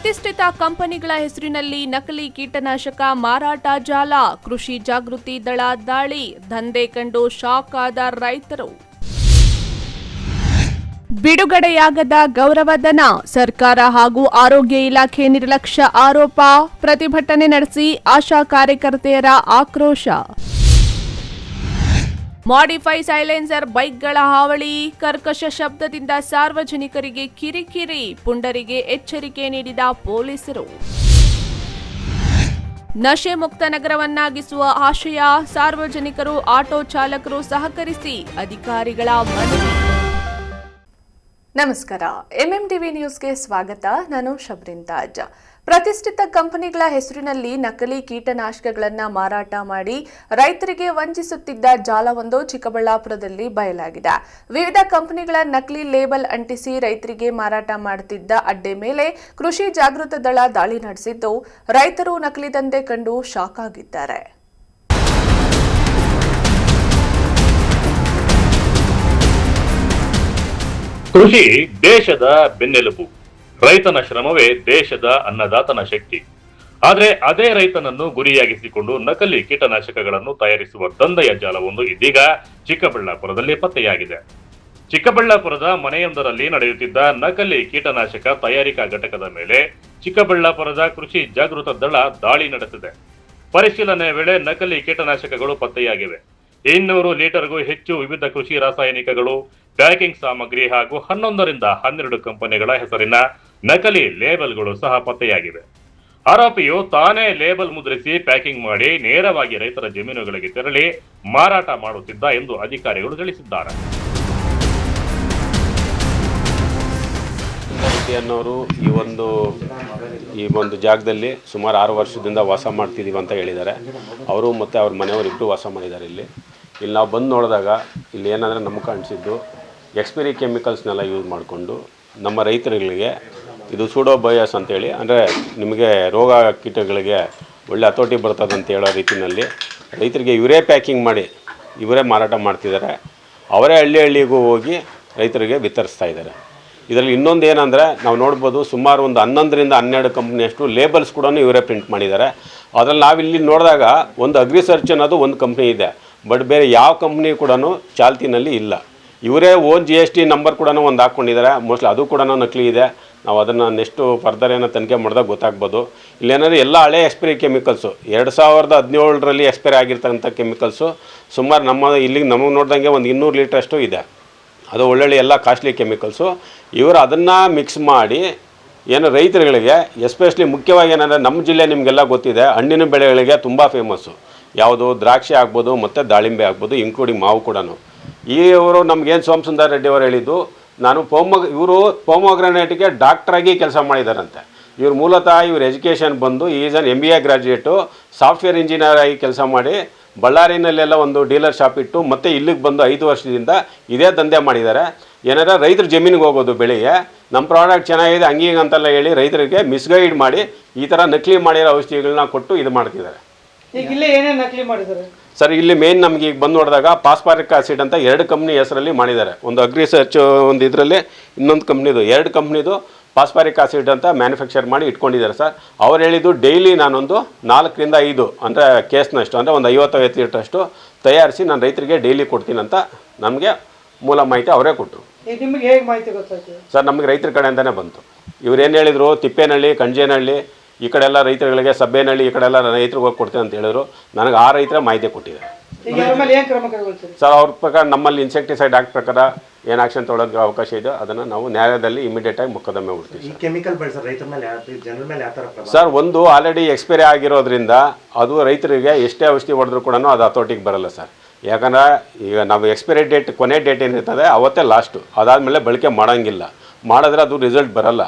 ಪ್ರತಿಷ್ಠಿತ ಕಂಪನಿಗಳ ಹೆಸರಿನಲ್ಲಿ ನಕಲಿ ಕೀಟನಾಶಕ ಮಾರಾಟ ಜಾಲ, ಕೃಷಿ ಜಾಗೃತಿ ದಳ ದಾಳಿ, ದಂಧೆ ಕಂಡು ಶಾಕ್ ಆದ ರೈತರು. ಬಿಡುಗಡೆಯಾಗದ ಗೌರವಧನ, ಸರ್ಕಾರ ಹಾಗೂ ಆರೋಗ್ಯ ಇಲಾಖೆ ನಿರ್ಲಕ್ಷ್ಯ ಆರೋಪ, ಪ್ರತಿಭಟನೆ ನಡೆಸಿ ಆಶಾ ಕಾರ್ಯಕರ್ತೆಯರ ಆಕ್ರೋಶ. ಮಾಡಿಫೈ ಸೈಲೆನ್ಸರ್ ಬೈಕ್ಗಳ ಹಾವಳಿ, ಕರ್ಕಶ ಶಬ್ದದಿಂದ ಸಾರ್ವಜನಿಕರಿಗೆ ಕಿರಿಕಿರಿ, ಪುಂಡರಿಗೆ ಎಚ್ಚರಿಕೆ ನೀಡಿದ ಪೊಲೀಸರು. ನಶೆ ಮುಕ್ತ ನಗರವನ್ನಾಗಿಸುವ ಆಶಯ, ಸಾರ್ವಜನಿಕರು ಆಟೋ ಚಾಲಕರು ಸಹಕರಿಸಿ, ಅಧಿಕಾರಿಗಳ ಮನವಿ. ನಮಸ್ಕಾರ, ಎಂಎಂಟಿವಿ ನ್ಯೂಸ್ಗೆ ಸ್ವಾಗತ. ನಾನು ಶಬ್ರಿನ್ ತಾಜ್. ಪ್ರತಿಷ್ಠಿತ ಕಂಪನಿಗಳ ಹೆಸರಿನಲ್ಲಿ ನಕಲಿ ಕೀಟನಾಶಕಗಳನ್ನು ಮಾರಾಟ ಮಾಡಿ ರೈತರಿಗೆ ವಂಚಿಸುತ್ತಿದ್ದ ಜಾಲವೊಂದು ಚಿಕ್ಕಬಳ್ಳಾಪುರದಲ್ಲಿ ಬಯಲಾಗಿದೆ. ವಿವಿಧ ಕಂಪನಿಗಳ ನಕಲಿ ಲೇಬಲ್ ಅಂಟಿಸಿ ರೈತರಿಗೆ ಮಾರಾಟ ಮಾಡುತ್ತಿದ್ದ ಅಡ್ಡೆ ಮೇಲೆ ಕೃಷಿ ಜಾಗೃತ ದಳ ದಾಳಿ ನಡೆಸಿದ್ದು, ರೈತರು ನಕಲಿ ದಂಧೆ ಕಂಡು ಶಾಕ್ ಆಗಿದ್ದಾರೆ. ಕೃಷಿ ದೇಶದ ಬೆನ್ನೆಲುಬು. ರೈತನ ಶ್ರಮವೇ ದೇಶದ ಅನ್ನದಾತನ ಶಕ್ತಿ. ಆದರೆ ಅದೇ ರೈತನನ್ನು ಗುರಿಯಾಗಿಸಿಕೊಂಡು ನಕಲಿ ಕೀಟನಾಶಕಗಳನ್ನು ತಯಾರಿಸುವ ದಂಧೆಯ ಜಾಲವೊಂದು ಇದೀಗ ಚಿಕ್ಕಬಳ್ಳಾಪುರದಲ್ಲಿ ಪತ್ತೆಯಾಗಿದೆ. ಚಿಕ್ಕಬಳ್ಳಾಪುರದ ಮನೆಯೊಂದರಲ್ಲಿ ನಡೆಯುತ್ತಿದ್ದ ನಕಲಿ ಕೀಟನಾಶಕ ತಯಾರಿಕಾ ಘಟಕದ ಮೇಲೆ ಚಿಕ್ಕಬಳ್ಳಾಪುರದ ಕೃಷಿ ಜಾಗೃತ ದಳ ದಾಳಿ ನಡೆಸಿದೆ. ಪರಿಶೀಲನೆ ವೇಳೆ ನಕಲಿ ಕೀಟನಾಶಕಗಳು ಪತ್ತೆಯಾಗಿವೆ. 200 ಲೀಟರ್ಗೂ ಹೆಚ್ಚು ವಿವಿಧ ಕೃಷಿ ರಾಸಾಯನಿಕಗಳು, ಪ್ಯಾಕಿಂಗ್ ಸಾಮಗ್ರಿ ಹಾಗೂ 11 ರಿಂದ 12 ಕಂಪನಿಗಳ ಹೆಸರಿನ ನಕಲಿ ಲೇಬಲ್ಗಳು ಸಹ ಪತ್ತೆಯಾಗಿವೆ. ಆರೋಪಿಯು ತಾನೇ ಲೇಬಲ್ ಮುದ್ರಿಸಿ ಪ್ಯಾಕಿಂಗ್ ಮಾಡಿ ನೇರವಾಗಿ ರೈತರ ಜಮೀನುಗಳಿಗೆ ತೆರಳಿ ಮಾರಾಟ ಮಾಡುತ್ತಿದ್ದ ಎಂದು ಅಧಿಕಾರಿಗಳು ತಿಳಿಸಿದ್ದಾರೆ. ಅನ್ನೋರು ಈ ಒಂದು ಜಾಗದಲ್ಲಿ ಸುಮಾರು 6 ವರ್ಷದಿಂದ ವಾಸ ಮಾಡ್ತಿದ್ದೀವಿ ಅಂತ ಹೇಳಿದ್ದಾರೆ. ಅವರು ಮತ್ತು ಅವ್ರ ಮನೆಯವರಿಬ್ಬರು ವಾಸ ಮಾಡಿದ್ದಾರೆ. ಇಲ್ಲಿ ನಾವು ಬಂದು ನೋಡಿದಾಗ ಇಲ್ಲಿ ಏನಂದರೆ ನಮಗೆ ಕಾಣಿಸಿದ್ದು ಎಕ್ಸ್ಪೈರಿ ಕೆಮಿಕಲ್ಸ್ನೆಲ್ಲ ಯೂಸ್ ಮಾಡಿಕೊಂಡು ನಮ್ಮ ರೈತರುಗಳಿಗೆ ಇದು ಸೂಡೋ ಬಯಾಸ್ ಅಂತೇಳಿ, ಅಂದರೆ ನಿಮಗೆ ರೋಗ ಕೀಟಗಳಿಗೆ ಒಳ್ಳೆ ಹತೋಟಿ ಬರ್ತದೆ ಅಂತ ಹೇಳೋ ರೀತಿಯಲ್ಲಿ ರೈತರಿಗೆ ಇವರೇ ಪ್ಯಾಕಿಂಗ್ ಮಾಡಿ ಇವರೇ ಮಾರಾಟ ಮಾಡ್ತಿದ್ದಾರೆ. ಅವರೇ ಹಳ್ಳಿಗೂ ಹೋಗಿ ರೈತರಿಗೆ ವಿತರಿಸ್ತಾ ಇದ್ದಾರೆ. ಇದರಲ್ಲಿ ಇನ್ನೊಂದು ಏನಂದರೆ ನಾವು ನೋಡ್ಬೋದು, ಸುಮಾರು ಒಂದು 11 ರಿಂದ 12 ಕಂಪ್ನಿಯಷ್ಟು ಲೇಬಲ್ಸ್ ಕೂಡ ಇವರೇ ಪ್ರಿಂಟ್ ಮಾಡಿದ್ದಾರೆ. ಅದರಲ್ಲಿ ನಾವಿಲ್ಲಿ ನೋಡಿದಾಗ ಒಂದು ಅಗ್ರಿಸರ್ಚ್ ಅನ್ನೋದು ಒಂದು ಕಂಪ್ನಿ ಇದೆ, ಬಟ್ ಬೇರೆ ಯಾವ ಕಂಪ್ನಿ ಕೂಡ ಚಾಲ್ತಿನಲ್ಲಿ ಇಲ್ಲ. ಇವರೇ ಓನ್ GST ನಂಬರ್ ಕೂಡ ಒಂದು ಹಾಕ್ಕೊಂಡಿದ್ದಾರೆ. ಮೋಸ್ಟ್ಲಿ ಅದು ಕೂಡ ನಕಲಿ ಇದೆ. ನಾವು ಅದನ್ನು ನೆಕ್ಸ್ಟು ಫರ್ದರ್ ಏನೋ ತನಿಖೆ ಮಾಡಿದಾಗ ಗೊತ್ತಾಗ್ಬೋದು. ಇಲ್ಲೇನಾದ್ರೆ ಎಲ್ಲ ಹಳೆ ಎಕ್ಸ್ಪೈರಿ ಕೆಮಿಕಲ್ಸು 2017ರಲ್ಲಿ ಎಕ್ಸ್ಪೈರಿ ಆಗಿರ್ತಕ್ಕಂಥ ಕೆಮಿಕಲ್ಸು ಸುಮಾರು ನಮಗೆ ನೋಡ್ದಂಗೆ ಒಂದು 200 ಲೀಟ್ರಷ್ಟು ಇದೆ. ಅದು ಒಳ್ಳೊಳ್ಳೆ ಎಲ್ಲ ಕಾಸ್ಟ್ಲಿ ಕೆಮಿಕಲ್ಸು. ಇವರು ಅದನ್ನು ಮಿಕ್ಸ್ ಮಾಡಿ ಏನು ರೈತರುಗಳಿಗೆ, ಎಸ್ಪೆಷಲಿ ಮುಖ್ಯವಾಗಿ ಏನಂದರೆ ನಮ್ಮ ಜಿಲ್ಲೆ ನಿಮಗೆಲ್ಲ ಗೊತ್ತಿದೆ, ಹಣ್ಣಿನ ಬೆಳೆಗಳಿಗೆ ತುಂಬ ಫೇಮಸ್ಸು. ಯಾವುದು ದ್ರಾಕ್ಷಿ ಆಗ್ಬೋದು ಮತ್ತು ದಾಳಿಂಬೆ ಆಗ್ಬೋದು, ಇನ್ಕ್ಲೂಡಿಂಗ್ ಮಾವು ಕೂಡ. ಇವರು ನಮಗೇನು ಸೋಮಸುಂದರ್ ರೆಡ್ಡಿ ಅವರು ಹೇಳಿದ್ದು, ಇವರು ಪೊಮೊಗ್ರಾನೇಟ್ಗೆ ಡಾಕ್ಟ್ರಾಗಿ ಕೆಲಸ ಮಾಡಿದಾರಂತೆ. ಇವರು ಮೂಲತಃ ಇವ್ರ ಎಜುಕೇಷನ್ ಬಂದು is an MBA graduate, software engineer ಆಗಿ ಕೆಲಸ ಮಾಡಿ ಬಳ್ಳಾರಿನಲ್ಲೆಲ್ಲ ಒಂದು ಡೀಲರ್ ಶಾಪ್ ಇಟ್ಟು ಮತ್ತೆ ಇಲ್ಲಿಗೆ ಬಂದು 5 ವರ್ಷದಿಂದ ಇದೇ ದಂಧೆ ಮಾಡಿದ್ದಾರೆ. ಏನಾರ ರೈತರ ಜಮೀನಿಗೆ ಹೋಗೋದು ಬೆಳಿಗ್ಗೆ ನಮ್ಮ ಪ್ರಾಡಕ್ಟ್ ಚೆನ್ನಾಗಿದೆ ಹಂಗೀಗ ಅಂತೆಲ್ಲ ಹೇಳಿ ರೈತರಿಗೆ ಮಿಸ್ಗೈಡ್ ಮಾಡಿ ಈ ಥರ ನಕಲಿ ಮಾಡಿರೋ ಔಷಧಿಗಳನ್ನ ಕೊಟ್ಟು ಇದು ಮಾಡ್ತಿದ್ದಾರೆ. ಸರ್, ಇಲ್ಲಿ ಮೇನ್ ನಮಗೆ ಈಗ ಬಂದು ನೋಡಿದಾಗ ಫಾಸ್ಫರಿಕ್ ಆಸಿಡ್ ಅಂತ 2 ಕಂಪ್ನಿ ಹೆಸರಲ್ಲಿ ಮಾಡಿದ್ದಾರೆ. ಒಂದು ಅಗ್ರಿಸರ್ಚ್ ಒಂದು ಇದರಲ್ಲಿ, ಇನ್ನೊಂದು ಕಂಪ್ನಿದು 2 ಕಂಪ್ನಿದು ಫಾಸ್ಫರಿಕ್ ಆಸಿಡ್ ಅಂತ ಮ್ಯಾನುಫ್ಯಾಕ್ಚರ್ ಮಾಡಿ ಇಟ್ಕೊಂಡಿದ್ದಾರೆ. ಸರ್, ಅವ್ರು ಹೇಳಿದ್ದು ಡೈಲಿ ನಾನೊಂದು 4 ರಿಂದ 5 ಅಂದರೆ ಕೇಸ್ನಷ್ಟು, ಅಂದರೆ ಒಂದು 50-50 ಲೀಟ್ರಷ್ಟು ತಯಾರಿಸಿ ನಾನು ರೈತರಿಗೆ ಡೈಲಿ ಕೊಡ್ತೀನಿ ಅಂತ ನಮಗೆ ಮೂಲ ಮಾಹಿತಿ ಅವರೇ ಕೊಟ್ಟರು. ನಿಮಗೆ ಹೇಗೆ ಮಾಹಿತಿ ಗೊತ್ತಾಯ್ತು ಸರ್? ನಮಗೆ ರೈತರ ಕಡೆಯಿಂದನೇ ಬಂತು. ಇವ್ರೇನು ಹೇಳಿದರು, ತಿಪ್ಪೇನಹಳ್ಳಿ, ಕಣಜೇನಹಳ್ಳಿ ಈ ಕಡೆ ಎಲ್ಲ ರೈತರುಗಳಿಗೆ, ಸಬ್ಬೇನಹಳ್ಳಿ ಈ ಕಡೆ ಎಲ್ಲ ರೈತರಿಗೆ ಹೋಗಿ ಕೊಡ್ತೀನಿ ಅಂತ ಹೇಳಿದ್ರು. ನನಗೆ ಆ ರೈತರ ಮಾಹಿತಿ ಕೊಟ್ಟಿದ್ದಾರೆ. ಸರ್, ಅವ್ರ ಪ್ರಕಾರ ನಮ್ಮಲ್ಲಿ ಇನ್ಸೆಕ್ಟಿಸೈಡ್ ಆಕ್ಟ್ ಪ್ರಕಾರ ಏನು ಆಕ್ಷನ್ ತೊಗೊಳೋಕ್ಕೆ ಅವಕಾಶ ಇದೆ ಅದನ್ನು ನಾವು ನ್ಯಾಯಾಲಯದಲ್ಲಿ ಇಮಿಡಿಯೇಟಾಗಿ ಮೊಕದ್ದಮೆ ಹೂಡ್ತೀವಿ. ಸರ್, ಒಂದು ಆಲ್ರೆಡಿ ಎಕ್ಸ್ಪೈರಿ ಆಗಿರೋದ್ರಿಂದ ಅದು ರೈತರಿಗೆ ಎಷ್ಟೇ ಔಷಧಿ ಹೊಡೆದ್ರು ಕೂಡ ಅದು ಹತೋಟಿಗೆ ಬರಲ್ಲ ಸರ್. ಯಾಕಂದರೆ ಈಗ ನಾವು ಎಕ್ಸ್ಪೈರಿ ಡೇಟ್, ಕೊನೆ ಡೇಟ್ ಏನಿರ್ತದೆ ಅವತ್ತೇ ಲಾಸ್ಟು. ಅದಾದಮೇಲೆ ಬಳಕೆ ಮಾಡೋಂಗಿಲ್ಲ. ಮಾಡಿದ್ರೆ ಅದು ರಿಸಲ್ಟ್ ಬರಲ್ಲ.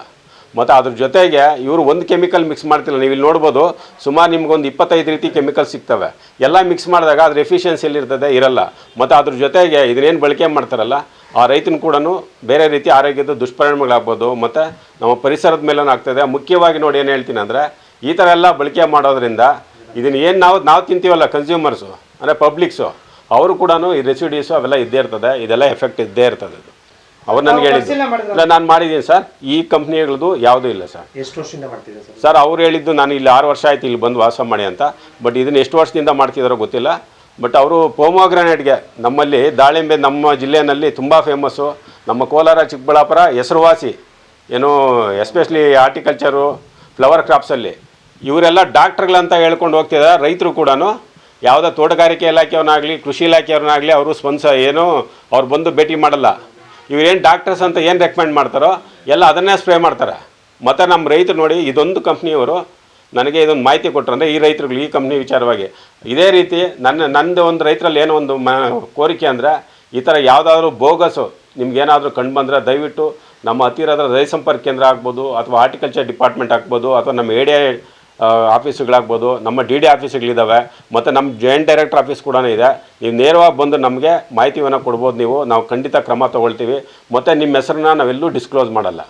ಮತ್ತು ಅದ್ರ ಜೊತೆಗೆ ಇವರು ಒಂದು ಕೆಮಿಕಲ್ ಮಿಕ್ಸ್ ಮಾಡ್ತಿಲ್ಲ. ನೀವು ಇಲ್ಲಿ ನೋಡ್ಬೋದು, ಸುಮಾರು ನಿಮ್ಗೊಂದು 25 ರೀತಿ ಕೆಮಿಕಲ್ ಸಿಗ್ತವೆ. ಎಲ್ಲ ಮಿಕ್ಸ್ ಮಾಡಿದಾಗ ಅದ್ರ ಎಫಿಷಿಯನ್ಸಿ ಎಲ್ಲಿರ್ತದೆ ಇರಲ್ಲ. ಮತ್ತು ಅದ್ರ ಜೊತೆಗೆ ಇದನ್ನೇನು ಬಳಕೆ ಮಾಡ್ತಾರಲ್ಲ ಆ ರೈತನ ಕೂಡ ಬೇರೆ ರೀತಿ ಆರೋಗ್ಯದ ದುಷ್ಪರಿಣಾಮಗಳಾಗ್ಬೋದು, ಮತ್ತು ನಮ್ಮ ಪರಿಸರದ ಮೇಲೂ ಆಗ್ತದೆ. ಮುಖ್ಯವಾಗಿ ನೋಡಿ ಏನು ಹೇಳ್ತೀನಿ ಅಂದರೆ, ಈ ಥರ ಎಲ್ಲ ಬಳಕೆ ಮಾಡೋದ್ರಿಂದ ಇದನ್ನು ಏನು ನಾವು ತಿಂತೀವಲ್ಲ ಕನ್ಸ್ಯೂಮರ್ಸು ಅಂದರೆ ಪಬ್ಲಿಕ್ಸು, ಅವರು ಕೂಡ ಈ ರೆಸಿಡ್ಯೂಸು ಅವೆಲ್ಲ ಇದ್ದೇ ಇರ್ತದೆ. ಇದೆಲ್ಲ ಎಫೆಕ್ಟ್ ಇದ್ದೇ ಇರ್ತದೆ. ಅವ್ರು ನನಗೆ ಹೇಳಿದ್ದು. ಇಲ್ಲ, ನಾನು ಮಾಡಿದ್ದೀನಿ ಸರ್. ಈ ಕಂಪ್ನಿಗಳದ್ದು ಯಾವುದೂ ಇಲ್ಲ ಸರ್. ಎಷ್ಟು ವರ್ಷದಿಂದ ಮಾಡ್ತಿದ್ದೀರಾ ಸರ್? ಸರ್ ಅವ್ರು ಹೇಳಿದ್ದು ನಾನು ಇಲ್ಲಿ 6 ವರ್ಷ ಆಯ್ತು ಇಲ್ಲಿ ಬಂದು ವಾಸ ಮಾಡಿ ಅಂತ. ಬಟ್ ಇದನ್ನು ಎಷ್ಟು ವರ್ಷದಿಂದ ಮಾಡ್ತಿದ್ದಾರೋ ಗೊತ್ತಿಲ್ಲ. ಬಟ್ ಅವರು ಪೋಮೋಗ್ರಾನೇಟ್ಗೆ ನಮ್ಮಲ್ಲಿ ದಾಳಿಂಬೆ ನಮ್ಮ ಜಿಲ್ಲೆಯಲ್ಲಿ ತುಂಬ ಫೇಮಸ್ಸು. ನಮ್ಮ ಕೋಲಾರ ಚಿಕ್ಕಬಳ್ಳಾಪುರ ಹೆಸರುವಾಸಿ, ಏನು ಎಸ್ಪೆಷಲಿ ಆರ್ಟಿಕಲ್ಚರು, ಫ್ಲವರ್ ಕ್ರಾಪ್ಸಲ್ಲಿ ಇವರೆಲ್ಲ ಡಾಕ್ಟ್ರುಗಳಂತ ಹೇಳ್ಕೊಂಡು ಹೋಗ್ತಿದ್ದಾರೆ. ರೈತರು ಕೂಡ ಯಾವುದೋ ತೋಟಗಾರಿಕೆ ಇಲಾಖೆಯವನಾಗಲಿ ಕೃಷಿ ಇಲಾಖೆಯವ್ರನ್ನಾಗಲಿ ಅವರು ಏನು ಅವ್ರು ಬಂದು ಭೇಟಿ ಮಾಡಲ್ಲ. ಇವರೇನು ಡಾಕ್ಟರ್ಸ್ ಅಂತ ಏನು ರೆಕಮೆಂಡ್ ಮಾಡ್ತಾರೋ ಎಲ್ಲ ಅದನ್ನೇ ಸ್ಪ್ರೇ ಮಾಡ್ತಾರೆ. ಮತ್ತು ನಮ್ಮ ರೈತರು ನೋಡಿ, ಇದೊಂದು ಕಂಪ್ನಿಯವರು ನನಗೆ ಇದೊಂದು ಮಾಹಿತಿ ಕೊಟ್ಟರು. ಅಂದರೆ ಈ ರೈತರುಗಳು ಈ ಕಂಪ್ನಿ ವಿಚಾರವಾಗಿ ಇದೇ ರೀತಿ ನಂದು ಒಂದು ರೈತರಲ್ಲಿ ಏನೋ ಒಂದು ಕೋರಿಕೆ ಅಂದರೆ, ಈ ಥರ ಯಾವುದಾದ್ರೂ ಬೋಗಸು ನಿಮ್ಗೇನಾದರೂ ಕಂಡು ಬಂದರೆ ದಯವಿಟ್ಟು ನಮ್ಮ ಹತ್ತಿರದ ರೈತ ಸಂಪರ್ಕ ಕೇಂದ್ರ ಆಗ್ಬೋದು, ಅಥವಾ ಹಾರ್ಟಿಕಲ್ಚರ್ ಡಿಪಾರ್ಟ್ಮೆಂಟ್ ಆಗ್ಬೋದು, ಅಥವಾ ನಮ್ಮ ADI ಆಫೀಸುಗಳಾಗ್ಬೋದು, ನಮ್ಮ DD ಆಫೀಸುಗಳಿದ್ದಾವೆ, ಮತ್ತು ನಮ್ಮ ಜಾಯಿಂಟ್ ಡೈರೆಕ್ಟರ್ ಆಫೀಸ್ ಕೂಡ ಇದೆ. ನೀವು ನೇರವಾಗಿ ಬಂದು ನಮಗೆ ಮಾಹಿತಿಯನ್ನು ಕೊಡ್ಬೋದು. ನೀವು ಖಂಡಿತ ಕ್ರಮ ತೊಗೊಳ್ತೀವಿ. ಮತ್ತು ನಿಮ್ಮ ಹೆಸರನ್ನ ನಾವೆಲ್ಲೂ ಡಿಸ್ಕ್ಲೋಸ್ ಮಾಡಲ್ಲ.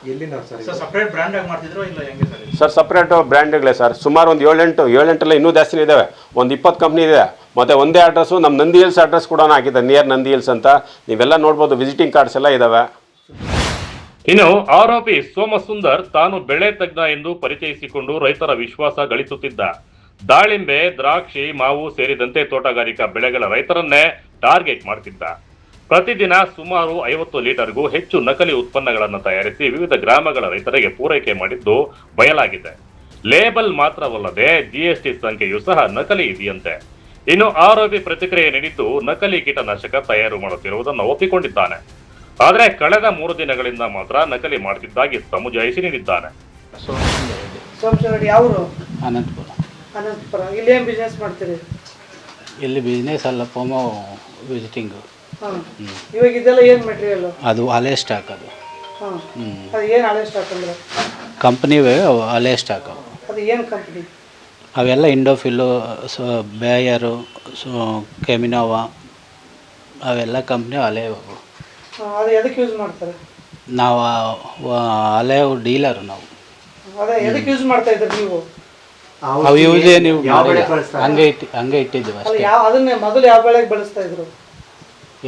ಸರ್ ಸಪ್ರೇಟು ಬ್ರ್ಯಾಂಡ್ಗಳೇ ಸರ್. ಸುಮಾರು ಒಂದು 7-8 ಇನ್ನೂ ಜಾಸ್ತಿ ಇದ್ದಾವೆ. ಒಂದು 20 ಕಂಪ್ನಿ ಇದೆ. ಮತ್ತು ಒಂದೇ ಅಡ್ರೆಸ್ಸು ನಮ್ಮ ನಂದಿ ಹಿಲ್ಸ್ ಅಡ್ರೆಸ್ ಕೂಡ ಹಾಕಿದೆ, ನಿಯರ್ ನಂದಿ ಹಿಲ್ಸ್ ಅಂತ. ನೀವೆಲ್ಲ ನೋಡ್ಬೋದು, ವಿಸಿಟಿಂಗ್ ಕಾರ್ಡ್ಸ್ ಎಲ್ಲ ಇದ್ದಾವೆ. ಇನ್ನು ಆರೋಪಿ ಸೋಮಸುಂದರ್ ತಾನು ಬೆಳೆ ತಜ್ಞ ಎಂದು ಪರಿಚಯಿಸಿಕೊಂಡು ರೈತರ ವಿಶ್ವಾಸ ಗಳಿಸುತ್ತಿದ್ದ. ದಾಳಿಂಬೆ, ದ್ರಾಕ್ಷಿ, ಮಾವು ಸೇರಿದಂತೆ ತೋಟಗಾರಿಕಾ ಬೆಳೆಗಳ ರೈತರನ್ನೇ ಟಾರ್ಗೆಟ್ ಮಾಡ್ತಿದ್ದ. ಪ್ರತಿದಿನ ಸುಮಾರು 50 ಲೀಟರ್ಗೂ ಹೆಚ್ಚು ನಕಲಿ ಉತ್ಪನ್ನಗಳನ್ನು ತಯಾರಿಸಿ ವಿವಿಧ ಗ್ರಾಮಗಳ ರೈತರಿಗೆ ಪೂರೈಕೆ ಮಾಡಿದ್ದು ಬಯಲಾಗಿದೆ. ಲೇಬಲ್ ಮಾತ್ರವಲ್ಲದೆ GST ಸಂಖ್ಯೆಯೂ ಸಹ ನಕಲಿ ಇದೆಯಂತೆ. ಇನ್ನು ಆರೋಪಿ ಪ್ರತಿಕ್ರಿಯೆ ನೀಡಿದ್ದು ನಕಲಿ ಕೀಟನಾಶಕ ತಯಾರು ಮಾಡುತ್ತಿರುವುದನ್ನು ಒಪ್ಪಿಕೊಂಡಿದ್ದಾನೆ. ಆದರೆ ಕಳೆದ 3 ದಿನಗಳಿಂದ ಮಾತ್ರ ನಕಲಿ ಮಾಡುತ್ತಿದ್ದಾಗಿ ಸಮಜಾಯಿಷಿ ನೀಡಿದ್ದಾನೆ. ಸೋಮಶೇಖರ್ ಯಾವರು? ಅನಂತಪುರ. ಅನಂತಪುರ. ಇಲ್ಲಿ ಏನು ಬಿಸ್ನೆಸ್ ಮಾಡ್ತೀರಿ? ಇಲ್ಲಿ ಬಿಸ್ನೆಸ್ ಅಲ್ಲ, ಪೋಮೋ ವಿಸಿಟಿಂಗು. ಹಾಂ. ಇವಾಗ ಇದೆಲ್ಲ ಏನು ಮೆಟೀರಿಯಲ್? ಅದು ಹಳೆ ಸ್ಟಾಕ್ ಅದು. ಹಾಂ. ಅದು ಏನು ಹಳೆ ಸ್ಟಾಕ್ ಅಂದ್ರೆ? ಕಂಪ್ನಿವೇ ಹಳೆ ಸ್ಟಾಕ್ ಅವು. ಅದು ಏನು ಕಂಪ್ನಿ? ಅವೆಲ್ಲ ಇಂಡೋಫಿಲ್ಲು, ಬೇಯರು, ಕೆಮಿನೋವಾ, ಅವೆಲ್ಲ ಕಂಪ್ನಿ ಹಳೆ ಅವು. ಅದು ಎದಕ್ಕೆ ಯೂಸ್ ಮಾಡ್ತಾರೆ? ನಾವು ಹಳೆ ಡೀಲರು ನಾವು. ಅದೇ ಎದಕ್ಕೆ ಯೂಸ್ ಮಾಡ್ತಾ ಇದ್ದೀರಿ ನೀವು? ಅವು ಯೂಸೇ ನೀವು ಹಂಗೆ ಇಟ್ಟಿದ್ದೀವಿ ಅಲ್ಲ, ಅಷ್ಟೇ. ಅದನ್ನೇ ಮೊದಲು ಯಾವ ಬೆಳೆಗೆ ಬಳಸ್ತಾ ಇದ್ರು?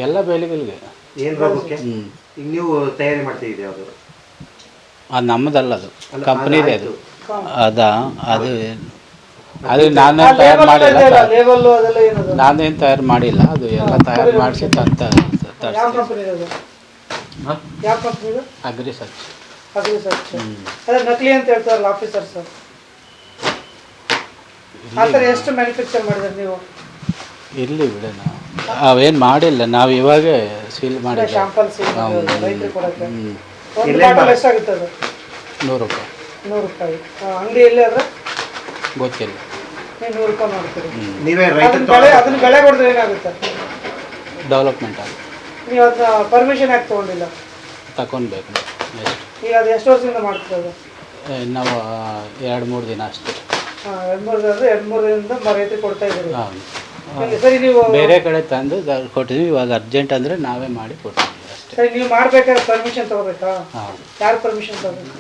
ಎಲ್ಲ ಬೆಳೆಗಳಿಗೆ. ಏನು ರೋಗಕ್ಕೆ? ಈಗ ನೀವು ತಯಾರಿ ಮಾಡ್ತಿದ್ದೀರಿ ಯಾವುದು? ಅದು ನಮ್ಮದಲ್ಲ, ಅದು ಕಂಪ್ನಿದೆ. ಅದು ಅದು ನಾನೇನು ತಯಾರು ಮಾಡಿಲ್ಲ. ಲೇಬಲ್ ಅದೆಲ್ಲ ಏನದು? ನಾನೇನು ತಯಾರು ಮಾಡಿಲ್ಲ. ಅದು ಎಲ್ಲ ತಯಾರು ಮಾಡಿಸಿ ಯಾವ ಕಂಪನಿ ಅದು? ಯಾವ ಕಂಪನಿ ಇದು? ಅಗ್ರಿಸರ್ಚ್. ಅಗ್ರಿಸರ್ಚ್. ಅದೇ ನಕಲಿ ಅಂತ ಹೇಳ್ತಾರಲ್ಲ ಆಫೀಸರ್ ಸರ್. ಆ ಥರ ಎಷ್ಟು ಮ್ಯಾನುಫ್ಯಾಕ್ಚರ್ ಮಾಡಿದ್ರೆ ನೀವು? ಇರಲಿ ಬಿಡಿ, ನಾವು ಅವೇನು ಮಾಡಿಲ್ಲ. ನಾವು ಇವಾಗ ಸೀಲ್ ಮಾಡಿಲ್ಲ. ಶಾಂಪಲ್ ಸೀಲ್ ರೈತರಿಗೆ ಕೊಡೋಕ್ಕೆ ಒಂದು ಬಾಟಲ್ ಎಷ್ಟಾಗುತ್ತೆ ಅದು? 100 ರೂಪಾಯಿ. 100 ರೂಪಾಯಿ. ಅಂಗಡಿಯಲ್ಲಿ ಆದರೆ ಗೊತ್ತಿಲ್ಲ. ನೀವು 100 ರೂಪಾಯಿ ಮಾಡ್ತೀರಿ. ನೀವೇ ಅದನ್ನ ಬೆಳೆ ಕೊಡಿದ್ರೆ ಏನಾಗುತ್ತೆ? ಡೆವಲಪ್ಮೆಂಟ್ ಆಗುತ್ತೆ. ನೀವು ಅದನ್ನ ಪರ್ಮಿಷನ್ ಯಾಕೆ ತೊಗೊಂಡಿಲ್ಲ? ತಗೊಳ್ಬೇಕು. ಈಗ ಅದು ಎಷ್ಟು ವರ್ಷದಿಂದ ಮಾಡ್ತಿರೋದು? ನಾವು 2-3 ದಿನ ಅಷ್ಟೇ. ಹಾಂ, 2-3 ದಿನದಿಂದ ರೈತರಿಗೆ ಕೊಡ್ತಾ ಇದ್ದೀರಿ. ಹಾಂ, ಸರಿ. ನೀವು ಬೇರೆ ಕಡೆ ತಂದು ಕೊಟ್ಟಿದ್ವಿ. ಇವಾಗ ಅರ್ಜೆಂಟ್ ಅಂದರೆ ನಾವೇ ಮಾಡಿ ಕೊಡ್ತೀವಿ ಅಷ್ಟೇ. ಸರಿ, ನೀವು ಮಾಡ್ಬೇಕಾದ್ರೆ ಪರ್ಮಿಷನ್ ತೊಗೋಬೇಕಾ? ಹಾಂ, ಯಾರು ಪರ್ಮಿಷನ್ ತೊಗೋಬೇಕು?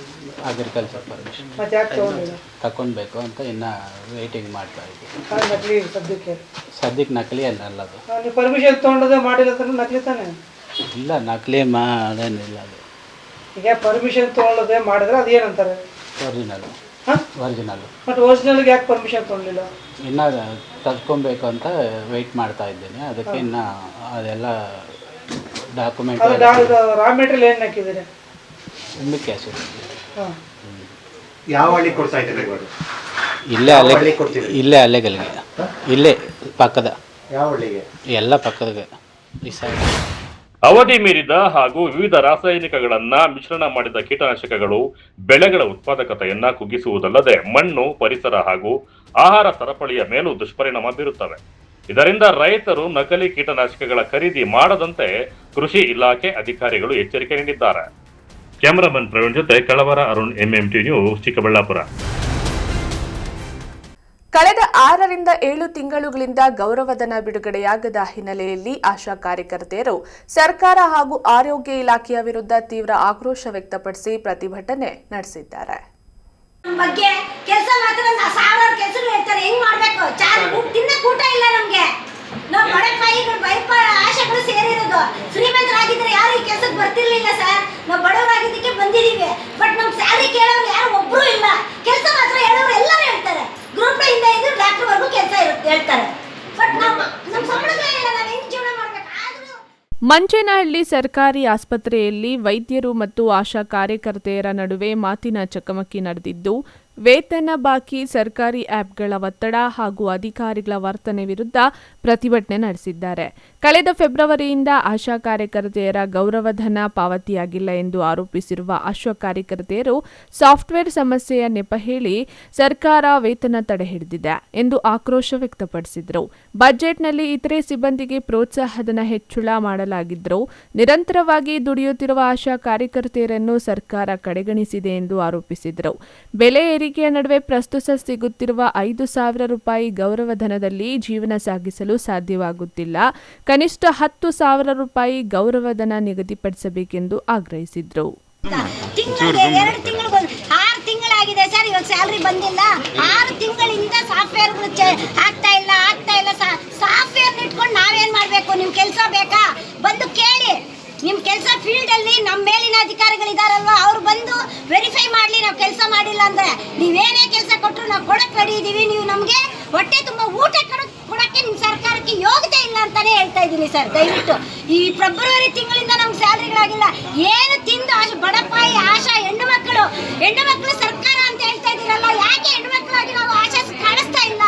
Agriculture permission. ಮತ್ತೆ ಯಾಕೆ ತೊಗೊಂಡಿಲ್ಲ? ತಗೊಳ್ಬೇಕು ಅಂತ ಇನ್ನೂ ವೆಯ್ಟಿಂಗ್ ಮಾಡ್ತಾ ಇದ್ದೀವಿ. ನಕಲಿ ಸದ್ಯಕ್ಕೆ ನಕಲಿ ಅಲ್ಲ ಅದು. ನೀವು ಪರ್ಮಿಷನ್ ತೊಗೊಂಡದೆ ಮಾಡಿಲ್ಲ ಅಂದ್ರೆ ನಕಲಿ ತಾನೆ? ಇಲ್ಲ, ನಕಲಿ ಮಾಡೇನಿಲ್ಲ ಅದು. ಈಗ ಪರ್ಮಿಷನ್ ತೊಗೊಳ್ಳೋದೇ ಮಾಡಿದ್ರೆ ಅದು ಏನಂತಾರೆ? ಒರಿಜಿನಲ್ಲು. ಹಾಂ, ಒರಿಜಿನಲ್ಲು. ಬಟ್ ಒರಿಜಿನಲ್ಗೆ ಯಾಕೆ ಪರ್ಮಿಷನ್ ತೊಗೊಳ್ಳಿಲ್ಲ? ಇನ್ನೂ ತರ್ಕೊಬೇಕು ಅಂತ ವೆಯ್ಟ್ ಮಾಡ್ತಾ ಇದ್ದೀನಿ. ಅದಕ್ಕೆ ಇನ್ನು ಅದೆಲ್ಲ ಡಾಕ್ಯುಮೆಂಟ್. ರಾ ಮೆಟೀರಿಯಲ್ ಏನು ಹಾಕಿದ್ದೀರಿ? ಹುಮ್ಮಿಕ್ ಆ್ಯಸಿಡ್. ಹಾಂ. ಯಾವ ಹಳ್ಳಿ ಕೊಡ್ತಾ ಇದ್ದೀರಿ ಇವಾಗ? ಇಲ್ಲೇ ಅಲೆಗಳಿಗೆ. ಇಲ್ಲೇ ಪಕ್ಕದ. ಯಾವ ಹಳ್ಳಿಗೆ? ಎಲ್ಲ ಪಕ್ಕದ ಈ ಸೈಡ್. ಅವಧಿ ಮೀರಿದ ಹಾಗೂ ವಿವಿಧ ರಾಸಾಯನಿಕಗಳನ್ನ ಮಿಶ್ರಣ ಮಾಡಿದ ಕೀಟನಾಶಕಗಳು ಬೆಳೆಗಳ ಉತ್ಪಾದಕತೆಯನ್ನ ಕುಗ್ಗಿಸುವುದಲ್ಲದೆ ಮಣ್ಣು, ಪರಿಸರ ಹಾಗೂ ಆಹಾರ ಸರಪಳಿಯ ಮೇಲೂ ದುಷ್ಪರಿಣಾಮ ಬೀರುತ್ತವೆ. ಇದರಿಂದ ರೈತರು ನಕಲಿ ಕೀಟನಾಶಕಗಳ ಖರೀದಿ ಮಾಡದಂತೆ ಕೃಷಿ ಇಲಾಖೆ ಅಧಿಕಾರಿಗಳು ಎಚ್ಚರಿಕೆ ನೀಡಿದ್ದಾರೆ. ಕ್ಯಾಮರಾಮನ್ ಪ್ರವೀಣ್ ಜೊತೆ ಕಳವರ ಅರುಣ್, MMT ನ್ಯೂಸ್, ಚಿಕ್ಕಬಳ್ಳಾಪುರ. ಕಳೆದ 6-7 ತಿಂಗಳುಗಳಿಂದ ಗೌರವಧನ ಬಿಡುಗಡೆಯಾಗದ ಹಿನ್ನೆಲೆಯಲ್ಲಿ ಆಶಾ ಕಾರ್ಯಕರ್ತೆಯರು ಸರ್ಕಾರ ಹಾಗೂ ಆರೋಗ್ಯ ಇಲಾಖೆಯ ವಿರುದ್ಧ ತೀವ್ರ ಆಕ್ರೋಶ ವ್ಯಕ್ತಪಡಿಸಿ ಪ್ರತಿಭಟನೆ ನಡೆಸಿದ್ದಾರೆ. ಬಗ್ಗೆ ಕೆಲಸ ಮಾತ್ರ ಸಾವಿರಾರು ಕೆಲಸಗಳು ಇರ್ತಾರೆ, ಹೆಂಗ್ ಮಾಡ್ಬೇಕು? ತಿನ್ನಕ್ಕೆ ಊಟ ಇಲ್ಲ ನಮ್ಗೆ. ನಾವು ಬಡ ಆಶೆಗಳು ಸೇರಿರೋದು. ಶ್ರೀಮಂತರಾಗಿದ್ರೆ ಯಾರು ಈ ಕೆಲಸ ಕೆಲ್ಸಕ್ಕೆ ಬರ್ತಿರ್ಲಿಲ್ಲ ಸರ್. ನಾವು ಬಡವರಾಗಿದ್ದಕ್ಕೆ ಬಂದಿದ್ದೀವಿ. ಬಟ್ ನಮ್ಮ ಸ್ಯಾಲರಿ ಕೇಳೋರು ಯಾರು ಒಬ್ರು ಇಲ್ಲ. ಕೆಲಸ ಮಾತ್ರ ಹೇಳೋರು ಎಲ್ಲರೂ ಹೇಳ್ತಾರೆ. ಗ್ರೂಪ್ ಡಿ ಇಂದ ಇದ್ದು ಡಾಕ್ಟರ್ ವರ್ಗೂ ಕೆಲಸ ಇರುತ್ತೆ ಹೇಳ್ತಾರೆ. ಬಟ್ ನಮ್ಮ ಸಂಬಳನೇ ಇಲ್ಲ. ನಾವು ಹೆಂಗ್ ಜೀವನ ಮಾಡ್ಬೇಕು? ಆದ್ರೂ ಮಂಚೇನಹಳ್ಳಿ ಸರ್ಕಾರಿ ಆಸ್ಪತ್ರೆಯಲ್ಲಿ ವೈದ್ಯರು ಮತ್ತು ಆಶಾ ಕಾರ್ಯಕರ್ತೆಯರ ನಡುವೆ ಮಾತಿನ ಚಕಮಕಿ ನಡೆದಿದ್ದು, ವೇತನ ಬಾಕಿ, ಸರ್ಕಾರಿ ಆ್ಯಪ್ಗಳ ಒತ್ತಡ ಹಾಗೂ ಅಧಿಕಾರಿಗಳ ವರ್ತನೆ ವಿರುದ್ಧ ಪ್ರತಿಭಟನೆ ನಡೆಸಿದ್ದಾರೆ. ಕಳೆದ ಫೆಬ್ರವರಿಯಿಂದ ಆಶಾ ಕಾರ್ಯಕರ್ತೆಯರ ಗೌರವಧನ ಪಾವತಿಯಾಗಿಲ್ಲ ಎಂದು ಆರೋಪಿಸಿರುವ ಆಶಾ ಕಾರ್ಯಕರ್ತೆಯರು ಸಾಫ್ಟ್ವೇರ್ ಸಮಸ್ಯೆಯ ನೆಪ ಹೇಳಿ ಸರ್ಕಾರ ವೇತನ ತಡೆ ಹಿಡಿದಿದೆ ಎಂದು ಆಕ್ರೋಶ ವ್ಯಕ್ತಪಡಿಸಿದರು. ಬಜೆಟ್ನಲ್ಲಿ ಇತರೆ ಸಿಬ್ಬಂದಿಗೆ ಪ್ರೋತ್ಸಾಹಧನ ಹೆಚ್ಚಳ ಮಾಡಲಾಗಿದ್ದರೂ ನಿರಂತರವಾಗಿ ದುಡಿಯುತ್ತಿರುವ ಆಶಾ ಕಾರ್ಯಕರ್ತೆಯರನ್ನು ಸರ್ಕಾರ ಕಡೆಗಣಿಸಿದೆ ಎಂದು ಆರೋಪಿಸಿದರು. ಬೆಲೆ ಏರಿಕೆಯ ನಡುವೆ ಪ್ರಸ್ತುತ ಸಿಗುತ್ತಿರುವ 5,000 ರೂಪಾಯಿ ಗೌರವಧನದಲ್ಲಿ ಜೀವನ ಸಾಗಿಸಲು ಸಾಧ್ಯವಾಗುತ್ತಿಲ್ಲ. ಕನಿಷ್ಠ 10,000 ರೂಪಾಯಿ ಗೌರವಧನ ನಿಗದಿಪಡಿಸಬೇಕೆಂದು ಆಗ್ರಹಿಸಿದರು. ತಿಂಗಳಿಗೆ 2 ತಿಂಗಳು 6 ತಿಂಗಳಾಗಿದೆ ಸರ್. ಇವಾಗ ಸ್ಯಾಲರಿ ಬಂದಿಲ್ಲ. 6 ತಿಂಗಳಿಂದ ಸಾಫ್ಟ್ವೇರ್ ಆಗ್ತಾ ಇಲ್ಲ. ಸಾಫ್ಟ್ವೇರ್ ಇಟ್ಕೊಂಡು ನಾವೇನ್ ಮಾಡ್ಬೇಕು? ನಿಮ್ ಕೆಲಸ ಬೇಕಾ? ಬಂದು ಕೇಳಿ. ನಿಮ್ ಕೆಲಸ ಫೀಲ್ಡ್ ಅಲ್ಲಿ ನಮ್ಮ ಮೇಲಿನ ಅಧಿಕಾರಿಗಳಿದಾರಲ್ವಾ, ಅವ್ರು ಬಂದು ವೆರಿಫೈ ಮಾಡ್ಲಿ. ನಾವು ಕೆಲಸ ಮಾಡಿಲ್ಲ ಅಂದ್ರೆ ನೀವೇನೇ ಕೆಲಸ ಕೊಟ್ಟರು ನಾವು ಕೊಡಕ್ ರೆಡಿ ಇದೀವಿ. ನೀವು ನಮ್ಗೆ ಹೊಟ್ಟೆ ತುಂಬಾ ಊಟ ಕೊಡಕ್ಕೆ ನಿಮ್ ಸರ್ಕಾರಕ್ಕೆ ಯೋಗ್ಯತೆ ಇಲ್ಲ ಅಂತಾನೆ ಹೇಳ್ತಾ ಇದ್ದೀನಿ ಸರ್. ದಯವಿಟ್ಟು ಈ ಫೆಬ್ರವರಿ ತಿಂಗಳಿಂದ ನಮ್ಗೆ ಸ್ಯಾಲರಿಗಳಾಗಿಲ್ಲ. ಏನು ತಿಂದು ಬಡಪಾಯಿ ಆಶಾ ಹೆಣ್ಣು ಮಕ್ಕಳು ಸರ್ಕಾರ ಅಂತ ಹೇಳ್ತಾ ಇದೀರಲ್ಲ, ಯಾಕೆ ಹೆಣ್ಣು ಮಕ್ಕಳಾಗಿ ನಾವು ಆಶಾ ಕಾಣಿಸ್ತಾ ಇಲ್ಲ?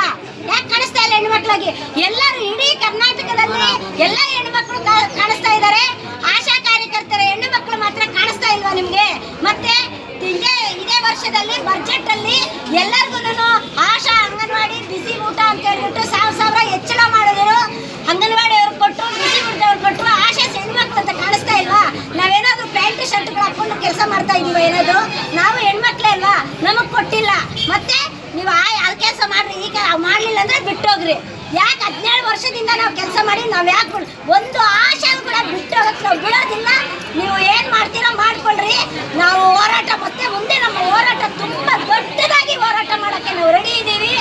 ಯಾಕೆ ಕಾಣಿಸ್ತಾ ಇಲ್ಲ ಹೆಣ್ಣು ಮಕ್ಕಳಾಗಿ? ಎಲ್ಲರೂ ಇಡೀ ಕರ್ನಾಟಕದಲ್ಲಿ ಎಲ್ಲ ಹೆಣ್ಣು ಮಕ್ಕಳು ಕಾಣಿಸ್ತಾ ಇದ್ದಾರೆ. ಆಶಾ ಕಾರ್ಯಕರ್ತರ ಹೆಣ್ಣು ಮಕ್ಕಳು ಮಾತ್ರ ಕಾಣಿಸ್ತಾ ಇಲ್ವಾ ನಿಮ್ಗೆ? ಮತ್ತೆ ಇದೇ ವರ್ಷದಲ್ಲಿ ಬಜೆಟ್ ಅಲ್ಲಿ ಎಲ್ಲರಿಗೂ ಆಶಾ ಅಂಗನವಾಡಿ ಬಿಸಿ ಊಟ ಅಂತ ಹೇಳ್ಬಿಟ್ಟು 1,000 ಹೆಚ್ಚಳ ಮಾಡಿದ್ರು. ಅಂಗನವಾಡಿ ಅವ್ರು ಕೊಟ್ಟರು, ಬಿಸಿ ಊಟದವ್ರು ಕೊಟ್ಟರು. ಆಶಾ ಹೆಣ್ಮಕ್ಳು ಅಂತ ಕಾಣಿಸ್ತಾ ಇಲ್ವಾ? ನಾವೇನಾದ್ರೂ ಪ್ಯಾಂಟ್ ಶರ್ಟ್ಗಳು ಹಾಕೊಂಡು ಕೆಲಸ ಮಾಡ್ತಾ ಇದೀವ ಏನಾದ್ರು? ನಾವು ಹೆಣ್ಮಕ್ಳೇ ಅಲ್ವಾ? ನಮಗ್ ಕೊಟ್ಟಿಲ್ಲ. ಮತ್ತೆ ನೀವು ಆ ಕೆಲಸ ಮಾಡ್ರಿ, ಈಗ ಮಾಡ್ಲಿಲ್ಲ ಅಂದ್ರೆ ಬಿಟ್ಟೋಗ್ರಿ. ಯಾಕೆ 17 ವರ್ಷದಿಂದ ನಾವು ಕೆಲಸ ಮಾಡಿ ನಾವು ಯಾಕೆ ಒಂದು ಆಶಾ ಕೂಡ ಬಿಟ್ಟೋಗಕ್ಕೆ ನಾವು ಬಿಡೋದಿಲ್ಲ. ನೀವು ಏನ್ ಮಾಡ್ತೀರೋ ಮಾಡ್ಕೊಳ್ರಿ. ನಾವು ಹೋರಾಟ ಮತ್ತೆ ಮುಂದೆ ನಮ್ಮ ಹೋರಾಟ ತುಂಬಾ ದೊಡ್ಡದಾಗಿ ಹೋರಾಟ ಮಾಡಕ್ಕೆ ನಾವು ರೆಡಿ ಇದೀವಿ.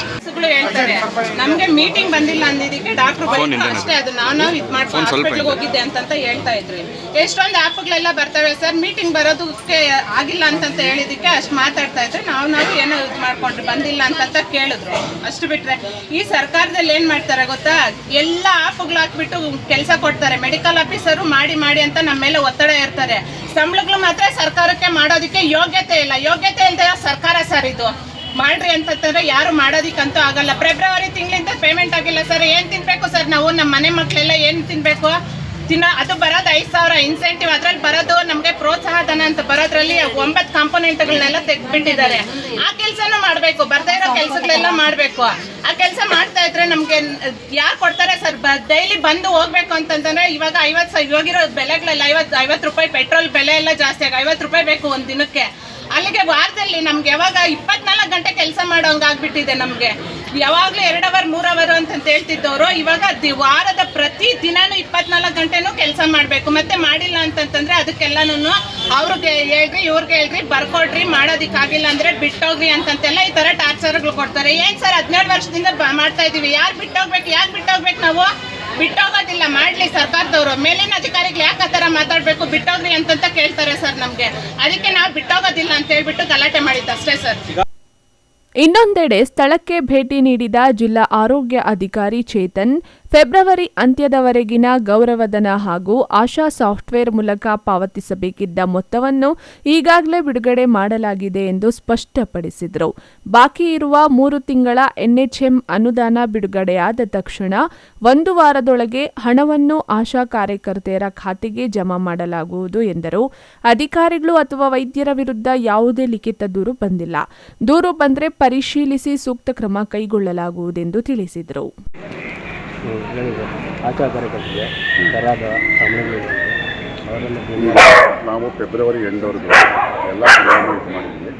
ಹೇಳ್ತಾರೆ ನಮ್ಗೆ ಮೀಟಿಂಗ್ ಬಂದಿಲ್ಲ ಅಂದಿದ್ದಕ್ಕೆ ಡಾಕ್ಟರ್ ಅಷ್ಟೇ ಅದು ನಾನು ಇದು ಮಾಡ್ಕೊಂಡು ಹಾಸ್ಪಿಟ್ಲಿಗೆ ಹೋಗಿದ್ದೆ ಅಂತ ಹೇಳ್ತಾ ಇದ್ರಿ. ಎಷ್ಟೊಂದು ಆ್ಯಪ್ಗಳೆಲ್ಲ ಬರ್ತವೆ ಸರ್. ಮೀಟಿಂಗ್ ಬರೋದಕ್ಕೆ ಆಗಿಲ್ಲ ಅಂತ ಹೇಳಿದಕ್ಕೆ ಅಷ್ಟು ಮಾತಾಡ್ತಾ ಇದ್ರೆ ನಾವು ಏನೋ ಇದು ಮಾಡ್ಕೊಂಡ್ರಿ ಬಂದಿಲ್ಲ ಅಂತ ಕೇಳಿದ್ರು. ಅಷ್ಟು ಬಿಟ್ರೆ ಈ ಸರ್ಕಾರದಲ್ಲಿ ಏನ್ ಮಾಡ್ತಾರೆ ಗೊತ್ತಾ? ಎಲ್ಲ ಆ್ಯಪ್ಗಳು ಹಾಕ್ಬಿಟ್ಟು ಕೆಲಸ ಕೊಡ್ತಾರೆ. ಮೆಡಿಕಲ್ ಆಫೀಸರು ಮಾಡಿ ಅಂತ ನಮ್ಮ ಮೇಲೆ ಒತ್ತಡ ಇರ್ತಾರೆ. ಸಂಬಳಗಳು ಮಾತ್ರ ಸರ್ಕಾರಕ್ಕೆ ಮಾಡೋದಕ್ಕೆ ಯೋಗ್ಯತೆ ಇಲ್ಲ. ಯೋಗ್ಯತೆ ಇಲ್ಲದೆ ಸರ್ಕಾರ ಸರ್ ಇದು ಮಾಡ್ರಿ ಅಂತಂದ್ರೆ ಯಾರು ಮಾಡೋದಿಕ್ಕಂತೂ ಆಗಲ್ಲ. ಫೆಬ್ರವರಿ ತಿಂಗಳಿಂದ ಪೇಮೆಂಟ್ ಆಗಿಲ್ಲ ಸರ್. ಏನ್ ತಿನ್ಬೇಕು ಸರ್ ನಾವು? ನಮ್ಮ ಮನೆ ಮಕ್ಕಳೆಲ್ಲ ಏನ್ ತಿನ್ಬೇಕು? ಅದು ಬರೋದು 5,000 ಇನ್ಸೆಂಟಿವ್. ಅದ್ರಲ್ಲಿ ಬರೋದು ನಮ್ಗೆ ಪ್ರೋತ್ಸಾಹ ಧನ ಅಂತ ಬರೋದ್ರಲ್ಲಿ 9 ಕಾಂಪೋನೆಂಟ್ಗಳನ್ನೆಲ್ಲ ತೆಗೆದ್ಬಿಟ್ಟಿದ್ದಾರೆ. ಆ ಕೆಲಸನೂ ಮಾಡ್ಬೇಕು. ಬರ್ತಾ ಇರೋ ಕೆಲಸಗಳೆಲ್ಲ ಮಾಡ್ಬೇಕು. ಆ ಕೆಲಸ ಮಾಡ್ತಾ ಇದ್ರೆ ನಮ್ಗೆ ಯಾರು ಕೊಡ್ತಾರೆ ಸರ್? ಡೈಲಿ ಬಂದು ಹೋಗ್ಬೇಕು ಅಂತಂದ್ರೆ ಇವಾಗ 50 ಇವಾಗಿರೋ ಬೆಲೆಗಳೆಲ್ಲ 50 ರೂಪಾಯಿ ಪೆಟ್ರೋಲ್ ಬೆಲೆ ಎಲ್ಲ ಜಾಸ್ತಿ ಆಗಿ 50 ರೂಪಾಯಿ ಬೇಕು ಒಂದ್ ದಿನಕ್ಕೆ. ಅಲ್ಲಿಗೆ ವಾರದಲ್ಲಿ ನಮ್ಗೆ ಯಾವಾಗ 24 ಗಂಟೆ ಕೆಲಸ ಮಾಡೋಂಗಾಗ್ಬಿಟ್ಟಿದೆ. ನಮ್ಗೆ ಯಾವಾಗ್ಲೂ 2 ಅವರ್ 3 ಅವರ್ ಅಂತ ಹೇಳ್ತಿದ್ದವರು ಇವಾಗ ವಾರದ ಪ್ರತಿ ದಿನಾನು 24 ಗಂಟೆನೂ ಕೆಲಸ ಮಾಡ್ಬೇಕು. ಮತ್ತೆ ಮಾಡಿಲ್ಲ ಅಂತಂದ್ರೆ ಅದಕ್ಕೆಲ್ಲಾನು ಅವ್ರಿಗೆ ಹೇಳ್ರಿ ಇವ್ರಿಗೆ ಹೇಳ್ರಿ ಬರ್ಕೊಡ್ರಿ, ಮಾಡೋದಿಕ್ಕಾಗಿಲ್ಲ ಅಂದ್ರೆ ಬಿಟ್ಟೋಗ್ರಿ ಅಂತಂತೆಲ್ಲ ಈ ತರ ಟಾರ್ಚರ್ಗಳು ಕೊಡ್ತಾರೆ. ಏನ್ ಸರ್ 17 ವರ್ಷದಿಂದ ಮಾಡ್ತಾ ಇದೀವಿ. ಯಾಕೆ ಬಿಟ್ಟೋಗ್ಬೇಕು ನಾವು? ಬಿಟ್ಟೋಗೋದಿಲ್ಲ. ಮಾಡ್ಲಿ ಸರ್ಕಾರದವರು. ಮೇಲಿನ ಅಧಿಕಾರಿಗಳು ಯಾಕೆ ಆ ಥರ ಮಾತಾಡ್ಬೇಕು? ಬಿಟ್ಟೋಗ್ರಿ ಅಂತ ಕೇಳ್ತಾರೆ ಸರ್ ನಮ್ಗೆ. ಅದಕ್ಕೆ ನಾವು ಬಿಟ್ಟೋಗೋದಿಲ್ಲ ಅಂತ ಹೇಳ್ಬಿಟ್ಟು ಗಲಾಟೆ ಮಾಡಿದ್ದು ಅಷ್ಟೇ ಸರ್. ಇನ್ನೊಂದೆಡೆ ಸ್ಥಳಕ್ಕೆ ಭೇಟಿ ನೀಡಿದ ಜಿಲ್ಲಾ ಆರೋಗ್ಯ ಅಧಿಕಾರಿ ಚೇತನ್ ಫೆಬ್ರವರಿ ಅಂತ್ಯದವರೆಗಿನ ಗೌರವಧನ ಹಾಗೂ ಆಶಾ ಸಾಫ್ಟ್ವೇರ್ ಮೂಲಕ ಪಾವತಿಸಬೇಕಿದ್ದ ಮೊತ್ತವನ್ನು ಈಗಾಗಲೇ ಬಿಡುಗಡೆ ಮಾಡಲಾಗಿದೆ ಎಂದು ಸ್ಪಷ್ಟಪಡಿಸಿದರು. ಬಾಕಿ ಇರುವ 3 ತಿಂಗಳ ಎನ್ಎಚ್ಎಂ ಅನುದಾನ ಬಿಡುಗಡೆಯಾದ ತಕ್ಷಣ 1 ವಾರದೊಳಗೆ ಹಣವನ್ನು ಆಶಾ ಕಾರ್ಯಕರ್ತೆಯರ ಖಾತೆಗೆ ಜಮಾ ಮಾಡಲಾಗುವುದು ಎಂದರು. ಅಧಿಕಾರಿಗಳು ಅಥವಾ ವೈದ್ಯರ ವಿರುದ್ಧ ಯಾವುದೇ ಲಿಖಿತ ದೂರು ಬಂದಿಲ್ಲ. ದೂರು ಬಂದರೆ ಪರಿಶೀಲಿಸಿ ಸೂಕ್ತ ಕ್ರಮ ಕೈಗೊಳ್ಳಲಾಗುವುದೆಂದು ತಿಳಿಸಿದರು. ಆಶಾ ಕಾರ್ಯಕರ್ತರಿಗೆ ಸರಿಯಾದ ನಾವು ಫೆಬ್ರವರಿ ಎಂಡವರೆಗೂ ಎಲ್ಲ ಇದು ಮಾಡಿದ್ವಿ.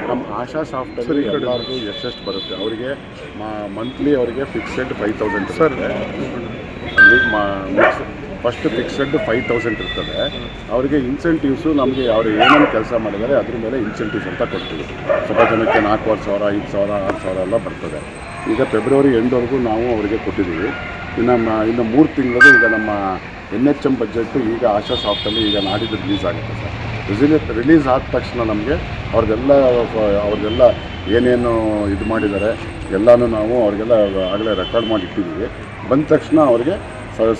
ನಮ್ಮ ಆಶಾ ಸಾಫ್ಟ್ವೇರ್ ಎಲ್ಲರಿಗೂ ಎಷ್ಟು ಬರುತ್ತೆ ಅವರಿಗೆ ಮಂತ್ಲಿ ಅವರಿಗೆ ಫಿಕ್ಸೆಡ್ 5,000 ಇರುತ್ತೆ. ಅಲ್ಲಿ ಫಸ್ಟ್ ಫಿಕ್ಸೆಡ್ 5,000 ಇರ್ತದೆ. ಅವರಿಗೆ ಇನ್ಸೆಂಟಿವ್ಸು ನಮಗೆ ಅವರು ಏನೇನು ಕೆಲಸ ಮಾಡಿದ್ದಾರೆ ಅದ್ರ ಮೇಲೆ ಇನ್ಸೆಂಟಿವ್ಸ್ ಅಂತ ಕೊಡ್ತೀವಿ. ಸ್ವಲ್ಪ ಜನಕ್ಕೆ 4,000, 5,000, 6,000 ಎಲ್ಲ ಬರ್ತದೆ. ಈಗ ಫೆಬ್ರವರಿ ಎಂಡವರೆಗೂ ನಾವು ಅವರಿಗೆ ಕೊಟ್ಟಿದ್ದೀವಿ. ಇನ್ನು 3 ತಿಂಗಳದು ಈಗ ನಮ್ಮ NHM ಬಜೆಟ್ಟು ಈಗ ಆಶಾ ಸಾಫ್ಟಲ್ಲಿ ಈಗ ನಾಡಿದ್ದು ರಿಲೀಸ್ ಆಗುತ್ತೆ ಸರ್. ರಿಲೀಸ್ ಆದ ತಕ್ಷಣ ನಮಗೆ ಅವ್ರದ್ದೆಲ್ಲ ಏನೇನು ಇದು ಮಾಡಿದ್ದಾರೆ ಎಲ್ಲನೂ ನಾವು ಅವ್ರಿಗೆಲ್ಲ ಆಗಲೇ ರೆಕಾರ್ಡ್ ಮಾಡಿ ಇಟ್ಟಿದ್ದೀವಿ. ಬಂದ ತಕ್ಷಣ ಅವ್ರಿಗೆ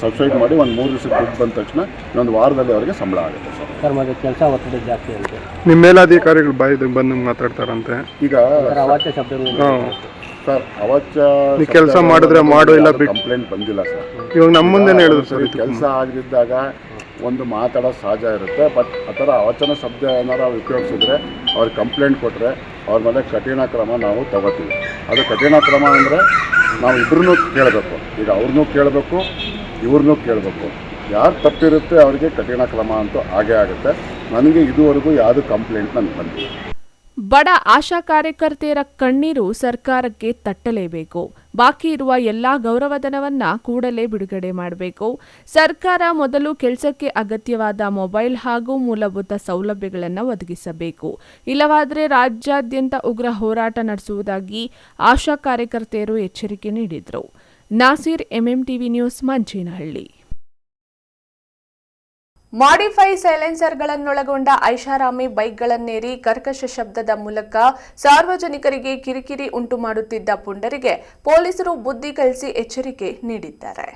ಸಬ್ಸೈಡ್ ಮಾಡಿ ಒಂದು 3 ದಿವಸಕ್ಕೆ ದುಡ್ಡು ಬಂದ ತಕ್ಷಣ ಇನ್ನೊಂದು ವಾರದಲ್ಲಿ ಅವರಿಗೆ ಸಂಬಳ ಆಗುತ್ತೆ ಸರ್. ಮತ್ತೆ ಕೆಲಸ ಒತ್ತಡ ಜಾಸ್ತಿ ಆಗುತ್ತೆ. ನಿಮ್ಮ ಮೇಲಾಧಿಕಾರಿಗಳು ಬಾಯಿಗೆ ಬಂದು ಮಾತಾಡ್ತಾರಂತೆ ಈಗ ಅವಾಚ್ಯ ಶಬ್ದಗಳು ಸರ್. ಅವಾಚ್ಯ ಕೆಲಸ ಮಾಡಿದ್ರೆ ಮಾಡೋ ಇಲ್ಲ ಕಂಪ್ಲೇಂಟ್ ಬಂದಿಲ್ಲ ಸರ್. ಇವಾಗ ನಮ್ಮ ಮುಂದೆನೇ ಹೇಳಿದ್ರು ಸರ್. ಕೆಲಸ ಆಗದಿದ್ದಾಗ ಒಂದು ಮಾತಾಡೋ ಸಹಜ ಇರುತ್ತೆ. ಬಟ್ ಆ ಥರ ಅವಚನ ಶಬ್ದ ಏನಾರು ಉಪಯೋಗಿಸಿದ್ರೆ ಅವ್ರಿಗೆ ಕಂಪ್ಲೇಂಟ್ ಕೊಟ್ಟರೆ ಅವ್ರ ಮೇಲೆ ಕಠಿಣ ಕ್ರಮ ನಾವು ತಗೋತೀವಿ. ಅದು ಕಠಿಣ ಕ್ರಮ ಅಂದರೆ ನಾವು ಇಬ್ಬರನ್ನೂ ಕೇಳಬೇಕು. ಈಗ ಅವ್ರನ್ನೂ ಕೇಳಬೇಕು, ಇವ್ರನ್ನೂ ಕೇಳಬೇಕು. ಯಾರು ತಪ್ಪಿರುತ್ತೆ ಅವರಿಗೆ ಕಠಿಣ ಕ್ರಮ ಅಂತೂ ಆಗೇ ಆಗುತ್ತೆ. ನನಗೆ ಇದುವರೆಗೂ ಯಾವುದು ಕಂಪ್ಲೇಂಟ್ ನನಗೆ ಬಂದಿಲ್ಲ. ಬಡ ಆಶಾ ಕಾರ್ಯಕರ್ತೆಯರ ಕಣ್ಣೀರು ಸರ್ಕಾರಕ್ಕೆ ತಟ್ಟಲೇಬೇಕು. ಬಾಕಿ ಇರುವ ಎಲ್ಲಾ ಗೌರವಧನವನ್ನ ಕೂಡಲೇ ಬಿಡುಗಡೆ ಮಾಡಬೇಕು. ಸರ್ಕಾರ ಮೊದಲು ಕೆಲಸಕ್ಕೆ ಅಗತ್ಯವಾದ ಮೊಬೈಲ್ ಹಾಗೂ ಮೂಲಭೂತ ಸೌಲಭ್ಯಗಳನ್ನು ಒದಗಿಸಬೇಕು. ಇಲ್ಲವಾದರೆ ರಾಜ್ಯಾದ್ಯಂತ ಉಗ್ರ ಹೋರಾಟ ನಡೆಸುವುದಾಗಿ ಆಶಾ ಕಾರ್ಯಕರ್ತೆಯರು ಎಚ್ಚರಿಕೆ ನೀಡಿದರು. Naseer, MMTV news, Manchenahalli. Modify ಸೈಲೆನ್ಸರ್ಗಳನ್ನೊಳಗೊಂಡ ಐಷಾರಾಮಿ ಬೈಕ್ಗಳನ್ನೇರಿ ಕರ್ಕಶ ಶಬ್ದದ ಮೂಲಕ ಸಾರ್ವಜನಿಕರಿಗೆ ಕಿರಿಕಿರಿ ಉಂಟು ಮಾಡುತ್ತಿದ್ದ ಪುಂಡರಿಗೆ ಪೊಲೀಸರು ಬುದ್ಧಿ ಕಲಿಸಿ ಎಚ್ಚರಿಕೆ ನೀಡಿದ್ದಾರೆ.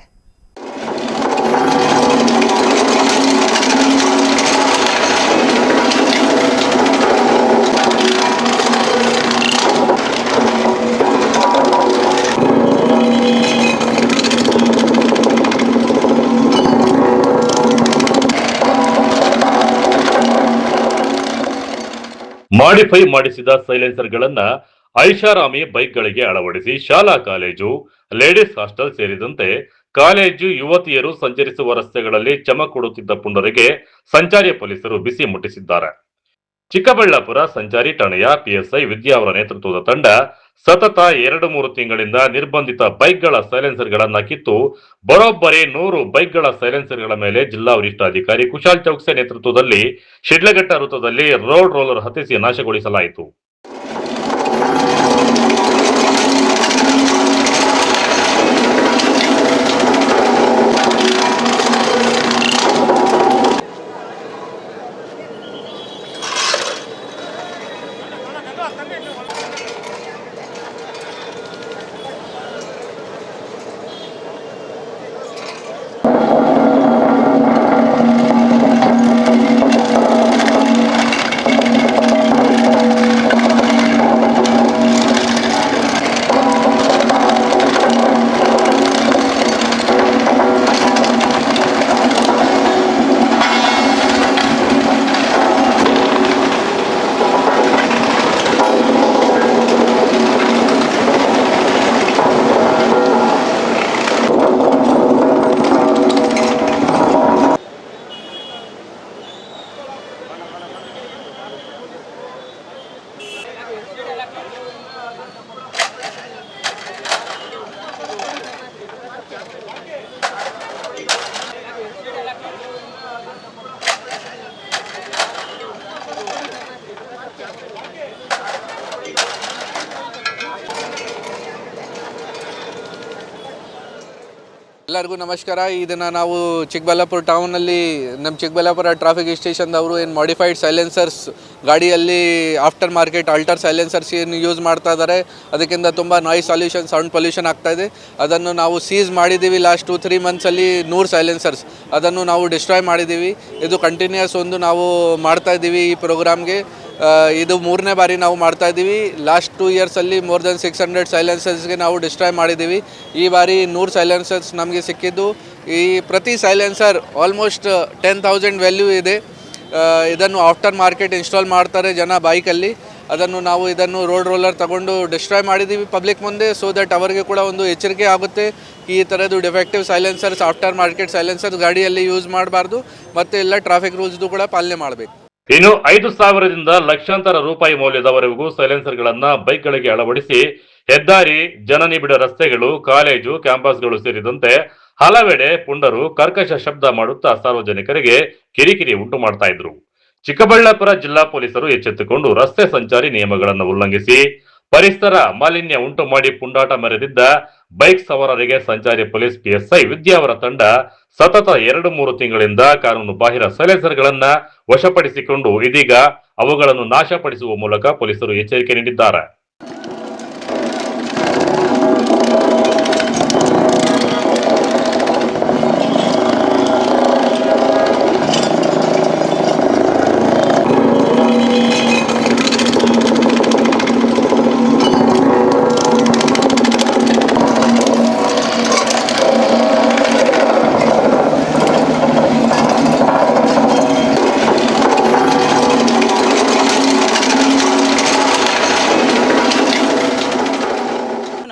ಮಾಡಿಫೈ ಮಾಡಿಸಿದ ಸೈಲೆನ್ಸರ್ಗಳನ್ನ ಐಷಾರಾಮಿ ಬೈಕ್ಗಳಿಗೆ ಅಳವಡಿಸಿ ಶಾಲಾ ಕಾಲೇಜು, ಲೇಡೀಸ್ ಹಾಸ್ಟೆಲ್ ಸೇರಿದಂತೆ ಕಾಲೇಜು ಯುವತಿಯರು ಸಂಚರಿಸುವ ರಸ್ತೆಗಳಲ್ಲಿ ಚಮಕ್ ಕೊಡುತ್ತಿದ್ದ ಪುಂಡರಿಗೆ ಸಂಚಾರಿ ಪೊಲೀಸರು ಬಿಸಿ ಮುಟ್ಟಿಸಿದ್ದಾರೆ. ಚಿಕ್ಕಬಳ್ಳಾಪುರ ಸಂಚಾರಿ ಠಾಣೆಯ PSI ವಿದ್ಯಾ ಅವರ ನೇತೃತ್ವದ ತಂಡ ಸತತ 2-3 ತಿಂಗಳಿಂದ ನಿರ್ಬಂಧಿತ ಬೈಕ್ಗಳ ಸೈಲೆನ್ಸರ್ಗಳನ್ನ ಕಿತ್ತು ಬರೋಬ್ಬರಿ 100 ಬೈಕ್ಗಳ ಸೈಲೆನ್ಸರ್ಗಳ ಮೇಲೆ ಜಿಲ್ಲಾ ವರಿಷ್ಠಾಧಿಕಾರಿ ಕುಶಾಲ್ ಚೌಕ್ಸೆ ನೇತೃತ್ವದಲ್ಲಿ ಶಿಡ್ಲಘಟ್ಟ ವೃತ್ತದಲ್ಲಿ ರೋಡ್ ರೋಲರ್ ಹತ್ತಿಸಿ ನಾಶಗೊಳಿಸಲಾಯಿತು. ಎಲ್ಲರಿಗೂ ನಮಸ್ಕಾರ. ಇದನ್ನು ನಾವು ಚಿಕ್ಕಬಳ್ಳಾಪುರ ಟೌನಲ್ಲಿ ನಮ್ಮ ಚಿಕ್ಕಬಳ್ಳಾಪುರ ಟ್ರಾಫಿಕ್ ಸ್ಟೇಷನ್ದವರು ಏನು ಮಾಡಿಫೈಡ್ ಸೈಲೆನ್ಸರ್ಸ್ ಗಾಡಿಯಲ್ಲಿ ಆಫ್ಟರ್ ಮಾರ್ಕೆಟ್ ಆಲ್ಟರ್ ಸೈಲೆನ್ಸರ್ಸ್ ಏನು ಯೂಸ್ ಮಾಡ್ತಾ ಇದ್ದಾರೆ, ಅದಕ್ಕಿಂತ ತುಂಬ ನಾಯ್ಸ್ ಸೊಲ್ಯೂಷನ್, ಸೌಂಡ್ ಪೊಲ್ಯೂಷನ್ ಆಗ್ತಾಯಿದೆ. ಅದನ್ನು ನಾವು ಸೀಸ್ ಮಾಡಿದ್ದೀವಿ. ಲಾಸ್ಟ್ 2-3 ಮಂತ್ಸಲ್ಲಿ 100 ಸೈಲೆನ್ಸರ್ಸ್ ಅದನ್ನು ನಾವು ಡಿಸ್ಟ್ರಾಯ್ ಮಾಡಿದ್ದೀವಿ. ಇದು ಕಂಟಿನ್ಯೂಸ್ ಒಂದು ನಾವು ಮಾಡ್ತಾಯಿದ್ದೀವಿ ಈ ಪ್ರೋಗ್ರಾಮ್ಗೆ. ಇದು 3ನೇ ಬಾರಿ ನಾವು ಮಾಡ್ತಾ ಇದ್ದೀವಿ. ಲಾಸ್ಟ್ 2 ಇಯರ್ಸಲ್ಲಿ ಮೋರ್ ದೆನ್ 600 ಸೈಲೆನ್ಸರ್ಸ್ಗೆ ನಾವು ಡಿಸ್ಟ್ರಾಯ್ ಮಾಡಿದ್ದೀವಿ. ಈ ಬಾರಿ 100 ಸೈಲೆನ್ಸರ್ಸ್ ನಮಗೆ ಸಿಕ್ಕಿದ್ದು. ಈ ಪ್ರತಿ ಸೈಲೆನ್ಸರ್ ಆಲ್ಮೋಸ್ಟ್ 10,000 ವ್ಯಾಲ್ಯೂ ಇದೆ. ಇದನ್ನು ಆಫ್ಟರ್ ಮಾರ್ಕೆಟ್ ಇನ್ಸ್ಟಾಲ್ ಮಾಡ್ತಾರೆ ಜನ ಬೈಕಲ್ಲಿ. ಅದನ್ನು ನಾವು ಇದನ್ನು ರೋಡ್ ರೋಲರ್ ತಗೊಂಡು ಡಿಸ್ಟ್ರಾಯ್ ಮಾಡಿದ್ದೀವಿ ಪಬ್ಲಿಕ್ ಮುಂದೆ, ಸೊ ದಟ್ ಅವರಿಗೆ ಕೂಡ ಒಂದು ಎಚ್ಚರಿಕೆ ಆಗುತ್ತೆ. ಈ ಥರದ್ದು ಡಿಫೆಕ್ಟಿವ್ ಸೈಲೆನ್ಸರ್ಸ್, ಆಫ್ಟರ್ ಮಾರ್ಕೆಟ್ ಸೈಲೆನ್ಸರ್ಸ್ ಗಾಡಿಯಲ್ಲಿ ಯೂಸ್ ಮಾಡಬಾರ್ದು ಮತ್ತು ಎಲ್ಲ ಟ್ರಾಫಿಕ್ ರೂಲ್ಸ್ದು ಕೂಡ ಪಾಲನೆ ಮಾಡಬೇಕು. ಇನ್ನು 5,000ದಿಂದ ಲಕ್ಷಾಂತರ ರೂಪಾಯಿ ಮೌಲ್ಯದವರೆಗೂ ಸೈಲೆನ್ಸರ್ಗಳನ್ನ ಬೈಕ್ಗಳಿಗೆ ಅಳವಡಿಸಿ ಹೆದ್ದಾರಿ, ಜನನಿಬಿಡ ರಸ್ತೆಗಳು, ಕಾಲೇಜು, ಕ್ಯಾಂಪಸ್ಗಳು ಸೇರಿದಂತೆ ಹಲವೆಡೆ ಪುಂಡರು ಕರ್ಕಶ ಶಬ್ದ ಮಾಡುತ್ತಾ ಸಾರ್ವಜನಿಕರಿಗೆ ಕಿರಿಕಿರಿ ಉಂಟು ಮಾಡ್ತಾ ಇದ್ರು. ಚಿಕ್ಕಬಳ್ಳಾಪುರ ಜಿಲ್ಲಾ ಪೊಲೀಸರು ಎಚ್ಚೆತ್ತುಕೊಂಡು ರಸ್ತೆ ಸಂಚಾರಿ ನಿಯಮಗಳನ್ನು ಉಲ್ಲಂಘಿಸಿ ಪರಿಸರ ಮಾಲಿನ್ಯ ಉಂಟು ಮಾಡಿ ಪುಂಡಾಟ ಮೆರೆದಿದ್ದ ಬೈಕ್ ಸವಾರರಿಗೆ ಸಂಚಾರಿ ಪೊಲೀಸ್ PSI ವಿದ್ಯಾ ಅವರ ತಂಡ ಸತತ 2-3 ತಿಂಗಳಿಂದ ಕಾನೂನು ಬಾಹಿರ ಸೈಲೆನ್ಸರ್ಗಳನ್ನ ವಶಪಡಿಸಿಕೊಂಡು ಇದೀಗ ಅವುಗಳನ್ನು ನಾಶಪಡಿಸುವ ಮೂಲಕ ಪೊಲೀಸರು ಎಚ್ಚರಿಕೆ ನೀಡಿದ್ದಾರೆ.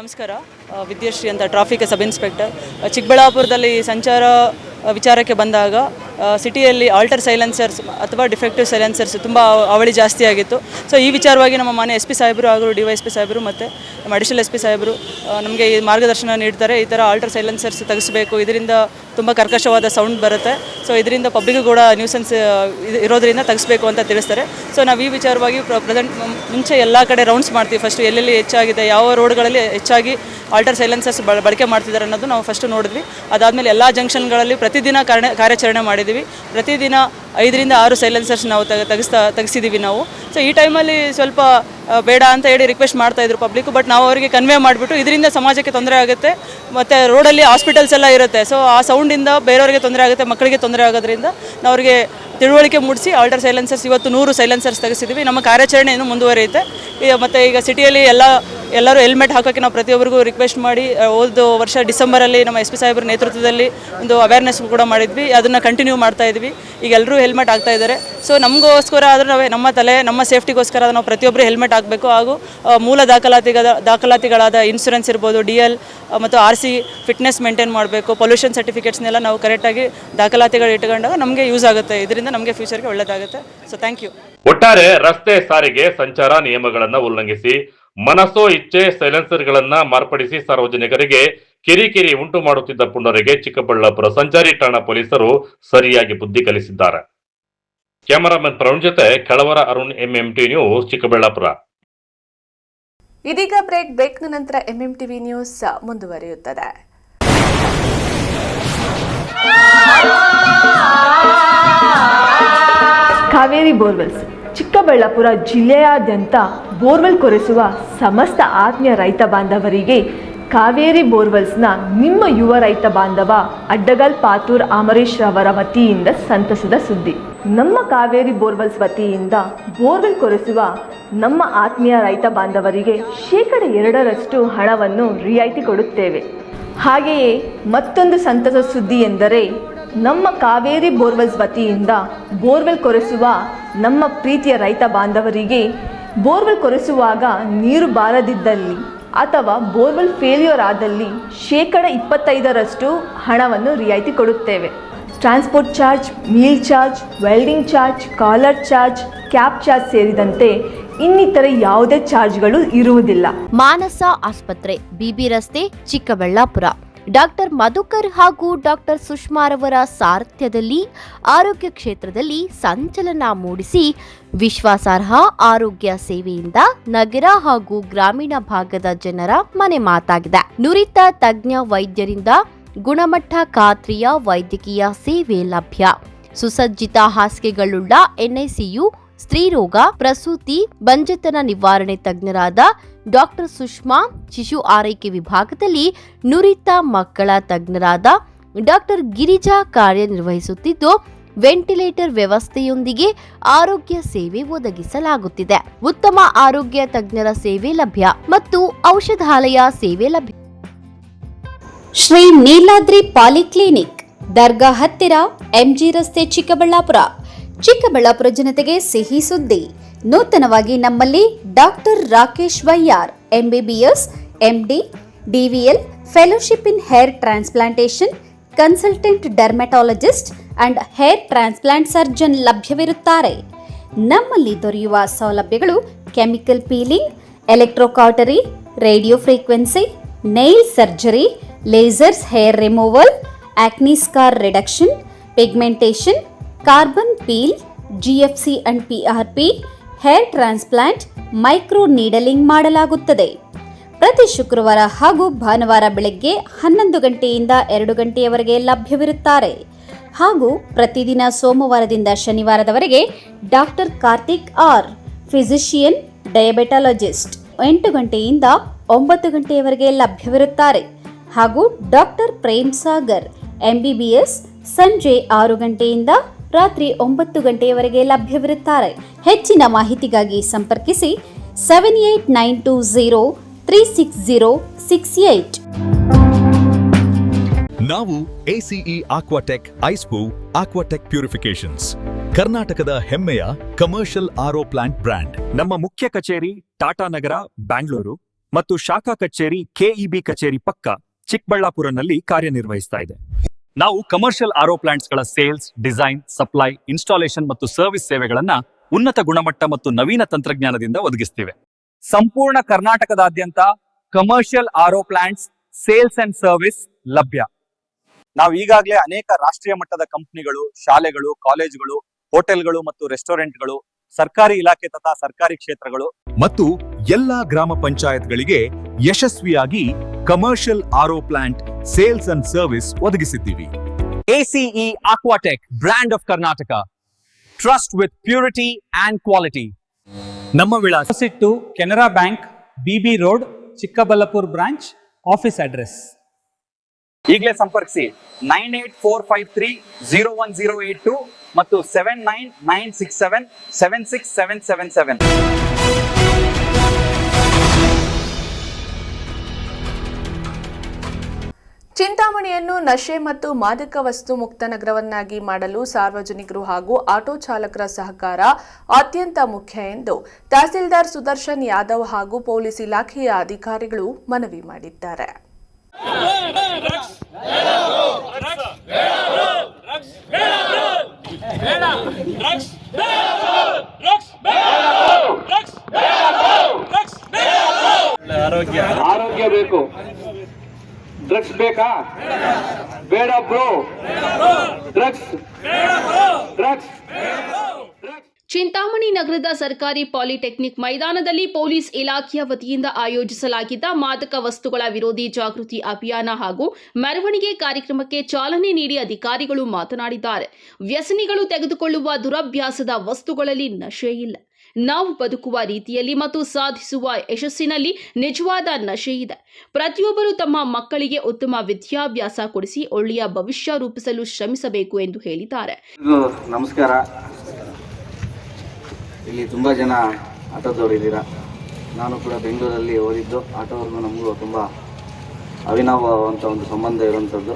ನಮಸ್ಕಾರ, ವಿದ್ಯಾಶ್ರೀ ಅಂತ ಟ್ರಾಫಿಕ್ ಸಬ್ ಇನ್ಸ್ಪೆಕ್ಟರ್. ಚಿಕ್ಕಬಳ್ಳಾಪುರದಲ್ಲಿ ಸಂಚಾರ ವಿಚಾರಕ್ಕೆ ಬಂದಾಗ ಸಿಟಿಯಲ್ಲಿ ಆಲ್ಟರ್ ಸೈಲೆನ್ಸರ್ಸ್ ಅಥವಾ ಡಿಫೆಕ್ಟಿವ್ ಸೈಲೆನ್ಸರ್ಸ್ ತುಂಬ ಅವಳಿ ಜಾಸ್ತಿ ಆಗಿತ್ತು. ಸೊ ಈ ವಿಚಾರವಾಗಿ ನಮ್ಮ ಮನೆ SP ಸಾಹೇಬರು ಹಾಗೂ DYSP ಸಾಹೇಬರು ಮತ್ತು ನಮ್ಮ ಅಡಿಷನಲ್ SP ಸಾಹೇಬರು ನಮಗೆ ಈ ಮಾರ್ಗದರ್ಶನ ನೀಡ್ತಾರೆ. ಈ ಥರ ಆಲ್ಟರ್ ಸೈಲೆನ್ಸರ್ಸ್ ತೆಗೆಸಬೇಕು, ಇದರಿಂದ ತುಂಬ ಕರ್ಕಶವಾದ ಸೌಂಡ್ ಬರುತ್ತೆ. ಸೊ ಇದರಿಂದ ಪಬ್ಲಿಕ್ಗೂ ಕೂಡ ನ್ಯೂಸೆನ್ಸ್ ಇರೋದ್ರಿಂದ ತೆಗೆಸಬೇಕು ಅಂತ ತಿಳಿಸ್ತಾರೆ. ಸೊ ನಾವು ಈ ವಿಚಾರವಾಗಿ ಮುಂಚೆ ಎಲ್ಲ ಕಡೆ ರೌಂಡ್ಸ್ ಮಾಡ್ತೀವಿ. ಫಸ್ಟು ಎಲ್ಲೆಲ್ಲಿ ಹೆಚ್ಚಾಗಿದೆ, ಯಾವ ರೋಡ್ಗಳಲ್ಲಿ ಹೆಚ್ಚಾಗಿ ಆಲ್ಟರ್ ಸೈಲೆನ್ಸರ್ಸ್ ಬಳಕೆ ಮಾಡ್ತಿದ್ದಾರೆ ಅನ್ನೋದು ನಾವು ಫಸ್ಟು ನೋಡಿದ್ವಿ. ಅದಾದಮೇಲೆ ಎಲ್ಲ ಜಂಕ್ಷನ್ಗಳಲ್ಲಿ ಪ್ರತಿದಿನ ಕಾರ್ಯಾಚರಣೆ ಮಾಡಿದ್ದೀವಿ. ಪ್ರತಿದಿನ 5ರಿಂದ 6 ಸೈಲೆನ್ಸರ್ಸ್ ನಾವು ತೆಗೆಸಿದ್ದೀವಿ ನಾವು. ಸೊ ಈ ಟೈಮಲ್ಲಿ ಸ್ವಲ್ಪ ಬೇಡ ಅಂತ ಹೇಳಿ ರಿಕ್ವೆಸ್ಟ್ ಮಾಡ್ತಾಯಿದ್ರು ಪಬ್ಲಿಕ್. ಬಟ್ ನಾವು ಅವರಿಗೆ ಕನ್ವೆ ಮಾಡಿಬಿಟ್ಟು ಇದರಿಂದ ಸಮಾಜಕ್ಕೆ ತೊಂದರೆ ಆಗುತ್ತೆ, ಮತ್ತು ರೋಡಲ್ಲಿ ಹಾಸ್ಪಿಟಲ್ಸ್ ಎಲ್ಲ ಇರುತ್ತೆ. ಸೊ ಆ ಸೌಂಡಿಂದ ಬೇರೆಯವರಿಗೆ ತೊಂದರೆ ಆಗುತ್ತೆ, ಮಕ್ಕಳಿಗೆ ತೊಂದರೆ ಆಗೋದ್ರಿಂದ ನಾವು ಅವರಿಗೆ ತಿಳುವಳಿಕೆ ಮೂಡಿಸಿ ಆಲ್ಟರ್ ಸೈಲೆನ್ಸರ್ಸ್ ಇವತ್ತು 100 ಸೈಲೆನ್ಸರ್ಸ್ ತೆಗೆಸಿದ್ದೀವಿ. ನಮ್ಮ ಕಾರ್ಯಾಚರಣೆ ಇನ್ನೂ ಮುಂದುವರಿಯುತ್ತೆ. ಮತ್ತು ಈಗ ಸಿಟಿಯಲ್ಲಿ ಎಲ್ಲರೂ ಹೆಲ್ಮೆಟ್ ಹಾಕೋಕ್ಕೆ ನಾವು ಪ್ರತಿಯೊಬ್ಬರಿಗೂ ರಿಕ್ವೆಸ್ಟ್ ಮಾಡಿ ಹೋದ ವರ್ಷ ಡಿಸೆಂಬರಲ್ಲಿ ನಮ್ಮ SP ಸಾಹೇಬ್ರ ನೇತೃತ್ವದಲ್ಲಿ ಒಂದು ಅವೇರ್ನೆಸ್ ಕೂಡ ಮಾಡಿದ್ವಿ. ಅದನ್ನು ಕಂಟಿನ್ಯೂ ಮಾಡ್ತಾ ಇದ್ವಿ. ಈಗ ಎಲ್ಲರೂ ಹೆಲ್ಮೆಟ್ ಹಾಕ್ತಾ ಇದ್ದಾರೆ. ಸೊ ನಮಗೋಸ್ಕರ ಆದರೂ ನಮ್ಮ ಸೇಫ್ಟಿಗೋಸ್ಕರ ನಾವು ಪ್ರತಿಯೊಬ್ಬರು ಹೆಲ್ಮೆಟ್ ಹಾಕಬೇಕು. ಹಾಗೂ ಮೂಲ ದಾಖಲಾತಿಗಳಾದ ಇನ್ಶೂರೆನ್ಸ್ ಇರ್ಬೋದು, DL ಮತ್ತು RC ಫಿಟ್ನೆಸ್ ಮೇಂಟೈನ್ ಮಾಡಬೇಕು. ಪೊಲ್ಯೂಷನ್ ಸರ್ಟಿಫಿಕೇಟ್ಸ್ನೆಲ್ಲ ನಾವು ಕರೆಕ್ಟಾಗಿ ದಾಖಲಾತಿಗಳು ಇಟ್ಕೊಂಡಾಗ ನಮಗೆ ಯೂಸ್ ಆಗುತ್ತೆ. ಇದರಿಂದ ನಮಗೆ ಫ್ಯೂಚರ್ಗೆ ಒಳ್ಳೆಯದಾಗುತ್ತೆ. So thank you. ಒಟ್ಟಾರೆ ರಸ್ತೆ ಸಾರಿಗೆ ಸಂಚಾರ ನಿಯಮಗಳನ್ನು ಉಲ್ಲಂಘಿಸಿ ಮನಸೋ ಇಚ್ಛೆ ಸೈಲೆನ್ಸರ್ಗಳನ್ನ ಮಾರ್ಪಡಿಸಿ ಸಾರ್ವಜನಿಕರಿಗೆ ಕಿರಿಕಿರಿ ಉಂಟು ಮಾಡುತ್ತಿದ್ದ ಪುಂಡರಿಗೆ ಚಿಕ್ಕಬಳ್ಳಾಪುರ ಸಂಚಾರಿ ಠಾಣಾ ಪೊಲೀಸರು ಸರಿಯಾಗಿ ಬುದ್ಧಿ ಕಲಿಸಿದ್ದಾರೆ. ಕ್ಯಾಮರಾಮನ್ ಪ್ರವೀಣ್ ಜೊತೆ ಕಳವರ ಅರುಣ್, MMT ನ್ಯೂಸ್, ಚಿಕ್ಕಬಳ್ಳಾಪುರ. ಇದೀಗ ಬ್ರೇಕ್ನ ನಂತರ MMTV ನ್ಯೂಸ್ ಮುಂದುವರಿಯುತ್ತದೆ. ಕಾವೇರಿ ಬೋರ್ವೆಲ್ಸ್ ಚಿಕ್ಕಬಳ್ಳಾಪುರ ಜಿಲ್ಲೆಯಾದ್ಯಂತ ಬೋರ್ವೆಲ್ ಕೊರೆಸುವ ಸಮಸ್ತ ಆತ್ಮೀಯ ರೈತ ಬಾಂಧವರಿಗೆ ಕಾವೇರಿ ಬೋರ್ವೆಲ್ಸ್ನ ನಿಮ್ಮ ಯುವ ರೈತ ಬಾಂಧವ ಅಡ್ಡಗಲ್ ಪಾತೂರ್ ಅಮರೀಶ್ ರವರ ವತಿಯಿಂದ ಸಂತಸದ ಸುದ್ದಿ. ನಮ್ಮ ಕಾವೇರಿ ಬೋರ್ವೆಲ್ಸ್ ವತಿಯಿಂದ ಬೋರ್ವೆಲ್ ಕೊರೆಸುವ ನಮ್ಮ ಆತ್ಮೀಯ ರೈತ ಬಾಂಧವರಿಗೆ 2% ಹಣವನ್ನು ರಿಯಾಯಿತಿ ಕೊಡುತ್ತೇವೆ. ಹಾಗೆಯೇ ಮತ್ತೊಂದು ಸಂತಸ ಸುದ್ದಿ ಎಂದರೆ ನಮ್ಮ ಕಾವೇರಿ ಬೋರ್ವೆಲ್ಸ್ ವತಿಯಿಂದ ಬೋರ್ವೆಲ್ ಕೊರೆಸುವ ನಮ್ಮ ಪ್ರೀತಿಯ ರೈತ ಬಾಂಧವರಿಗೆ ಬೋರ್ವೆಲ್ ಕೊರೆಸುವಾಗ ನೀರು ಬಾರದಿದ್ದಲ್ಲಿ ಅಥವಾ ಬೋರ್ವೆಲ್ ಫೇಲ್ಯೂರ್ ಆದಲ್ಲಿ 25% ಹಣವನ್ನು ರಿಯಾಯಿತಿ ಕೊಡುತ್ತೇವೆ. Transport charge, meal charge, welding charge, colour charge, cab charge ಸೇರಿದಂತೆ ಇನ್ನಿತರೆ ಯಾವುದೇ ಚಾರ್ಜ್ಗಳು ಇರುವುದಿಲ್ಲ. ಮಾನಸ ಆಸ್ಪತ್ರೆ, BB ರಸ್ತೆ, ಚಿಕ್ಕಬಳ್ಳಾಪುರ. ಡಾಕ್ಟರ್ ಮಧುಕರ್ ಹಾಗೂ ಡಾಕ್ಟರ್ ಸುಷ್ಮಾರವರ ಸಾರಥ್ಯದಲ್ಲಿ ಆರೋಗ್ಯ ಕ್ಷೇತ್ರದಲ್ಲಿ ಸಂಚಲನ ಮೂಡಿಸಿ ವಿಶ್ವಾಸಾರ್ಹ ಆರೋಗ್ಯ ಸೇವೆಯಿಂದ ನಗರ ಹಾಗೂ ಗ್ರಾಮೀಣ ಭಾಗದ ಜನರ ಮನೆ ಮಾತಾಗಿದೆ. ನುರಿತ ತಜ್ಞ ವೈದ್ಯರಿಂದ ಗುಣಮಟ್ಟ ಖಾತ್ರಿಯ ವೈದ್ಯಕೀಯ ಸೇವೆ ಲಭ್ಯ. ಸುಸಜ್ಜಿತ ಹಾಸಿಗೆಗಳುಳ್ಳ NICU, ಸ್ತ್ರೀರೋಗ, ಪ್ರಸೂತಿ, ಬಂಜೆತನ ನಿವಾರಣೆ ತಜ್ಞರಾದ ಡಾಕ್ಟರ್ ಸುಷ್ಮಾ, ಶಿಶು ಆರೈಕೆ ವಿಭಾಗದಲ್ಲಿ ನುರಿತ ಮಕ್ಕಳ ತಜ್ಞರಾದ ಡಾಕ್ಟರ್ ಗಿರಿಜಾ ಕಾರ್ಯನಿರ್ವಹಿಸುತ್ತಿದ್ದು, ವೆಂಟಿಲೇಟರ್ ವ್ಯವಸ್ಥೆಯೊಂದಿಗೆ ಆರೋಗ್ಯ ಸೇವೆ ಒದಗಿಸಲಾಗುತ್ತಿದೆ. ಉತ್ತಮ ಆರೋಗ್ಯ ತಜ್ಞರ ಸೇವೆ ಲಭ್ಯ ಮತ್ತು ಔಷಧಾಲಯ ಸೇವೆ ಲಭ್ಯ. ಶ್ರೀ ನೀಲಾದ್ರಿ ಪಾಲಿಕ್ಲಿನಿಕ್, ದರ್ಗಾ ಹತ್ತಿರ, MG ರಸ್ತೆ, ಚಿಕ್ಕಬಳ್ಳಾಪುರ. ಚಿಕ್ಕಬಳ್ಳಾಪುರ ಜನತೆಗೆ ಸಿಹಿ ಸುದ್ದಿ. ನೂತನವಾಗಿ ನಮ್ಮಲ್ಲಿ doctor Rakesh Vaiyar, MBBS, MD, DVL, fellowship in hair transplantation, consultant dermatologist and hair transplant surgeon ಲಭ್ಯವಿರುತ್ತಾರೆ. ನಮ್ಮಲ್ಲಿ ದೊರೆಯುವ ಸೌಲಭ್ಯಗಳು chemical peeling, electrocautery, radio frequency, nail surgery, lasers hair removal, acne scar reduction, pigmentation, carbon peel, GFC and PRP, hair transplant, micro needling ಮಾಡಲಾಗುತ್ತದೆ. ಪ್ರತಿ ಶುಕ್ರವಾರ ಹಾಗೂ ಭಾನುವಾರ ಬೆಳಗ್ಗೆ 11 ಗಂಟೆಯಿಂದ 2 ಗಂಟೆಯವರೆಗೆ ಲಭ್ಯವಿರುತ್ತಾರೆ. ಹಾಗೂ ಪ್ರತಿದಿನ ಸೋಮವಾರದಿಂದ ಶನಿವಾರದವರೆಗೆ ಡಾಕ್ಟರ್ ಕಾರ್ತಿಕ್ ಆರ್, ಫಿಸಿಷಿಯನ್, ಡಯಾಬೆಟಾಲಜಿಸ್ಟ್ 8 ಗಂಟೆಯಿಂದ 9 ಗಂಟೆಯವರೆಗೆ ಲಭ್ಯವಿರುತ್ತಾರೆ. ಹಾಗೂ ಡಾಕ್ಟರ್ ಪ್ರೇಮ್ ಸಾಗರ್, MBBS, ಸಂಜೆ 6 ಗಂಟೆಯಿಂದ ರಾತ್ರಿ 9 ಗಂಟೆಯವರೆಗೆ ಲಭ್ಯವಿರುತ್ತಾರೆ. ಹೆಚ್ಚಿನ ಮಾಹಿತಿಗಾಗಿ ಸಂಪರ್ಕಿಸಿ 7892036068. ನಾವು ACE Aquatech ಐಸ್ಪೂ ಆಕ್ವಾಟೆಕ್ ಪ್ಯೂರಿಫಿಕೇಶನ್ಸ್, ಕರ್ನಾಟಕದ ಹೆಮ್ಮೆಯ ಕಮರ್ಷಿಯಲ್ RO ಪ್ಲಾಂಟ್ ಬ್ರ್ಯಾಂಡ್. ನಮ್ಮ ಮುಖ್ಯ ಕಚೇರಿ ಟಾಟಾ ನಗರ, ಬ್ಯಾಂಗ್ಳೂರು ಮತ್ತು ಶಾಖಾ ಕಚೇರಿ KEB ಕಚೇರಿ ಪಕ್ಕ ಚಿಕ್ಕಬಳ್ಳಾಪುರನಲ್ಲಿ ಕಾರ್ಯನಿರ್ವಹಿಸ್ತಾ ಇದೆ. ನಾವು ಕಮರ್ಷಿಯಲ್ RO ಪ್ಲಾಂಟ್ಸ್ಗಳ ಸೇಲ್ಸ್, ಡಿಸೈನ್, ಸಪ್ಲೈ, ಇನ್ಸ್ಟಾಲೇಷನ್ ಮತ್ತು ಸರ್ವಿಸ್ ಸೇವೆಗಳನ್ನ ಉನ್ನತ ಗುಣಮಟ್ಟ ಮತ್ತು ನವೀನ ತಂತ್ರಜ್ಞಾನದಿಂದ ಒದಗಿಸ್ತಿವೆ. ಸಂಪೂರ್ಣ ಕರ್ನಾಟಕದಾದ್ಯಂತ commercial RO plants sales and service ಲಭ್ಯ. ನಾವು ಈಗಾಗಲೇ ಅನೇಕ ರಾಷ್ಟ್ರೀಯ ಮಟ್ಟದ ಕಂಪನಿಗಳು, ಶಾಲೆಗಳು, ಕಾಲೇಜುಗಳು, ಹೋಟೆಲ್ಗಳು ಮತ್ತು ರೆಸ್ಟೋರೆಂಟ್ಗಳು, ಸರ್ಕಾರಿ ಇಲಾಖೆ ತಥಾ ಸರ್ಕಾರಿ ಕ್ಷೇತ್ರಗಳು ಮತ್ತು ಎಲ್ಲಾ ಗ್ರಾಮ ಪಂಚಾಯತ್ಗಳಿಗೆ ಯಶಸ್ವಿಯಾಗಿ commercial RO plant sales and service ಒದಗಿಸಿದ್ದೀವಿ. ACE Aquatech, brand of Karnataka. Trust with purity and quality. ನಮ್ಮ ವಿಳಾಸ opposite to Canara bank, BB road, Chikkaballapur branch. Office address ಈಗಲೇ ಸಂಪರ್ಕಿಸಿ 9845301082 ಮತ್ತು 7996776777. ಚಿಂತಾಮಣಿಯನ್ನು ನಶೆ ಮತ್ತು ಮಾದಕ ವಸ್ತು ಮುಕ್ತ ನಗರವನ್ನಾಗಿ ಮಾಡಲು ಸಾರ್ವಜನಿಕರು ಹಾಗೂ ಆಟೋ ಚಾಲಕರ ಸಹಕಾರ ಅತ್ಯಂತ ಮುಖ್ಯ ಎಂದು ತಹಸೀಲ್ದಾರ್ ಸುದರ್ಶನ್ ಯಾದವ್ ಹಾಗೂ ಪೊಲೀಸ್ ಇಲಾಖೆಯ ಅಧಿಕಾರಿಗಳು ಮನವಿ ಮಾಡಿದ್ದಾರೆ. ಆರೋಗ್ಯ ಬೇಕು, ಡ್ರಗ್ಸ್ ಬೇಕಾ? ಬೇಡ ಬ್ರೋ, ಡ್ರಗ್ಸ್. ಚಿಂತಾಮಣಿ ನಗರದ ಸರ್ಕಾರಿ ಪಾಲಿಟೆಕ್ನಿಕ್ ಮೈದಾನದಲ್ಲಿ ಪೊಲೀಸ್ ಇಲಾಖೆಯ ವತಿಯಿಂದ ಆಯೋಜಿಸಲಾಗಿದ್ದ ಮಾದಕ ವಸ್ತುಗಳ ವಿರೋಧಿ ಜಾಗೃತಿ ಅಭಿಯಾನ ಹಾಗೂ ಮೆರವಣಿಗೆ ಕಾರ್ಯಕ್ರಮಕ್ಕೆ ಚಾಲನೆ ನೀಡಿ ಅಧಿಕಾರಿಗಳು ಮಾತನಾಡಿದ್ದಾರೆ. ವ್ಯಸನಿಗಳು ತೆಗೆದುಕೊಳ್ಳುವ ದುರಭ್ಯಾಸದ ವಸ್ತುಗಳಲ್ಲಿ ನಶೆ ಇಲ್ಲ. ನಾವು ಬದುಕುವ ರೀತಿಯಲ್ಲಿ ಮತ್ತು ಸಾಧಿಸುವ ಯಶಸ್ಸಿನಲ್ಲಿ ನಿಜವಾದ ನಶೆ ಇದೆ. ಪ್ರತಿಯೊಬ್ಬರು ತಮ್ಮ ಮಕ್ಕಳಿಗೆ ಉತ್ತಮ ವಿದ್ಯಾಭ್ಯಾಸ ಕೊಡಿಸಿ ಒಳ್ಳೆಯ ಭವಿಷ್ಯ ರೂಪಿಸಲು ಶ್ರಮಿಸಬೇಕು ಎಂದು ಹೇಳಿದ್ದಾರೆ. ನಮಸ್ಕಾರ. ಇಲ್ಲಿ ತುಂಬ ಜನ ಆಟೋದವರಿದ್ದೀರಾ. ನಾನು ಕೂಡ ಬೆಂಗಳೂರಲ್ಲಿ ಓದಿದ್ದು. ಆಟೋವ್ರಿಗೂ ನಮಗೂ ತುಂಬ ಅವಿನಾವವಂಥ ಒಂದು ಸಂಬಂಧ ಇರುವಂಥದ್ದು.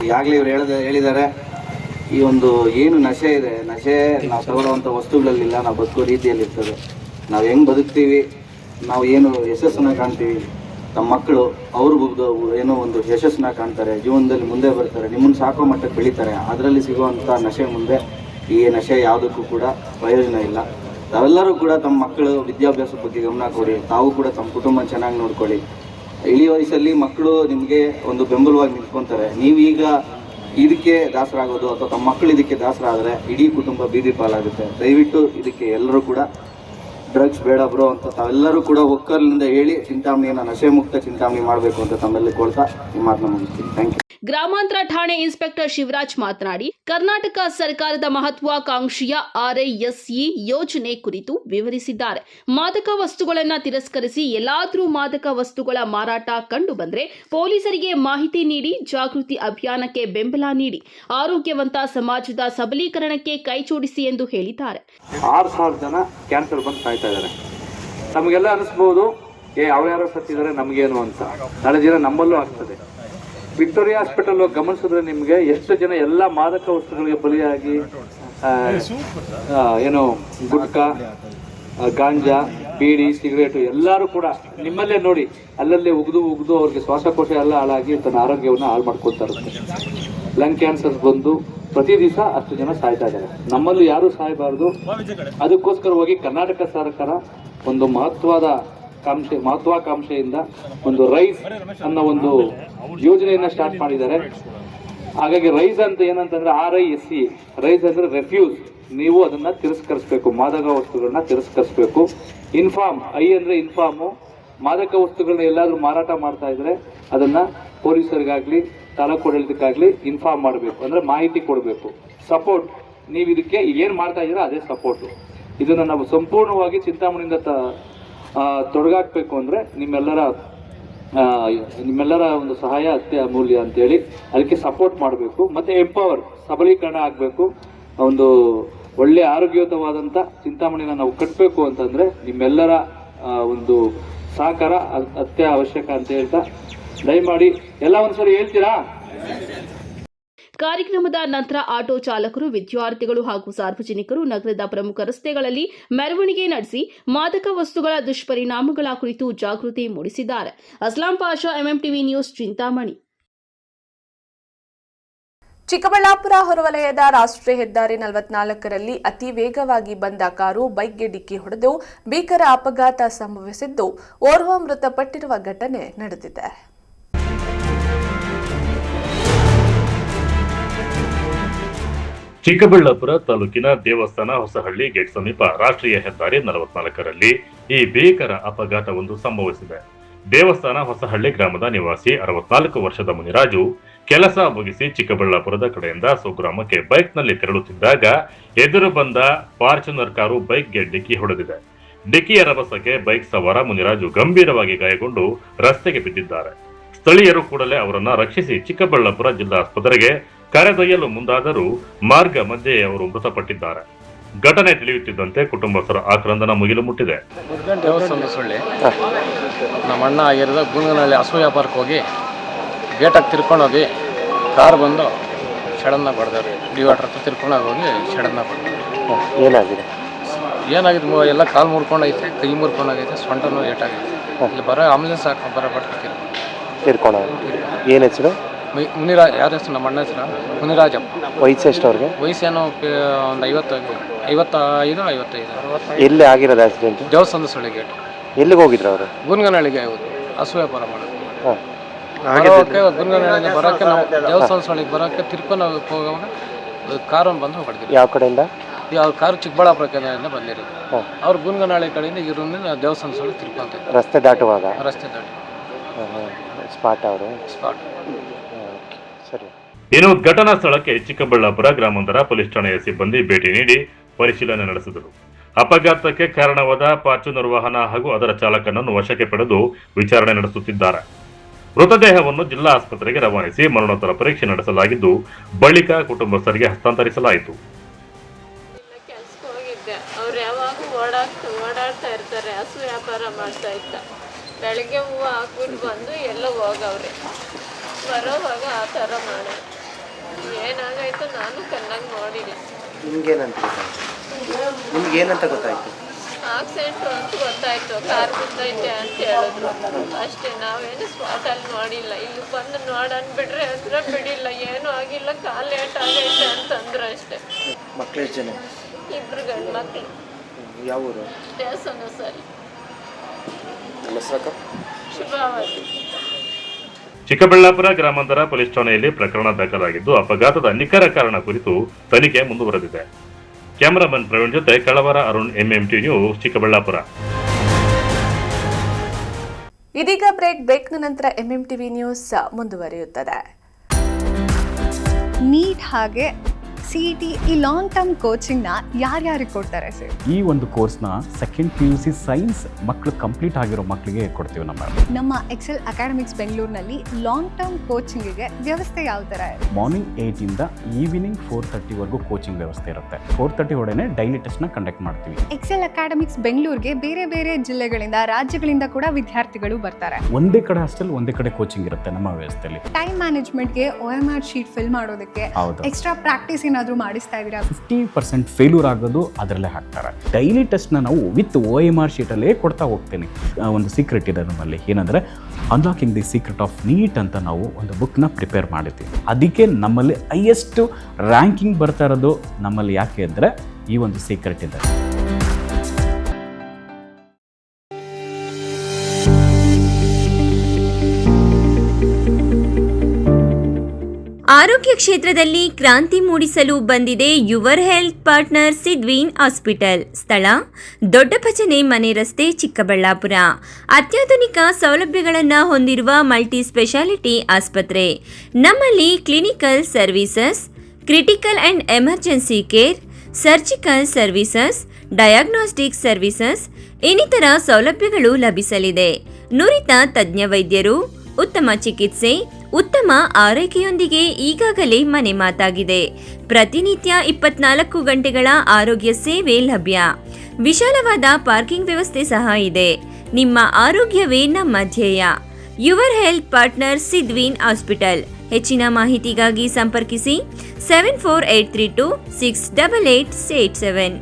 ಈಗಾಗಲೇ ಇವರು ಹೇಳಿದ್ದಾರೆ, ಈ ಒಂದು ಏನು ನಶೆ ಇದೆ, ನಶೆ ನಾವು ತಗೊಳ್ಳುವಂಥ ವಸ್ತುಗಳಲ್ಲಿಲ್ಲ, ನಾವು ಬದುಕೋ ರೀತಿಯಲ್ಲಿ ಇರ್ತದೆ. ನಾವು ಹೆಂಗೆ ಬದುಕ್ತೀವಿ, ನಾವು ಏನು ಯಶಸ್ಸನ್ನು ಕಾಣ್ತೀವಿ, ನಮ್ಮ ಮಕ್ಕಳು ಅವರು ಏನೋ ಒಂದು ಯಶಸ್ಸನ್ನ ಕಾಣ್ತಾರೆ, ಜೀವನದಲ್ಲಿ ಮುಂದೆ ಬರ್ತಾರೆ, ನಿಮ್ಮನ್ನು ಸಾಕೋ ಮಟ್ಟಕ್ಕೆ ಬೆಳೀತಾರೆ. ಅದರಲ್ಲಿ ಸಿಗುವಂಥ ನಶೆ ಮುಂದೆ ಈ ನಶೆ ಯಾವುದಕ್ಕೂ ಕೂಡ ಪ್ರಯೋಜನ ಇಲ್ಲ. ತಾವೆಲ್ಲರೂ ಕೂಡ ತಮ್ಮ ಮಕ್ಕಳು ವಿದ್ಯಾಭ್ಯಾಸದ ಬಗ್ಗೆ ಗಮನ ಕೊಡಿ. ತಾವು ಕೂಡ ತಮ್ಮ ಕುಟುಂಬ ಚೆನ್ನಾಗಿ ನೋಡ್ಕೊಳ್ಳಿ. ಇಳಿ ವಯಸ್ಸಲ್ಲಿ ಮಕ್ಕಳು ನಿಮಗೆ ಒಂದು ಬೆಂಬಲವಾಗಿ ನಿಂತ್ಕೊತಾರೆ. ನೀವೀಗ ಇದಕ್ಕೆ ದಾಸರಾಗೋದು ಅಥವಾ ತಮ್ಮ ಮಕ್ಕಳು ಇದಕ್ಕೆ ದಾಸರಾದರೆ ಇಡೀ ಕುಟುಂಬ ಬೀದಿ ಪಾಲಾಗುತ್ತೆ. ದಯವಿಟ್ಟು ಇದಕ್ಕೆ ಎಲ್ಲರೂ ಕೂಡ ಡ್ರಗ್ಸ್ ಬೇಡ ಬ್ರೋ ಅಂತ ತಾವೆಲ್ಲರೂ ಕೂಡ ಒಕ್ಕಲಿನಿಂದ ಹೇಳಿ ಚಿಂತಾಮಣಿಯನ್ನು ನಶೆ ಮುಕ್ತ ಚಿಂತಾಮಣಿ ಮಾಡಬೇಕು ಅಂತ ತಮ್ಮೆಲ್ಲ ಕೊಡ್ತಾ ಈ ಮಾತನ್ನ ಮುಗಿಸ್ತೀನಿ. Thank you. ಗ್ರಾಮಾಂತರ ಠಾಣೆ ಇನ್ಸ್ಪೆಕ್ಟರ್ ಶಿವರಾಜ್ ಮಾತನಾಡಿ, ಕರ್ನಾಟಕ ಸರ್ಕಾರದ ಮಹತ್ವಾಕಾಂಕ್ಷಿಯ RISE ಯೋಜನೆ ಕುರಿತು ವಿವರಿಸಿದ್ದಾರೆ. ಮಾದಕ ವಸ್ತುಗಳನ್ನು ತಿರಸ್ಕರಿಸಿ ಎಲ್ಲಾದರೂ ಮಾದಕ ವಸ್ತುಗಳ ಮಾರಾಟ ಕಂಡು ಬಂದರೆ ಪೊಲೀಸರಿಗೆ ಮಾಹಿತಿ ನೀಡಿ ಜಾಗೃತಿ ಅಭಿಯಾನಕ್ಕೆ ಬೆಂಬಲ ನೀಡಿ ಆರೋಗ್ಯವಂತ ಸಮಾಜದ ಸಬಲೀಕರಣಕ್ಕೆ ಕೈಜೋಡಿಸಿ ಎಂದು ಹೇಳಿದ್ದಾರೆ. 6,000 ಜನ ಕ್ಯಾನ್ಸರ್ ಬಂದು ಸಾಯ್ತಾ ಇದ್ದಾರೆ. ನಮಗೆಲ್ಲ ಅನಿಸ್ಬೋದು, ಅವ್ರ್ಯಾರೋ ಸತ್ತಿದ್ದಾರೆ ನಮಗೇನು ಅಂತ. ನಾಳೆ ದಿನ ನಮ್ಮಲ್ಲೂ ಆಗ್ತದೆ. ವಿಕ್ಟೋರಿಯಾ ಹಾಸ್ಪಿಟಲ್ ಗಮನಿಸಿದ್ರೆ ನಿಮಗೆ ಎಷ್ಟು ಜನ ಎಲ್ಲ ಮಾದಕ ವಸ್ತುಗಳಿಗೆ ಬಲಿಯಾಗಿ ಏನು ಗುಟ್ಕಾ, ಗಾಂಜಾ, ಬೀಡಿ, ಸಿಗರೇಟು ಎಲ್ಲರೂ ಕೂಡ ನಿಮ್ಮಲ್ಲೇ ನೋಡಿ ಅಲ್ಲಲ್ಲೇ ಉಗಿದು ಅವ್ರಿಗೆ ಶ್ವಾಸಕೋಶ ಎಲ್ಲ ಹಾಳಾಗಿ ತನ್ನ ಆರೋಗ್ಯವನ್ನು ಹಾಳು ಮಾಡ್ಕೊಳ್ತಾ ಇರುತ್ತೆ. ಲಂಗ್ ಕ್ಯಾನ್ಸರ್ ಬಂದು ಪ್ರತಿ ದಿವಸ 10 ಜನ ಸಾಯ್ತಾ ಇದ್ದಾರೆ. ನಮ್ಮಲ್ಲೂ ಯಾರೂ ಸಾಯಬಾರ್ದು. ಅದಕ್ಕೋಸ್ಕರವಾಗಿ ಕರ್ನಾಟಕ ಸರ್ಕಾರ ಒಂದು ಮಹತ್ವಾಕಾಂಕ್ಷೆಯಿಂದ ಒಂದು ರೈಸ್ ಅನ್ನೋ ಒಂದು ಯೋಜನೆಯನ್ನ ಸ್ಟಾರ್ಟ್ ಮಾಡಿದ್ದಾರೆ. ಹಾಗಾಗಿ ರೈಸ್ ಅಂತ ಏನಂತಂದ್ರೆ RISE, ರೈಸ್ ಅಂದ್ರೆ ರೆಫ್ಯೂಸ್. ನೀವು ಅದನ್ನ ತಿರಸ್ಕರಿಸಬೇಕು, ಮಾದಕ ವಸ್ತುಗಳನ್ನ ತಿರಸ್ಕರಿಸಬೇಕು. ಇನ್ಫಾರ್ಮ್, I ಅಂದ್ರೆ ಇನ್ಫಾರ್ಮು, ಮಾದಕ ವಸ್ತುಗಳನ್ನ ಎಲ್ಲಾದರೂ ಮಾರಾಟ ಮಾಡ್ತಾ ಇದ್ರೆ ಅದನ್ನ ಪೊಲೀಸರಿಗಾಗ್ಲಿ ತಾಲೂಕು ಆಡಳಿತಕ್ಕಾಗ್ಲಿ ಇನ್ಫಾರ್ಮ್ ಮಾಡಬೇಕು, ಅಂದ್ರೆ ಮಾಹಿತಿ ಕೊಡಬೇಕು. ಸಪೋರ್ಟ್, ನೀವು ಇದಕ್ಕೆ ಏನು ಮಾಡ್ತಾ ಇದ್ದೀರಾ ಅದೇ ಸಪೋರ್ಟು. ಇದನ್ನು ನಾವು ಸಂಪೂರ್ಣವಾಗಿ ಚಿಂತಾಮಣಿಯಿಂದ ತೊಡಗಾಕ್ಬೇಕು ಅಂದರೆ ನಿಮ್ಮೆಲ್ಲರ ಒಂದು ಸಹಾಯ ಅತ್ಯಮೂಲ್ಯ ಅಂತೇಳಿ ಅದಕ್ಕೆ ಸಪೋರ್ಟ್ ಮಾಡಬೇಕು. ಮತ್ತು ಎಂಪವರ್, ಸಬಲೀಕರಣ ಆಗಬೇಕು. ಒಂದು ಒಳ್ಳೆಯ ಆರೋಗ್ಯಯುತವಾದಂಥ ಚಿಂತಾಮಣಿನ ನಾವು ಕಟ್ಟಬೇಕು ಅಂತಂದರೆ ನಿಮ್ಮೆಲ್ಲರ ಒಂದು ಸಹಕಾರ ಅವಶ್ಯಕ ಅಂತ ಹೇಳ್ತಾ ದಯಮಾಡಿ ಎಲ್ಲ ಒಂದ್ಸರಿ ಹೇಳ್ತೀರಾ. ಕಾರ್ಯಕ್ರಮದ ನಂತರ ಆಟೋ ಚಾಲಕರು, ವಿದ್ಯಾರ್ಥಿಗಳು ಹಾಗೂ ಸಾರ್ವಜನಿಕರು ನಗರದ ಪ್ರಮುಖ ರಸ್ತೆಗಳಲ್ಲಿ ಮೆರವಣಿಗೆ ನಡೆಸಿ ಮಾದಕ ವಸ್ತುಗಳ ದುಷ್ಪರಿಣಾಮಗಳ ಕುರಿತು ಜಾಗೃತಿ ಮೂಡಿಸಿದ್ದಾರೆ. Aslam Pasha, MMTV news, Chintamani. ಚಿಕ್ಕಬಳ್ಳಾಪುರ ಹೊರವಲಯದ ರಾಷ್ಟ್ರೀಯ ಹೆದ್ದಾರಿ 44ರಲ್ಲಿ ಅತಿ ವೇಗವಾಗಿ ಬಂದ ಕಾರು ಬೈಕ್ಗೆ ಡಿಕ್ಕಿ ಹೊಡೆದು ಭೀಕರ ಅಪಘಾತ ಸಂಭವಿಸಿದ್ದು ಓರ್ವ ಮೃತಪಟ್ಟಿರುವ ಘಟನೆ ನಡೆದಿದೆ. ಚಿಕ್ಕಬಳ್ಳಾಪುರ ತಾಲೂಕಿನ ದೇವಸ್ಥಾನ ಹೊಸಹಳ್ಳಿ ಗೇಟ್ ಸಮೀಪ ರಾಷ್ಟ್ರೀಯ ಹೆದ್ದಾರಿ 44ರಲ್ಲಿ ಈ ಭೀಕರ ಅಪಘಾತವೊಂದು ಸಂಭವಿಸಿದೆ. ದೇವಸ್ಥಾನ ಹೊಸಹಳ್ಳಿ ಗ್ರಾಮದ ನಿವಾಸಿ 64 ವರ್ಷದ ಮುನಿರಾಜು ಕೆಲಸ ಮುಗಿಸಿ ಚಿಕ್ಕಬಳ್ಳಾಪುರದ ಕಡೆಯಿಂದ ಸ್ವಗ್ರಾಮಕ್ಕೆ ಬೈಕ್ನಲ್ಲಿ ತೆರಳುತ್ತಿದ್ದಾಗ ಎದುರು ಬಂದ ಫಾರ್ಚುನರ್ ಕಾರು ಬೈಕ್ಗೆ ಡಿಕ್ಕಿ ಹೊಡೆದಿದೆ. ಡಿಕ್ಕಿಯ ರಭಸಕ್ಕೆ ಬೈಕ್ ಸವಾರ ಮುನಿರಾಜು ಗಂಭೀರವಾಗಿ ಗಾಯಗೊಂಡು ರಸ್ತೆಗೆ ಬಿದ್ದಿದ್ದಾರೆ. ಸ್ಥಳೀಯರು ಕೂಡಲೇ ಅವರನ್ನು ರಕ್ಷಿಸಿ ಚಿಕ್ಕಬಳ್ಳಾಪುರ ಜಿಲ್ಲಾ ಆಸ್ಪತ್ರೆಗೆ ಕರೆದೊಯ್ಯಲು ಮುಂದಾದರೂ ಮಾರ್ಗ ಮಧ್ಯೆ ಅವರು ಮೃತಪಟ್ಟಿದ್ದಾರೆ. ಘಟನೆ ತಿಳಿಯುತ್ತಿದ್ದಂತೆ ಕುಟುಂಬಸ್ಥರ ಆಕ್ರಂದನ ಮುಗಿಲು ಮುಟ್ಟಿದೆ. ದೇವಸ್ಥಾನ ಸೊಳ್ಳೆ ನಮ್ಮ ಅಣ್ಣ ಆಗಿರೋದ ಗುಂಗನಹಳ್ಳಿ ಹಸು ವ್ಯಾಪಾರಕ್ಕೆ ಹೋಗಿ ಗೇಟಾಗಿ ತಿರ್ಕೊಂಡೋಗಿ ಕಾರ್ ಬಂದು ಸಡನ್ನಾಗಿ ಹೊಡೆದಾರೆ. ಡಿವೈಡರ್ ಹತ್ರ ತಿರ್ಕೊಂಡೋಗಿ ಹೋಗಿ ಸಡನ್ನಾಗಿ ಹೊಡೆದಾರೆ. ಏನಾಗಿದೆ ಎಲ್ಲ ಕಾಲು ಮುರ್ಕೊಂಡೈತೆ, ಕೈ ಮುರ್ಕೊಂಡಾಗೈತೆ, ಸೊಂಟನೂ ಏಟಾಗೈತೆ. ಇಲ್ಲಿ ಬರೋ ಆಂಬುಲೆನ್ಸ್ ಹಾಕೊಂಡು ಬರೋ ಏನು ಹೆಸರು? ಮುನಿರಾಜ್. ಯಾರ ಹೆಸರು? ನಮ್ಮ ಅಣ್ಣ ಹೆಸರು ಮುನಿರಾಜಪ್ಪ. ವಯಸ್ಸು ಎಷ್ಟು ಅವ್ರಿಗೆ? ವಯಸ್ಸೇನೋ ಒಂದು 55. ಎಲ್ಲಿ ಆಗಿರೋದು ಆಕ್ಸಿಡೆಂಟ್? ದೇವಸ್ಥಾನದ ಸೊಳ್ಳೆ ಗೇಟ್. ಎಲ್ಲಿಗೆ ಹೋಗಿದ್ರು ಅವರು? ಗುನ್ಗನಹಳ್ಳಿಗೆ ಹಸು ವ್ಯಾಪಾರ ಮಾಡೋದು. ಗುನ್ಗನಹಳ್ಳಿಗೆ ಬರೋಕ್ಕೆ ನಾವು ದೇವಸ್ಥಾನ ಸೊಳ್ಳೆಗೆ ಬರೋಕ್ಕೆ ತಿರ್ಕೊಂಡು ಹೋಗುವಾಗ ಕಾರನ್ನು ಬಂದು ಹೊಡೆದಿದ್ರು. ಯಾವ ಕಡೆಯಿಂದ? ಯಾವ ಕಾರು ಚಿಕ್ಕಬಳ್ಳಾಪುರ ಕಡೆಯಿಂದ ಬಂದಿರೋದು. ಅವ್ರು ಗುನ್ಗನಹಳ್ಳಿ ಕಡೆಯಿಂದ ಇರೋದ್ರಿಂದ ದೇವಸ್ಥಾನ ಸೊಳ್ಳೆ ತಿರ್ಕೊಂತ ರಸ್ತೆ ದಾಟುವಾಗ ಸ್ಪಾಟ್ ಅವರು ಸ್ಪಾಟ್. ಸರಿ. ಇನ್ನು ಘಟನಾ ಸ್ಥಳಕ್ಕೆ ಚಿಕ್ಕಬಳ್ಳಾಪುರ ಗ್ರಾಮಾಂತರ ಪೊಲೀಸ್ ಠಾಣೆಯ ಸಿಬ್ಬಂದಿ ಭೇಟಿ ನೀಡಿ ಪರಿಶೀಲನೆ ನಡೆಸಿದರು. ಅಪಘಾತಕ್ಕೆ ಕಾರಣವಾದ ಫಾರ್ಚುನರ್ ವಾಹನ ಹಾಗೂ ಅದರ ಚಾಲಕನನ್ನು ವಶಕ್ಕೆ ಪಡೆದು ವಿಚಾರಣೆ ನಡೆಸುತ್ತಿದ್ದಾರೆ. ಮೃತದೇಹವನ್ನು ಜಿಲ್ಲಾ ಆಸ್ಪತ್ರೆಗೆ ರವಾನಿಸಿ ಮರಣೋತ್ತರ ಪರೀಕ್ಷೆ ನಡೆಸಲಾಗಿದ್ದು ಬಳಿಕ ಕುಟುಂಬಸ್ಥರಿಗೆ ಹಸ್ತಾಂತರಿಸಲಾಯಿತು. ಅವ್ರು ಯಾವಾಗೂ ಓಡಾಡ್ತಾ ಇರ್ತಾರೆ. ಹಸು ವ್ಯಾಪಾರ ಮಾಡ್ತಾ ಇದ್ದ. ಬೆಳಗ್ಗೆ ಹೂವು ಹಾಕ್ಬಿಟ್ಟು ಬಂದು ಎಲ್ಲ ಹೋಗವ್ರೆ. ಬರೋವಾಗ ಆ ಥರ ಮಾಡಿ ಏನಾಗಾಯ್ತು ನಾನು ಕಣ್ಣಾಗ ನೋಡಿಲ್ಲ. ನಿಮ್ಗೇನಂತ ಗೊತ್ತಾಯ್ತು? ಆಕ್ಸಿಡೆಂಟ್ ಅಂತ ಗೊತ್ತಾಯ್ತು, ಕಾರ್ ಬಿದ್ದೈತೆ ಅಂತ ಹೇಳಿದ್ರು ಅಷ್ಟೇ. ನಾವೇನು ಸ್ಪಾಟಲ್ಲಿ ನೋಡಿಲ್ಲ. ಇಲ್ಲಿ ಬಂದು ನೋಡನ್ಬಿಟ್ರೆ ಅಂದ್ರೆ ಬಿಡಿಲ್ಲ, ಏನೂ ಆಗಿಲ್ಲ, ಕಾಲು ಏಟಾಗೈತೆ ಅಂತಂದ್ರೆ ಅಷ್ಟೇ. ಮಕ್ಕಳು ಎಷ್ಟು ಜನ? 2 ಗಂಡು ಮಕ್ಕಳು. ಯಾವ ಊರು? ದೇವಸ್ಥಾನ ಸರಿ. ಶುಭಾವತಿ. ಚಿಕ್ಕಬಳ್ಳಾಪುರ ಗ್ರಾಮಾಂತರ ಪೊಲೀಸ್ ಠಾಣೆಯಲ್ಲಿ ಪ್ರಕರಣ ದಾಖಲಾಗಿದ್ದು ಅಪಘಾತದ ನಿಖರ ಕಾರಣ ಕುರಿತು ತನಿಖೆ ಮುಂದುವರೆದಿದೆ. ಕ್ಯಾಮರಾಮನ್ ಪ್ರವೀಣ್ ಜೊತೆ ಕಳವರ ಅರುಣ್, ಎಂಎಂಟಿ ನ್ಯೂಸ್, ಚಿಕ್ಕಬಳ್ಳಾಪುರ. ಇದೀಗ ಬ್ರೇಕ್ನ ನಂತರ ಎಂಎಂಟಿವಿ ನ್ಯೂಸ್ ಮುಂದುವರಿಯುತ್ತದೆ. ನೀಟ್ ಹಾಗೆ CET ಈ ಲಾಂಗ್ ಟರ್ಮ್ ಕೋಚಿಂಗ್ನ ಯಾರ್ಯಾರಿಗೆ ಕೊಡ್ತಾರೆ ಸರ್? ಈ ಒಂದು ಕೋರ್ಸ್ನ ಸೆಕೆಂಡ್ PUC ಸೈನ್ಸ್ ಮಕ್ಕಳು ಕಂಪ್ಲೀಟ್ ಆಗಿರೋ ಮಕ್ಕಳಿಗೆ ಕೊಡ್ತೀವಿ. ನಮ್ಮ ಎಕ್ಸೆಲ್ ಅಕಾಡೆಮಿಕ್ಸ್ ಬೆಂಗಳೂರಿನಲ್ಲಿ ಲಾಂಗ್ ಟರ್ಮ್ ಕೋಚಿಂಗಿಗೆ ವ್ಯವಸ್ಥೆ ಯಾವ ಥರ ಇದೆ? ಮಾರ್ನಿಂಗ್ 8 ಇಂದ ಈವ್ನಿಂಗ್ 4:30ವರೆಗೂ ಕೋಚಿಂಗ್ ವ್ಯವಸ್ಥೆ ಇರುತ್ತೆ. 4:30 ಒಳಗೆ ಡೈಲಿ ಟೆಸ್ಟ್ನ ಕಂಡಕ್ಟ್ ಮಾಡ್ತೀವಿ. ಎಕ್ಸೆಲ್ ಅಕಾಡೆಮಿಕ್ಸ್ ಬೆಂಗಳೂರಿಗೆ ಬೇರೆ ಬೇರೆ ಜಿಲ್ಲೆಗಳಿಂದ, ರಾಜ್ಯಗಳಿಂದ ಕೂಡ ವಿದ್ಯಾರ್ಥಿಗಳು ಬರ್ತಾರೆ. ಒಂದೇ ಕಡೆ ಹಾಸ್ಟೆಲ್, ಒಂದೇ ಕಡೆ ಕೋಚಿಂಗ್ ಇರುತ್ತೆ ನಮ್ಮ ವ್ಯವಸ್ಥೆಯಲ್ಲಿ. ಟೈಮ್ ಮ್ಯಾನೇಜ್ಮೆಂಟ್ಗೆ OMR ಶೀಟ್ ಫಿಲ್ ಮಾಡೋದಕ್ಕೆ ಎಕ್ಸ್ಟ್ರಾ ಪ್ರಾಕ್ಟೀಸ್ ಏನಾದರೂ ಮಾಡಿಸ್ತಾ ಇದ್ದೀರಾ? 50% ಫೇಲ್ಯೂರ್ ಆಗೋದು ಅದರಲ್ಲೇ ಹಾಕ್ತಾರೆ. ಡೈಲಿ ಟೆಸ್ಟ್ನ ನಾವು ವಿತ್ OMR ಶೀಟಲ್ಲೇ ಕೊಡ್ತಾ ಹೋಗ್ತೀನಿ. ಒಂದು ಸೀಕ್ರೆಟ್ ಇದೆ ನಮ್ಮಲ್ಲಿ, ಏನಂದರೆ unlocking the secret of NEET ಅಂತ ನಾವು ಒಂದು ಬುಕ್ನ ಪ್ರಿಪೇರ್ ಮಾಡಿದ್ದೀವಿ. ಅದಕ್ಕೆ ನಮ್ಮಲ್ಲಿ ಹೈಯೆಸ್ಟ್ ರ್ಯಾಂಕಿಂಗ್ ಬರ್ತಾ ಇರೋದು ನಮ್ಮಲ್ಲಿ. ಯಾಕೆ ಅಂದರೆ ಈ ಒಂದು ಸೀಕ್ರೆಟ್ ಇದೆ. ಆರೋಗ್ಯ ಆರೋಗ್ಯ ಕ್ಷೇತ್ರದಲ್ಲಿ ಕ್ರಾಂತಿ ಮೂಡಿಸಲು ಬಂದಿದೆ your health partner Sidveen hospital. ಸ್ಥಳ ದೊಡ್ಡ ಭಜನೆ ಮನೆ ರಸ್ತೆ, ಚಿಕ್ಕಬಳ್ಳಾಪುರ. ಅತ್ಯಾಧುನಿಕ ಸೌಲಭ್ಯಗಳನ್ನು ಹೊಂದಿರುವ ಮಲ್ಟಿ ಸ್ಪೆಷಾಲಿಟಿ ಆಸ್ಪತ್ರೆ. ನಮ್ಮಲ್ಲಿ clinical services, critical and emergency care, surgical services, diagnostic services ಇನ್ನಿತರ ಸೌಲಭ್ಯಗಳು ಲಭಿಸಲಿದೆ. ನುರಿತ ತಜ್ಞ ವೈದ್ಯರು, ಉತ್ತಮ ಚಿಕಿತ್ಸೆ, ಉತ್ತಮ ಆರೈಕೆಯೊಂದಿಗೆ ಈಗಾಗಲೇ ಮನೆ ಮಾತಾಗಿದೆ. ಪ್ರತಿನಿತ್ಯ 24 ಗಂಟೆಗಳ ಆರೋಗ್ಯ ಸೇವೆ ಲಭ್ಯ. ವಿಶಾಲವಾದ ಪಾರ್ಕಿಂಗ್ ವ್ಯವಸ್ಥೆ ಸಹ ಇದೆ. ನಿಮ್ಮ ಆರೋಗ್ಯವೇ ನಮ್ಮ ಧ್ಯೇಯ. Your health partner Sidveen hospital. ಹೆಚ್ಚಿನ ಮಾಹಿತಿಗಾಗಿ ಸಂಪರ್ಕಿಸಿ 74832 68887.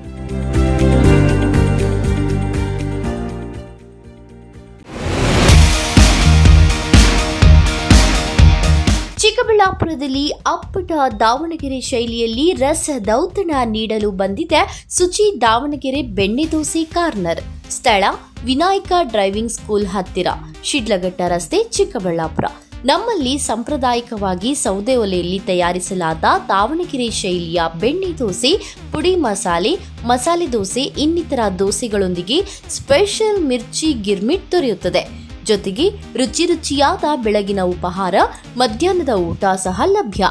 ಚಿಕ್ಕಬಳ್ಳಾಪುರದಲ್ಲಿ ಅಪ್ಪಟ ದಾವಣಗೆರೆ ಶೈಲಿಯಲ್ಲಿ ರಸದೌತಣ ನೀಡಲು ಬಂದಿದೆ ಸುಚಿ ದಾವಣಗೆರೆ ಬೆಣ್ಣೆ ದೋಸೆ ಕಾರ್ನರ್. ಸ್ಥಳ ವಿನಾಯಕ ಡ್ರೈವಿಂಗ್ ಸ್ಕೂಲ್ ಹತ್ತಿರ, ಶಿಡ್ಲಘಟ್ಟ ರಸ್ತೆ, ಚಿಕ್ಕಬಳ್ಳಾಪುರ. ನಮ್ಮಲ್ಲಿ ಸಾಂಪ್ರದಾಯಿಕವಾಗಿ ಸೌದೆ ಒಲೆಯಲ್ಲಿ ತಯಾರಿಸಲಾದ ದಾವಣಗೆರೆ ಶೈಲಿಯ ಬೆಣ್ಣೆ ದೋಸೆ, ಪುಡಿ ಮಸಾಲೆ, ಮಸಾಲೆ ದೋಸೆ ಇನ್ನಿತರ ದೋಸೆಗಳೊಂದಿಗೆ ಸ್ಪೆಷಲ್ ಮಿರ್ಚಿ ಗಿರ್ಮಿಟ್ ದೊರೆಯುತ್ತದೆ. ಜೊತೆಗೆ ರುಚಿ ರುಚಿಯಾದ ಬೆಳಗಿನ ಉಪಹಾರ, ಮಧ್ಯಾಹ್ನದ ಊಟ ಸಹ ಲಭ್ಯ.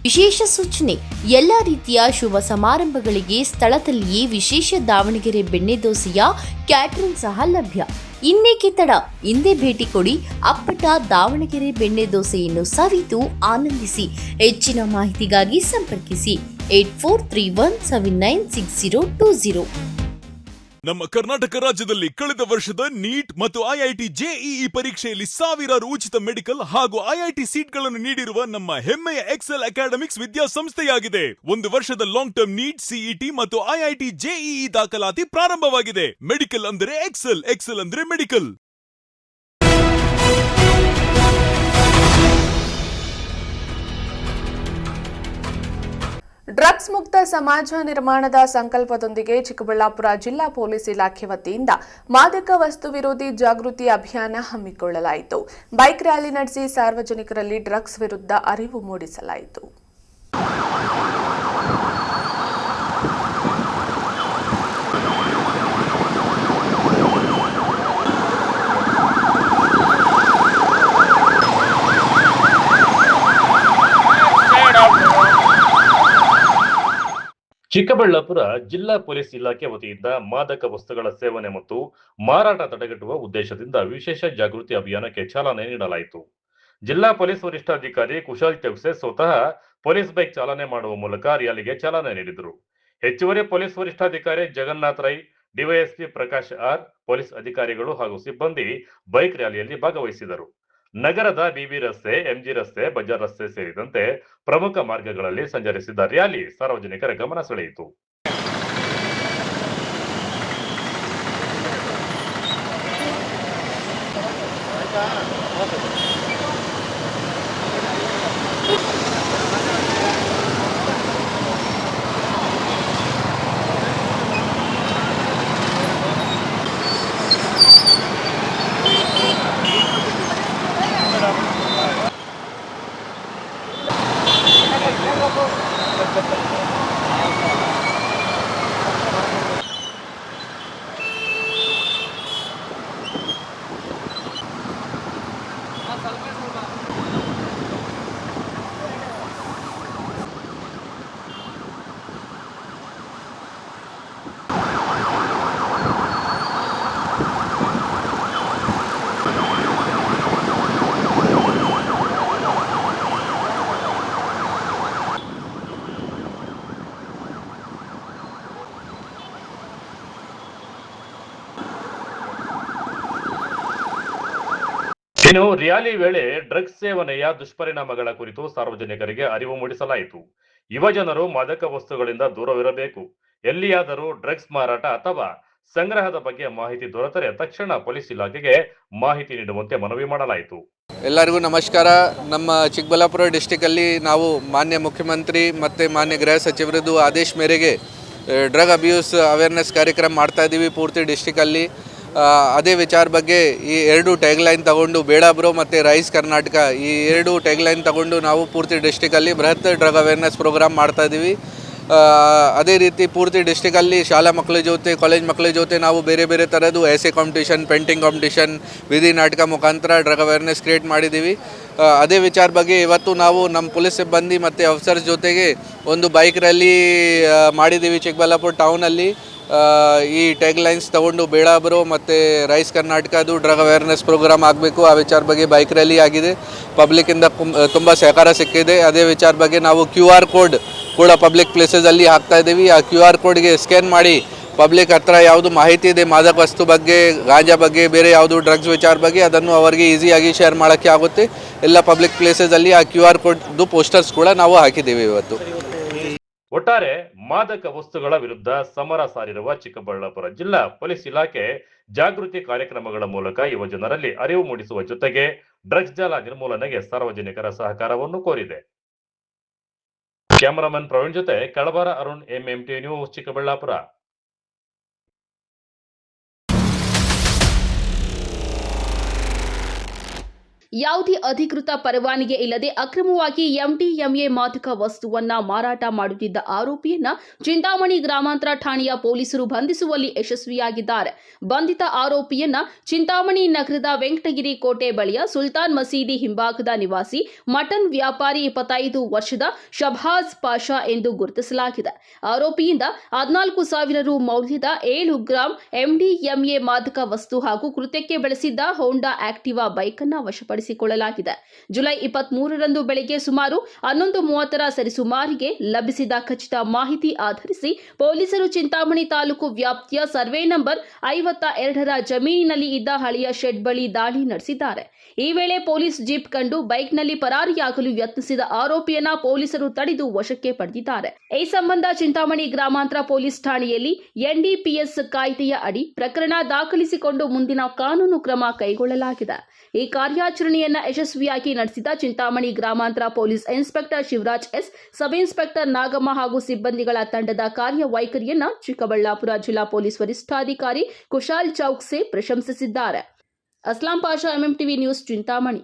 ವಿಶೇಷ ಸೂಚನೆ: ಎಲ್ಲ ರೀತಿಯ ಶುಭ ಸಮಾರಂಭಗಳಿಗೆ ಸ್ಥಳದಲ್ಲಿಯೇ ವಿಶೇಷ ದಾವಣಗೆರೆ ಬೆಣ್ಣೆ ದೋಸೆಯ ಕ್ಯಾಟರಿಂಗ್ ಸಹ ಲಭ್ಯ. ಇನ್ನೇಕೆ ತಡ, ಹಿಂದೆ ಭೇಟಿ ಕೊಡಿ. ಅಪ್ಪಟ ದಾವಣಗೆರೆ ಬೆಣ್ಣೆ ದೋಸೆಯನ್ನು ಸವಿದು ಆನಂದಿಸಿ. ಹೆಚ್ಚಿನ ಮಾಹಿತಿಗಾಗಿ ಸಂಪರ್ಕಿಸಿ 8431796020. ನಮ್ಮ ಕರ್ನಾಟಕ ರಾಜ್ಯದಲ್ಲಿ ಕಳೆದ ವರ್ಷದ ನೀಟ್ ಮತ್ತು ಐಐಟಿ ಜೆಇಇ ಪರೀಕ್ಷೆಯಲ್ಲಿ ಸಾವಿರಾರು ಉಚಿತ ಮೆಡಿಕಲ್ ಹಾಗೂ ಐಐಟಿ ಸೀಟ್ಗಳನ್ನು ನೀಡಿರುವ ನಮ್ಮ ಹೆಮ್ಮೆಯ ಎಕ್ಸೆಲ್ ಅಕಾಡೆಮಿಕ್ಸ್ ವಿದ್ಯಾಸಂಸ್ಥೆಯಾಗಿದೆ. 1 ವರ್ಷದ ಲಾಂಗ್ ಟರ್ಮ್ ನೀಟ್, ಸಿಇಟಿ ಮತ್ತು ಐಐಟಿ ಜೆಇಇ ದಾಖಲಾತಿ ಪ್ರಾರಂಭವಾಗಿದೆ. ಮೆಡಿಕಲ್ ಅಂದರೆ ಎಕ್ಸೆಲ್, ಎಕ್ಸೆಲ್ ಅಂದರೆ ಮೆಡಿಕಲ್. ಡ್ರಗ್ಸ್ ಮುಕ್ತ ಸಮಾಜ ನಿರ್ಮಾಣದ ಸಂಕಲ್ಪದೊಂದಿಗೆ ಚಿಕ್ಕಬಳ್ಳಾಪುರ ಜಿಲ್ಲಾ ಪೊಲೀಸ್ ಇಲಾಖೆ ವತಿಯಿಂದ ಮಾದಕ ವಸ್ತು ವಿರೋಧಿ ಜಾಗೃತಿ ಅಭಿಯಾನ ಹಮ್ಮಿಕೊಳ್ಳಲಾಯಿತು. ಬೈಕ್ ರ್ಯಾಲಿ ನಡೆಸಿ ಸಾರ್ವಜನಿಕರಲ್ಲಿ ಡ್ರಗ್ಸ್ ವಿರುದ್ಧ ಅರಿವು ಮೂಡಿಸಲಾಯಿತು. ಚಿಕ್ಕಬಳ್ಳಾಪುರ ಜಿಲ್ಲಾ ಪೊಲೀಸ್ ಇಲಾಖೆ ವತಿಯಿಂದ ಮಾದಕ ವಸ್ತುಗಳ ಸೇವನೆ ಮತ್ತು ಮಾರಾಟ ತಡೆಗಟ್ಟುವ ಉದ್ದೇಶದಿಂದ ವಿಶೇಷ ಜಾಗೃತಿ ಅಭಿಯಾನಕ್ಕೆ ಚಾಲನೆ ನೀಡಲಾಯಿತು. ಜಿಲ್ಲಾ ಪೊಲೀಸ್ ವರಿಷ್ಠಾಧಿಕಾರಿ ಕುಶಾಲ್ ಚೌಕ್ಸೆ ಸ್ವತಃ ಪೊಲೀಸ್ ಬೈಕ್ ಚಾಲನೆ ಮಾಡುವ ಮೂಲಕ ರ್ಯಾಲಿಗೆ ಚಾಲನೆ ನೀಡಿದರು. ಹೆಚ್ಚುವರಿ ಪೊಲೀಸ್ ವರಿಷ್ಠಾಧಿಕಾರಿ Jagannath Rai, DYSP Prakash R, police ಅಧಿಕಾರಿಗಳು ಹಾಗೂ ಸಿಬ್ಬಂದಿ ಬೈಕ್ ರ್ಯಾಲಿಯಲ್ಲಿ ಭಾಗವಹಿಸಿದರು. ನಗರದ ಬಿಬಿ ರಸ್ತೆ, ಎಂಜಿ ರಸ್ತೆ, ಬಜಾರ್ ರಸ್ತೆ ಸೇರಿದಂತೆ ಪ್ರಮುಖ ಮಾರ್ಗಗಳಲ್ಲಿ ಸಂಚರಿಸಿದ ರ್ಯಾಲಿ ಸಾರ್ವಜನಿಕರ ಗಮನ ಸೆಳೆಯಿತು. ಇನ್ನು ರ್ಯಾಲಿ ವೇಳೆ ಡ್ರಗ್ಸ್ ಸೇವನೆಯ ದುಷ್ಪರಿಣಾಮಗಳ ಕುರಿತು ಸಾರ್ವಜನಿಕರಿಗೆ ಅರಿವು ಮೂಡಿಸಲಾಯಿತು. ಯುವಜನರು ಮಾದಕ ವಸ್ತುಗಳಿಂದ ದೂರವಿರಬೇಕು. ಎಲ್ಲಿಯಾದರೂ ಡ್ರಗ್ಸ್ ಮಾರಾಟ ಅಥವಾ ಸಂಗ್ರಹದ ಬಗ್ಗೆ ಮಾಹಿತಿ ದೊರೆತರೆ ತಕ್ಷಣ ಪೊಲೀಸ್ ಇಲಾಖೆಗೆ ಮಾಹಿತಿ ನೀಡುವಂತೆ ಮನವಿ ಮಾಡಲಾಯಿತು. ಎಲ್ಲರಿಗೂ ನಮಸ್ಕಾರ. ನಮ್ಮ ಚಿಕ್ಕಬಳ್ಳಾಪುರ ಡಿಸ್ಟಿಕಲ್ಲಿ ನಾವು ಮಾನ್ಯ ಮುಖ್ಯಮಂತ್ರಿ ಮತ್ತು ಮಾನ್ಯ ಗೃಹ ಸಚಿವರದ್ದು ಆದೇಶ ಮೇರೆಗೆ ಡ್ರಗ್ ಅಬ್ಯೂಸ್ ಅವೇರ್ನೆಸ್ ಕಾರ್ಯಕ್ರಮ ಮಾಡ್ತಾ ಇದ್ದೀವಿ ಪೂರ್ತಿ ಡಿಸ್ಟಿಕಲ್ಲಿ. ಅದೇ ವಿಚಾರ ಬಗ್ಗೆ ಈ 2 ಟ್ಯಾಗ್ಲೈನ್ ತಗೊಂಡು ಬೇಡ ಬ್ರೋ ಮತ್ತು ರೈಸ್ ಕರ್ನಾಟಕ ಈ 2 ಟ್ಯಾಗ್ಲೈನ್ ತಗೊಂಡು ನಾವು ಪೂರ್ತಿ ಡಿಸ್ಟಿಕಲ್ಲಿ ಬೃಹತ್ ಡ್ರಗ್ ಅವೇರ್ನೆಸ್ ಪ್ರೋಗ್ರಾಮ್ ಮಾಡ್ತಾಯಿದ್ದೀವಿ. ಅದೇ ರೀತಿ ಪೂರ್ತಿ ಡಿಸ್ಟಿಕಲ್ಲಿ ಶಾಲಾ ಮಕ್ಕಳ ಜೊತೆ ಕಾಲೇಜ್ ಮಕ್ಕಳ ಜೊತೆ ನಾವು ಬೇರೆ ಬೇರೆ ಥರದ್ದು ಎಸೆ ಕಾಂಪಿಟೇಷನ್, ಪೇಂಟಿಂಗ್ ಕಾಂಪಿಟೇಷನ್, ವಿಧಿ ನಾಟಕ ಮುಖಾಂತರ ಡ್ರಗ್ ಅವೇರ್ನೆಸ್ ಕ್ರಿಯೇಟ್ ಮಾಡಿದ್ದೀವಿ. ಅದೇ ವಿಚಾರ ಬಗ್ಗೆ ಇವತ್ತು ನಾವು ನಮ್ಮ ಪೊಲೀಸ್ ಸಿಬ್ಬಂದಿ ಮತ್ತು ಆಫೀಸರ್ಸ್ ಜೊತೆಗೆ ಒಂದು ಬೈಕ್ ರ್ಯಾಲಿ ಮಾಡಿದ್ದೀವಿ ಚಿಕ್ಕಬಳ್ಳಾಪುರ ಟೌನಲ್ಲಿ. ಈ ಟ್ಯಾಗ್ಲೈನ್ಸ್ ತಗೊಂಡು ಬೇಡ ಬ್ರೋ ಮತ್ತು ರೈಸ್ ಕರ್ನಾಟಕದು ಡ್ರಗ್ ಅವೇರ್ನೆಸ್ ಪ್ರೋಗ್ರಾಮ್ ಆಗಬೇಕು, ಆ ವಿಚಾರ ಬಗ್ಗೆ ಬೈಕ್ ರ್ಯಾಲಿ ಆಗಿದೆ. ಪಬ್ಲಿಕ್ಕಿಂದ ತುಂಬ ಸಹಕಾರ ಸಿಕ್ಕಿದೆ. ಅದೇ ವಿಚಾರ ಬಗ್ಗೆ ನಾವು QR ಕೋಡ್ ಕೂಡ ಪಬ್ಲಿಕ್ ಪ್ಲೇಸಸಲ್ಲಿ ಹಾಕ್ತಾ ಇದ್ದೀವಿ. ಆ QR ಕೋಡ್ಗೆ ಸ್ಕ್ಯಾನ್ ಮಾಡಿ ಪಬ್ಲಿಕ್ ಹತ್ರ ಯಾವುದು ಮಾಹಿತಿ ಇದೆ ಮಾದಕ ವಸ್ತು ಬಗ್ಗೆ, ಗಾಂಜಾ ಬಗ್ಗೆ, ಬೇರೆ ಯಾವುದು ಡ್ರಗ್ಸ್ ವಿಚಾರ ಬಗ್ಗೆ ಅದನ್ನು ಅವರಿಗೆ ಈಸಿಯಾಗಿ ಶೇರ್ ಮಾಡೋಕ್ಕೆ ಆಗುತ್ತೆ. ಎಲ್ಲ ಪಬ್ಲಿಕ್ ಪ್ಲೇಸಸಲ್ಲಿ ಆ QR ಕೋಡ್ದು ಪೋಸ್ಟರ್ಸ್ ಕೂಡ ನಾವು ಹಾಕಿದ್ದೀವಿ ಇವತ್ತು. ಒಟ್ಟಾರೆ ಮಾದಕ ವಸ್ತುಗಳ ವಿರುದ್ಧ ಸಮರ ಸಾರಿರುವ ಚಿಕ್ಕಬಳ್ಳಾಪುರ ಜಿಲ್ಲಾ ಪೊಲೀಸ್ ಇಲಾಖೆ ಜಾಗೃತಿ ಕಾರ್ಯಕ್ರಮಗಳ ಮೂಲಕ ಯುವ ಜನರಲ್ಲಿ ಅರಿವು ಮೂಡಿಸುವ ಜೊತೆಗೆ ಡ್ರಗ್ಸ್ ಜಾಲ ನಿರ್ಮೂಲನೆಗೆ ಸಾರ್ವಜನಿಕರ ಸಹಕಾರವನ್ನು ಕೋರಿದೆ. ಕ್ಯಾಮರಾಮನ್ ಪ್ರವೀಣ್ ಜೊತೆ ಕಳಬಾರ ಅರುಣ್, MMT ನ್ಯೂಸ್, ಚಿಕ್ಕಬಳ್ಳಾಪುರ. ಯಾವುದೇ ಅಧಿಕೃತ ಪರವಾನಗಿ ಇಲ್ಲದೆ ಅಕ್ರಮವಾಗಿ MDMA ಮಾದಕ ವಸ್ತುವನ್ನ ಮಾರಾಟ ಮಾಡುತ್ತಿದ್ದ ಆರೋಪಿಯನ್ನ ಚಿಂತಾಮಣಿ ಗ್ರಾಮಾಂತರ ಠಾಣೆಯ ಪೊಲೀಸರು ಬಂಧಿಸುವಲ್ಲಿ ಯಶಸ್ವಿಯಾಗಿದ್ದಾರೆ. ಬಂಧಿತ ಆರೋಪಿಯನ್ನ ಚಿಂತಾಮಣಿ ನಗರದ ವೆಂಕಟಗಿರಿ ಕೋಟೆ ಬಳಿಯ ಸುಲ್ತಾನ್ ಮಸೀದಿ ಹಿಂಭಾಗದ ನಿವಾಸಿ ಮಟನ್ ವ್ಯಾಪಾರಿ 25 ವರ್ಷದ ಶಬಾಜ್ ಪಾಷಾ ಎಂದು ಗುರುತಿಸಲಾಗಿದೆ. ಆರೋಪಿಯಿಂದ 14,000 ರು ಮೌಲ್ಯದ 7 ಗ್ರಾಂ MDMA ಮಾದಕ ವಸ್ತು ಹಾಗೂ ಕೃತ್ಯಕ್ಕೆ ಬಳಸಿದ್ದ ಹೋಂಡಾ ಆಕ್ಟಿವಾ ಬೈಕ್ ಅನ್ನು ವಶಪಡಿಸಿದೆ. ಜುಲೈ 23ರಂದು ಬೆಳಗ್ಗೆ ಸುಮಾರು 11:30 ಸರಿಸುಮಾರಿಗೆ ಲಭಿಸಿದ ಖಚಿತ ಮಾಹಿತಿ ಆಧರಿಸಿ ಪೊಲೀಸರು ಚಿಂತಾಮಣಿ ತಾಲೂಕು ವ್ಯಾಪ್ತಿಯ ಸರ್ವೆ ನಂಬರ್ 52ರ ಜಮೀನಿನಲ್ಲಿ ಇದ್ದ ಹಳೆಯ ಶೆಡ್ ಬಳಿ ದಾಳಿ ನಡೆಸಿದ್ದಾರೆ. ಈ ವೇಳೆ ಪೊಲೀಸ್ ಜೀಪ್ ಕಂಡು ಬೈಕ್ನಲ್ಲಿ ಪರಾರಿಯಾಗಲು ಯತ್ನಿಸಿದ ಆರೋಪಿಯನ್ನ ಪೊಲೀಸರು ತಡೆದು ವಶಕ್ಕೆ ಪಡೆದಿದ್ದಾರೆ. ಈ ಸಂಬಂಧ ಚಿಂತಾಮಣಿ ಗ್ರಾಮಾಂತರ ಪೊಲೀಸ್ ಠಾಣೆಯಲ್ಲಿ NDPS ಕಾಯ್ದೆಯ ಅಡಿ ಪ್ರಕರಣ ದಾಖಲಿಸಿಕೊಂಡು ಮುಂದಿನ ಕಾನೂನು ಕ್ರಮ ಕೈಗೊಳ್ಳಲಾಗಿದೆ. ಈ ಕಾರ್ಯಾಚರಣೆಯನ್ನ ಯಶಸ್ವಿಯಾಗಿ ನಡೆಸಿದ ಚಿಂತಾಮಣಿ ಗ್ರಾಮಾಂತರ police inspector Shivraj S, sub inspector Nagamma ಹಾಗೂ ಸಿಬ್ಬಂದಿಗಳ ತಂಡದ ಕಾರ್ಯವೈಖರಿಯನ್ನ ಚಿಕ್ಕಬಳ್ಳಾಪುರ ಜಿಲ್ಲಾ ಪೊಲೀಸ್ ವರಿಷ್ಠಾಧಿಕಾರಿ ಕುಶಾಲ್ ಚೌಕ್ಸೆ ಪ್ರಶಂಸಿಸಿದ್ದಾರೆ. Aslam Pasha, MMTV news, Chintamani.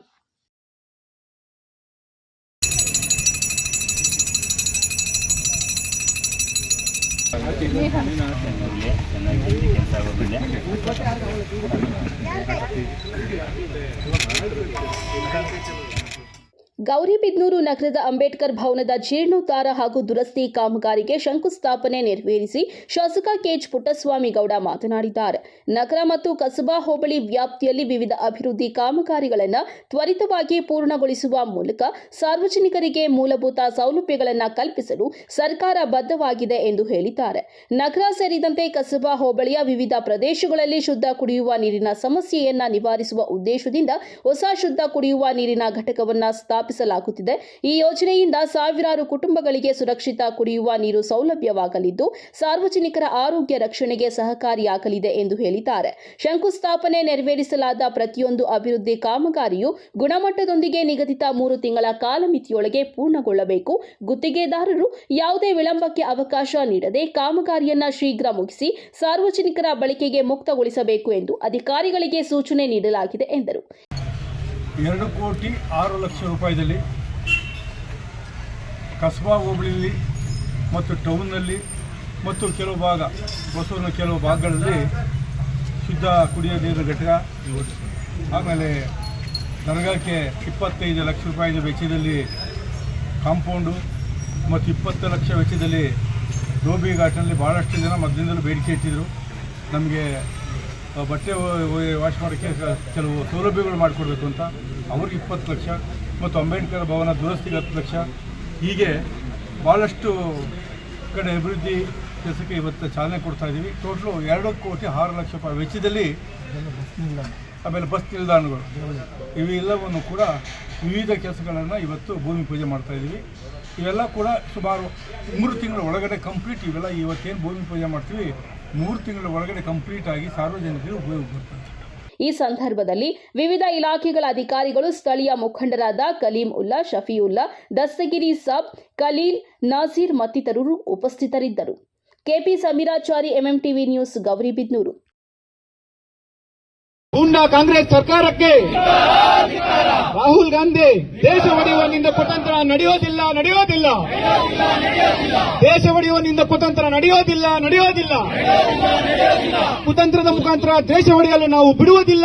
ಗೌರಿಬಿದನೂರು ನಗರದ ಅಂಬೇಡ್ಕರ್ ಭವನದ ಜೀರ್ಣೋದ್ಧಾರ ಹಾಗೂ ದುರಸ್ತಿ ಕಾಮಗಾರಿಗೆ ಶಂಕುಸ್ಥಾಪನೆ ನೆರವೇರಿಸಿ ಶಾಸಕ KH ಪುಟ್ಟಸ್ವಾಮಿ ಗೌಡ ಮಾತನಾಡಿದ್ದಾರೆ. ನಗರ ಮತ್ತು ಕಸಬಾ ಹೋಬಳಿ ವ್ಯಾಪ್ತಿಯಲ್ಲಿ ವಿವಿಧ ಅಭಿವೃದ್ಧಿ ಕಾಮಗಾರಿಗಳನ್ನು ತ್ವರಿತವಾಗಿ ಪೂರ್ಣಗೊಳಿಸುವ ಮೂಲಕ ಸಾರ್ವಜನಿಕರಿಗೆ ಮೂಲಭೂತ ಸೌಲಭ್ಯಗಳನ್ನು ಕಲ್ಪಿಸಲು ಸರ್ಕಾರ ಬದ್ಧವಾಗಿದೆ ಎಂದು ಹೇಳಿದ್ದಾರೆ. ನಗರ ಸೇರಿದಂತೆ ಕಸಬಾ ಹೋಬಳಿಯ ವಿವಿಧ ಪ್ರದೇಶಗಳಲ್ಲಿ ಶುದ್ಧ ಕುಡಿಯುವ ನೀರಿನ ಸಮಸ್ಯೆಯನ್ನು ನಿವಾರಿಸುವ ಉದ್ದೇಶದಿಂದ ಹೊಸ ಶುದ್ಧ ಕುಡಿಯುವ ನೀರಿನ ಘಟಕವನ್ನು ಸ್ಥಾಪಿಸಲಾಗುತ್ತಿದೆ. ಈ ಯೋಜನೆಯಿಂದ ಸಾವಿರಾರು ಕುಟುಂಬಗಳಿಗೆ ಸುರಕ್ಷಿತ ಕುಡಿಯುವ ನೀರು ಸೌಲಭ್ಯವಾಗಲಿದ್ದು ಸಾರ್ವಜನಿಕರ ಆರೋಗ್ಯ ರಕ್ಷಣೆಗೆ ಸಹಕಾರಿಯಾಗಲಿದೆ ಎಂದು ಹೇಳಿದ್ದಾರೆ. ಶಂಕುಸ್ಥಾಪನೆ ನೆರವೇರಿಸಲಾದ ಪ್ರತಿಯೊಂದು ಅಭಿವೃದ್ಧಿ ಕಾಮಗಾರಿಯು ಗುಣಮಟ್ಟದೊಂದಿಗೆ ನಿಗದಿತ 3 ತಿಂಗಳ ಕಾಲಮಿತಿಯೊಳಗೆ ಪೂರ್ಣಗೊಳ್ಳಬೇಕು. ಗುತ್ತಿಗೆದಾರರು ಯಾವುದೇ ವಿಳಂಬಕ್ಕೆ ಅವಕಾಶ ನೀಡದೆ ಕಾಮಗಾರಿಯನ್ನ ಶೀಘ್ರ ಮುಗಿಸಿ ಸಾರ್ವಜನಿಕರ ಬಳಕೆಗೆ ಮುಕ್ತಗೊಳಿಸಬೇಕು ಎಂದು ಅಧಿಕಾರಿಗಳಿಗೆ ಸೂಚನೆ ನೀಡಲಾಗಿದೆ ಎಂದರು. 2,06,00,000 ರೂಪಾಯಿದಲ್ಲಿ ಕಸಬಾ ಹೋಬಳಿಯಲ್ಲಿ ಮತ್ತು ಟೌನ್ನಲ್ಲಿ ಮತ್ತು ಕೆಲವು ಭಾಗ ಹೊಸೂರಿನ ಕೆಲವು ಭಾಗಗಳಲ್ಲಿ ಶುದ್ಧ ಕುಡಿಯೋ ನೀರಿನ ಘಟಕ, ಆಮೇಲೆ ದರ್ಗಾಕ್ಕೆ 25 ಲಕ್ಷ ರೂಪಾಯಿ ವೆಚ್ಚದಲ್ಲಿ ಕಾಂಪೌಂಡು ಮತ್ತು 20 ಲಕ್ಷ ವೆಚ್ಚದಲ್ಲಿ ಧೋಬಿ ಘಾಟ್ನಲ್ಲಿ ಭಾಳಷ್ಟು ಜನ ಮೊದಲಿಂದಲೂ ಬೇಡಿಕೆ ಇಟ್ಟಿದ್ದರು. ನಮಗೆ ಬಟ್ಟೆ ವಾಶ್ ಮಾಡೋಕ್ಕೆ ಕೆಲವು ಸೌಲಭ್ಯಗಳು ಮಾಡಿಕೊಡ್ಬೇಕು ಅಂತ ಅವ್ರಿಗೆ 20 ಲಕ್ಷ ಮತ್ತು ಅಂಬೇಡ್ಕರ್ ಭವನ ದುರಸ್ತಿಗೆ 10 ಲಕ್ಷ, ಹೀಗೆ ಭಾಳಷ್ಟು ಕಡೆ ಅಭಿವೃದ್ಧಿ ಕೆಲಸಕ್ಕೆ ಇವತ್ತು ಚಾಲನೆ ಕೊಡ್ತಾ ಇದ್ದೀವಿ. ಟೋಟಲು 2,06,00,000 ರೂಪಾಯಿ ವೆಚ್ಚದಲ್ಲಿ, ಆಮೇಲೆ ಬಸ್ ನಿಲ್ದಾಣಗಳು ಇವೆಲ್ಲವನ್ನು ಕೂಡ ವಿವಿಧ ಕೆಲಸಗಳನ್ನು ಇವತ್ತು ಭೂಮಿ ಪೂಜೆ ಮಾಡ್ತಾಯಿದ್ದೀವಿ. ಇವೆಲ್ಲ ಕೂಡ ಸುಮಾರು 3 ತಿಂಗಳ ಒಳಗಡೆ ಕಂಪ್ಲೀಟ್, ಇವೆಲ್ಲ ಇವತ್ತೇನು ಭೂಮಿ ಪೂಜೆ ಮಾಡ್ತೀವಿ 3 ತಿಂಗಳ ಒಳಗಡೆ ಕಂಪ್ಲೀಟ್ ಆಗಿ ಸಾರ್ವಜನಿಕರಿಗೆ ಉಪಯೋಗ ಬರ್ತದೆ. ಈ ಸಂದರ್ಭದಲ್ಲಿ ವಿವಿಧ ಇಲಾಖೆಗಳ ಅಧಿಕಾರಿಗಳು, ಸ್ಥಳೀಯ ಮುಖಂಡರಾದ ಕಲೀಂ ಉಲ್ಲಾ, ಶಫೀವುಲ್ಲಾ, ದಸ್ತಗಿರಿ ಸಾಬ್, ಖಲೀಲ್, ನಾಸೀರ್ ಮತ್ತಿತರರು ಉಪಸ್ಥಿತರಿದ್ದರು. KP Sameerachari, MMTV news, Gauribidanur. ಗೂಂಡಾ ಕಾಂಗ್ರೆಸ್ ಸರ್ಕಾರಕ್ಕೆ ರಾಹುಲ್ ಗಾಂಧಿ ದೇಶ ಒಡೆಯುವನಿಂದ ಕುತಂತ್ರ ನಡೆಯೋದಿಲ್ಲ. ದೇಶ ಒಡೆಯುವನಿಂದ ಕುತಂತ್ರ ನಡೆಯೋದಿಲ್ಲ. ಕುತಂತ್ರದ ಮುಖಾಂತರ ದೇಶ ಒಡೆಯಲು ನಾವು ಬಿಡುವುದಿಲ್ಲ.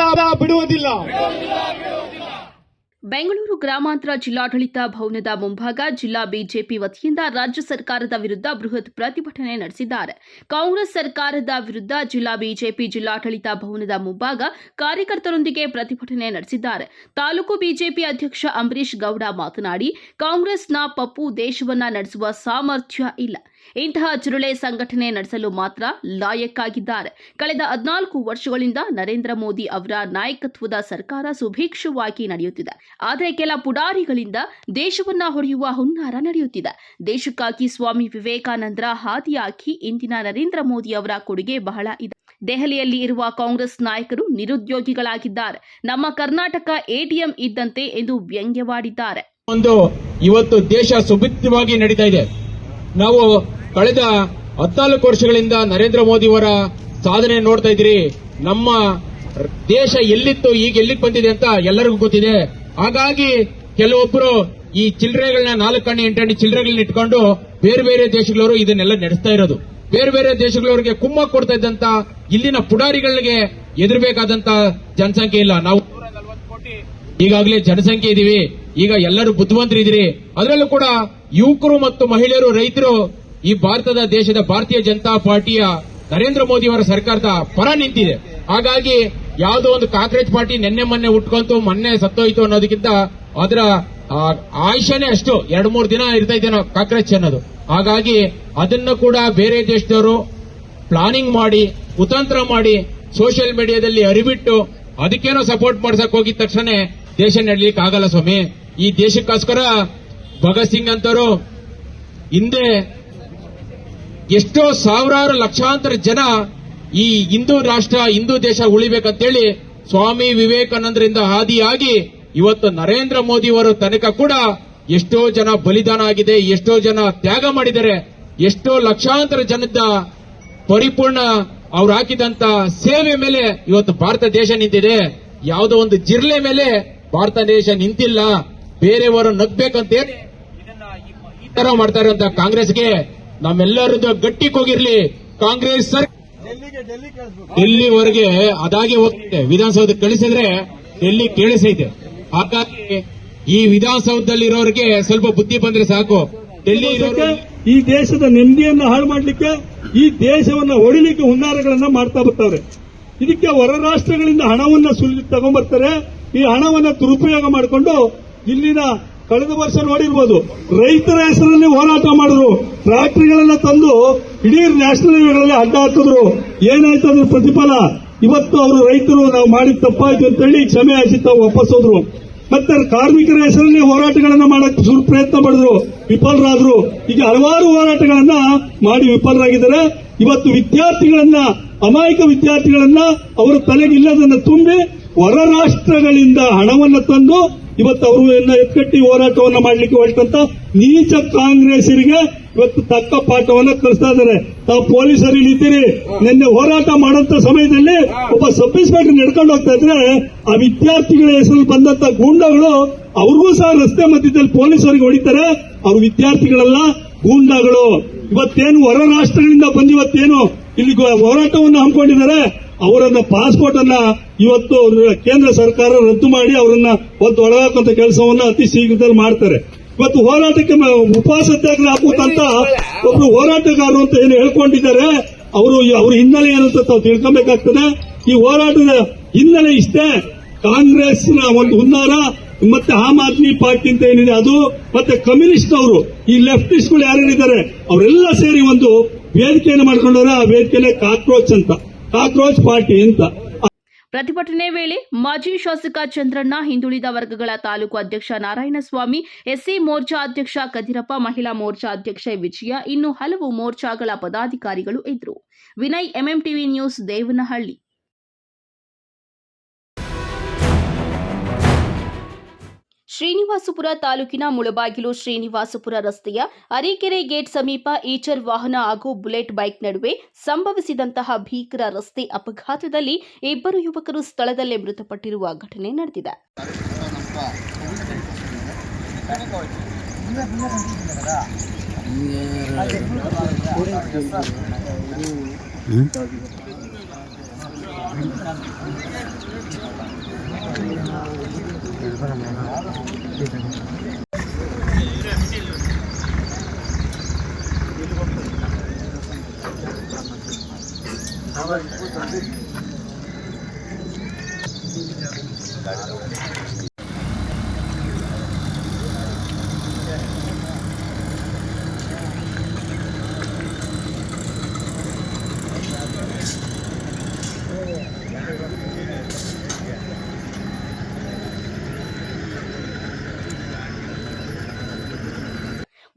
ಬೆಂಗಳೂರು ಗ್ರಾಮಾಂತರ ಜಿಲ್ಲಾಡಳಿತ ಭವನದ ಮುಂಭಾಗ ಜಿಲ್ಲಾ ಬಿಜೆಪಿ ವತಿಯಿಂದ ರಾಜ್ಯ ಸರ್ಕಾರದ ವಿರುದ್ಧ ಬೃಹತ್ ಪ್ರತಿಭಟನೆ ನಡೆಸಿದ್ದಾರೆ. ಕಾಂಗ್ರೆಸ್ ಸರ್ಕಾರದ ವಿರುದ್ಧ ಜಿಲ್ಲಾ ಬಿಜೆಪಿ ಜಿಲ್ಲಾಡಳಿತ ಭವನದ ಮುಂಭಾಗ ಕಾರ್ಯಕರ್ತರೊಂದಿಗೆ ಪ್ರತಿಭಟನೆ ನಡೆಸಿದ್ದಾರೆ. ತಾಲೂಕು ಬಿಜೆಪಿ ಅಧ್ಯಕ್ಷ ಅಂಬರೀಶ್ ಗೌಡ ಮಾತನಾಡಿ, ಕಾಂಗ್ರೆಸ್ನ ಪಪ್ಪು ದೇಶವನ್ನ ನಡೆಸುವ ಸಾಮರ್ಥ್ಯ ಇಲ್ಲ. ಇಂತಹ ಚುರುಳೆ ಸಂಘಟನೆ ನಡೆಸಲು ಮಾತ್ರ ಲಾಯಕ್ಕಾಗಿದ್ದಾರೆ. ಕಳೆದ 14 ವರ್ಷಗಳಿಂದ ನರೇಂದ್ರ ಮೋದಿ ಅವರ ನಾಯಕತ್ವದ ಸರ್ಕಾರ ಸುಭಿಕ್ಷವಾಗಿ ನಡೆಯುತ್ತಿದೆ. ಆದರೆ ಕೆಲ ಪುಡಾರಿಗಳಿಂದ ದೇಶವನ್ನ ಹೊಡೆಯುವ ಹುನ್ನಾರ ನಡೆಯುತ್ತಿದೆ. ದೇಶಕ್ಕಾಗಿ ಸ್ವಾಮಿ ವಿವೇಕಾನಂದರ ಹಾದಿಯಾಗಿ ಇಂದಿನ ನರೇಂದ್ರ ಮೋದಿ ಅವರ ಕೊಡುಗೆ ಬಹಳ ಇದೆ. ದೆಹಲಿಯಲ್ಲಿ ಇರುವ ಕಾಂಗ್ರೆಸ್ ನಾಯಕರು ನಿರುದ್ಯೋಗಿಗಳಾಗಿದ್ದಾರೆ. ನಮ್ಮ ಕರ್ನಾಟಕ ಎಟಿಎಂ ಇದ್ದಂತೆ ಎಂದು ವ್ಯಂಗ್ಯವಾಡಿದ್ದಾರೆ. ಇವತ್ತು ದೇಶ ಸುಭಿಕ್ಷವಾಗಿ ನಡೀತಾ ಇದೆ. ನಾವು ಕಳೆದ 14 ವರ್ಷಗಳಿಂದ ನರೇಂದ್ರ ಮೋದಿ ಅವರ ಸಾಧನೆ ನೋಡ್ತಾ ಇದ್ರಿ. ನಮ್ಮ ದೇಶ ಎಲ್ಲಿತ್ತು, ಈಗ ಎಲ್ಲಿಗೆ ಬಂದಿದೆ ಅಂತ ಎಲ್ಲರಿಗೂ ಗೊತ್ತಿದೆ. ಹಾಗಾಗಿ ಕೆಲವೊಬ್ಬರು ಈ ಚಿಲ್ಲರೆಗಳನ್ನ 4 ಕಣ್ಣು 8 ಅಡಿ ಚಿಲ್ಲರೆಗಳನ್ನ ಇಟ್ಕೊಂಡು ಬೇರೆ ಬೇರೆ ದೇಶಗಳವರು ಇದನ್ನೆಲ್ಲ ನಡೆಸ್ತಾ ಇರೋದು. ಬೇರೆ ಬೇರೆ ದೇಶಗಳವರಿಗೆ ಕುಮ್ಮಕ್ಕು ಕೊಡ್ತಾ ಇದ್ದಂತ ಇಲ್ಲಿನ ಪುಡಾರಿಗಳಿಗೆ ಎದುರಬೇಕಾದಂತ ಜನಸಂಖ್ಯೆ ಇಲ್ಲ. ನಾವು 140 ಕೋಟಿ ಈಗಾಗಲೇ ಜನಸಂಖ್ಯೆ ಇದೀವಿ. ಈಗ ಎಲ್ಲರೂ ಬುದ್ಧಿವಂತರಿದ್ದೀರಿ. ಅದರಲ್ಲೂ ಕೂಡ ಯುವಕರು ಮತ್ತು ಮಹಿಳೆಯರು, ರೈತರು ಈ ದೇಶದ ಭಾರತೀಯ ಜನತಾ ಪಾರ್ಟಿಯ ನರೇಂದ್ರ ಮೋದಿ ಅವರ ಸರ್ಕಾರದ ಪರ ನಿಂತಿದೆ. ಹಾಗಾಗಿ ಯಾವುದೋ ಒಂದು ಕಾಂಗ್ರೆಸ್ ಪಾರ್ಟಿ ಮೊನ್ನೆ ಉಟ್ಕೊಂತು ಮೊನ್ನೆ ಸತ್ತೋಯ್ತು ಅನ್ನೋದಕ್ಕಿಂತ ಅದರ ಆಯುಷ್ಯನೇ ಅಷ್ಟು 2-3 ದಿನ ಇರ್ತಾ ಇದ್ದೇನೋ ಕಾಂಗ್ರೆಸ್ ಅನ್ನೋದು. ಹಾಗಾಗಿ ಅದನ್ನು ಕೂಡ ಬೇರೆ ದೇಶದವರು ಪ್ಲಾನಿಂಗ್ ಮಾಡಿ ಕುತಂತ್ರ ಮಾಡಿ ಸೋಷಿಯಲ್ ಮೀಡಿಯಾದಲ್ಲಿ ಅರಿಬಿಟ್ಟು ಅದಕ್ಕೇನೋ ಸಪೋರ್ಟ್ ಮಾಡ್ಸಕ್ ಹೋಗಿದ ತಕ್ಷಣ ದೇಶ ನಡಲಿಕ್ಕೆ ಆಗಲ್ಲ ಸ್ವಾಮಿ. ಈ ದೇಶಕ್ಕೋಸ್ಕರ ಭಗತ್ ಸಿಂಗ್ ಅಂತವರು ಹಿಂದೆ ಎಷ್ಟೋ ಸಾವಿರಾರು ಲಕ್ಷಾಂತರ ಜನ ಈ ಹಿಂದೂ ರಾಷ್ಟ್ರ ಹಿಂದೂ ದೇಶ ಉಳಿಬೇಕಂತೇಳಿ ಸ್ವಾಮಿ ವಿವೇಕಾನಂದರಿಂದ ಹಾದಿಯಾಗಿ ಇವತ್ತು ನರೇಂದ್ರ ಮೋದಿ ಅವರ ತನಕ ಕೂಡ ಎಷ್ಟೋ ಜನ ಬಲಿದಾನ ಆಗಿದೆ, ಎಷ್ಟೋ ಜನ ತ್ಯಾಗ ಮಾಡಿದ್ದಾರೆ, ಎಷ್ಟೋ ಲಕ್ಷಾಂತರ ಜನದ ಪರಿಪೂರ್ಣ ಅವ್ರು ಹಾಕಿದಂತ ಸೇವೆ ಮೇಲೆ ಇವತ್ತು ಭಾರತ ದೇಶ ನಿಂತಿದೆ. ಯಾವುದೋ ಒಂದು ಜಿರ್ಲೆ ಮೇಲೆ ಭಾರತ ದೇಶ ನಿಂತಿಲ್ಲ. ಬೇರೆಯವರು ನಗ್ಬೇಕಂತೇಳಿ ಈ ತರ ಮಾಡ್ತಾ ಇರುವಂತ ಕಾಂಗ್ರೆಸ್ಗೆ ನಮ್ಮೆಲ್ಲರದ್ದು ಗಟ್ಟಿ ಹೋಗಿರ್ಲಿ. ಕಾಂಗ್ರೆಸ್ ಡೆಲ್ಲಿವರೆಗೆ ಅದಾಗೆ ಹೋಗ್ತಿದೆ. ವಿಧಾನಸೌಧಕ್ಕೆ ಕಳಿಸಿದ್ರೆ ಡೆಲ್ಲಿ ಕೇಳಿಸೈತೆ. ಹಾಗಾಗಿ ಈ ವಿಧಾನಸೌಧದಲ್ಲಿರೋರಿಗೆ ಸ್ವಲ್ಪ ಬುದ್ಧಿ ಬಂದ್ರೆ ಸಾಕು. ಡೆಲ್ಲಿ ಈ ದೇಶದ ನೆಮ್ಮದಿಯನ್ನು ಹಾಳು ಮಾಡಲಿಕ್ಕೆ, ಈ ದೇಶವನ್ನ ಹೊಡಿಲಿಕ್ಕೆ ಹುನ್ನಾರಗಳನ್ನ ಮಾಡ್ತಾ ಬರ್ತಾರೆ. ಇದಕ್ಕೆ ಹೊರ ರಾಷ್ಟ್ರಗಳಿಂದ ಹಣವನ್ನ ತಗೊಂಡ್ಬರ್ತಾರೆ. ಈ ಹಣವನ್ನ ದುರುಪಯೋಗ ಮಾಡಿಕೊಂಡು ಇಲ್ಲಿನ ಕಳೆದ ವರ್ಷ ನೋಡಿರ್ಬೋದು, ರೈತರ ಹೆಸರಲ್ಲಿ ಹೋರಾಟ ಮಾಡಿದ್ರು. ಟ್ರಾಕ್ಟರ್ಗಳನ್ನ ತಂದು ಇಡೀ ನ್ಯಾಷನಲ್ ಹೈವೇಗಳಲ್ಲಿ ಅಡ್ಡ ಹಾಕಿದ್ರು. ಏನಾಯ್ತು ಅದ್ರ ಪ್ರತಿಫಲ? ಇವತ್ತು ಅವರು ರೈತರು ನಾವು ಮಾಡಿದ ತಪ್ಪಾಯ್ತು ಅಂತೇಳಿ ಕ್ಷಮೆ ಯಾಚಿಸಿ ತಾವು ವಾಪಸ್ ಹೋದ್ರು. ಮತ್ತೆ ಕಾರ್ಮಿಕರ ಹೆಸರಲ್ಲಿ ಹೋರಾಟಗಳನ್ನ ಮಾಡಕ್ಕೆ ಪ್ರಯತ್ನ ಮಾಡಿದ್ರು, ವಿಫಲರಾದ್ರು. ಈಗ ಹಲವಾರು ಹೋರಾಟಗಳನ್ನ ಮಾಡಿ ವಿಫಲರಾಗಿದ್ದಾರೆ. ಇವತ್ತು ವಿದ್ಯಾರ್ಥಿಗಳನ್ನ, ಅಮಾಯಕ ವಿದ್ಯಾರ್ಥಿಗಳನ್ನ ಅವರ ತಲೆಗಿಲ್ಲದನ್ನ ತುಂಬಿ ಹೊರ ರಾಷ್ಟ್ರಗಳಿಂದ ಹಣವನ್ನ ತಂದು ಇವತ್ತು ಅವರು ಎತ್ಕಟ್ಟಿ ಹೋರಾಟವನ್ನ ಮಾಡಲಿಕ್ಕೆ ಹೊರಟಂತ ನೀಚ ಕಾಂಗ್ರೆಸ್ಸರಿಗೆ ಇವತ್ತು ತಕ್ಕ ಪಾಠವನ್ನ ಕಲಿಸ್ತಾ ಇದ್ದಾರೆ. ತಾವು ಪೊಲೀಸರಿಗೆ ನಿಂತಿರಿ. ನಿನ್ನೆ ಹೋರಾಟ ಮಾಡುವಂತ ಸಮಯದಲ್ಲಿ ಒಬ್ಬ ಸಬ್ ಇನ್ಸ್ಪೆಕ್ಟರ್ ನಡ್ಕೊಂಡು ಹೋಗ್ತಾ ಇದ್ರೆ ಆ ವಿದ್ಯಾರ್ಥಿಗಳ ಹೆಸರಲ್ಲಿ ಬಂದಂತ ಗೂಂಡಗಳು ಅವ್ರಿಗೂ ಸಹ ರಸ್ತೆ ಮಧ್ಯದಲ್ಲಿ ಪೊಲೀಸರಿಗೆ ಹೊಡಿತಾರೆ. ಅವ್ರ ವಿದ್ಯಾರ್ಥಿಗಳೆಲ್ಲ ಗೂಂಡಗಳು. ಇವತ್ತೇನು ಹೊರ ರಾಷ್ಟ್ರಗಳಿಂದ ಬಂದು ಇವತ್ತೇನು ಇಲ್ಲಿ ಹೋರಾಟವನ್ನು ಹಮ್ಮಿಕೊಂಡಿದ್ದಾರೆ, ಅವರನ್ನ ಪಾಸ್ಪೋರ್ಟ್ ಅನ್ನ ಇವತ್ತು ಕೇಂದ್ರ ಸರ್ಕಾರ ರದ್ದು ಮಾಡಿ ಅವರನ್ನ ಒಂದು ಒಳಗಾಕುವಂತ ಕೆಲಸವನ್ನ ಅತಿ ಶೀಘ್ರದಲ್ಲಿ ಮಾಡ್ತಾರೆ. ಇವತ್ತು ಹೋರಾಟಕ್ಕೆ ಉಪವಾಸ ಸತ್ಯಾಗ್ರಹ ಹಾಕುವಂತ ಒಬ್ರು ಹೋರಾಟಗಾರರು ಅಂತ ಏನು ಹೇಳ್ಕೊಂಡಿದ್ದಾರೆ, ಅವ್ರ ಹಿನ್ನೆಲೆ ಏನಂತ ತಾವು ತಿಳ್ಕೊಬೇಕಾಗ್ತದೆ. ಈ ಹೋರಾಟದ ಹಿನ್ನೆಲೆ ಇಷ್ಟೇ. ಕಾಂಗ್ರೆಸ್ನ ಒಂದು ಹುನ್ನಾರ, ಮತ್ತೆ ಆಮ್ ಆದ್ಮಿ ಪಾರ್ಟಿ ಅಂತ ಏನಿದೆ ಅದು, ಮತ್ತೆ ಕಮ್ಯುನಿಸ್ಟ್ ಅವರು, ಈ ಲೆಫ್ಟಿಸ್ಟ್ಗಳು ಯಾರ್ಯಾರಿದ್ದಾರೆ ಅವರೆಲ್ಲ ಸೇರಿ ಒಂದು ವೇದಿಕೆಯನ್ನು ಮಾಡ್ಕೊಂಡವ್ರೆ. ಆ ವೇದಿಕೆನೇ ಕಾಕ್ರೋಚ್ ಪಾರ್ಟಿ ಅಂತ. ಪ್ರತಿಭಟನೆ ವೇಳೆ ಮಾಜಿ ಶಾಸಕ ಚಂದ್ರಣ್ಣ, ಹಿಂದುಳಿದ ವರ್ಗಗಳ ತಾಲೂಕು ಅಧ್ಯಕ್ಷ ನಾರಾಯಣಸ್ವಾಮಿ, ಎಸ್ಸಿ ಮೋರ್ಚಾ ಅಧ್ಯಕ್ಷ ಕದಿರಪ್ಪ, ಮಹಿಳಾ ಮೋರ್ಚಾ ಅಧ್ಯಕ್ಷ ವಿಜಯ, ಇನ್ನು ಹಲವು ಮೋರ್ಚಾಗಳ ಪದಾಧಿಕಾರಿಗಳು ಇದ್ದರು. Vinay, MMTV news, Devanahalli. ಶ್ರೀನಿವಾಸಪುರ ತಾಲೂಕಿನ ಮುಳಬಾಗಿಲು ಶ್ರೀನಿವಾಸಪುರ ರಸ್ತೆಯ ಅರೀಕೆರೆ ಗೇಟ್ ಸಮೀಪ ಈಚರ್ ವಾಹನ ಹಾಗೂ ಬುಲೆಟ್ ಬೈಕ್ ನಡುವೆ ಸಂಭವಿಸಿದಂತಹ ಭೀಕರ ರಸ್ತೆ ಅಪಘಾತದಲ್ಲಿ ಇಬ್ಬರು ಯುವಕರು ಸ್ಥಳದಲ್ಲೇ ಮೃತಪಟ್ಟಿರುವ ಘಟನೆ ನಡೆದಿದೆ.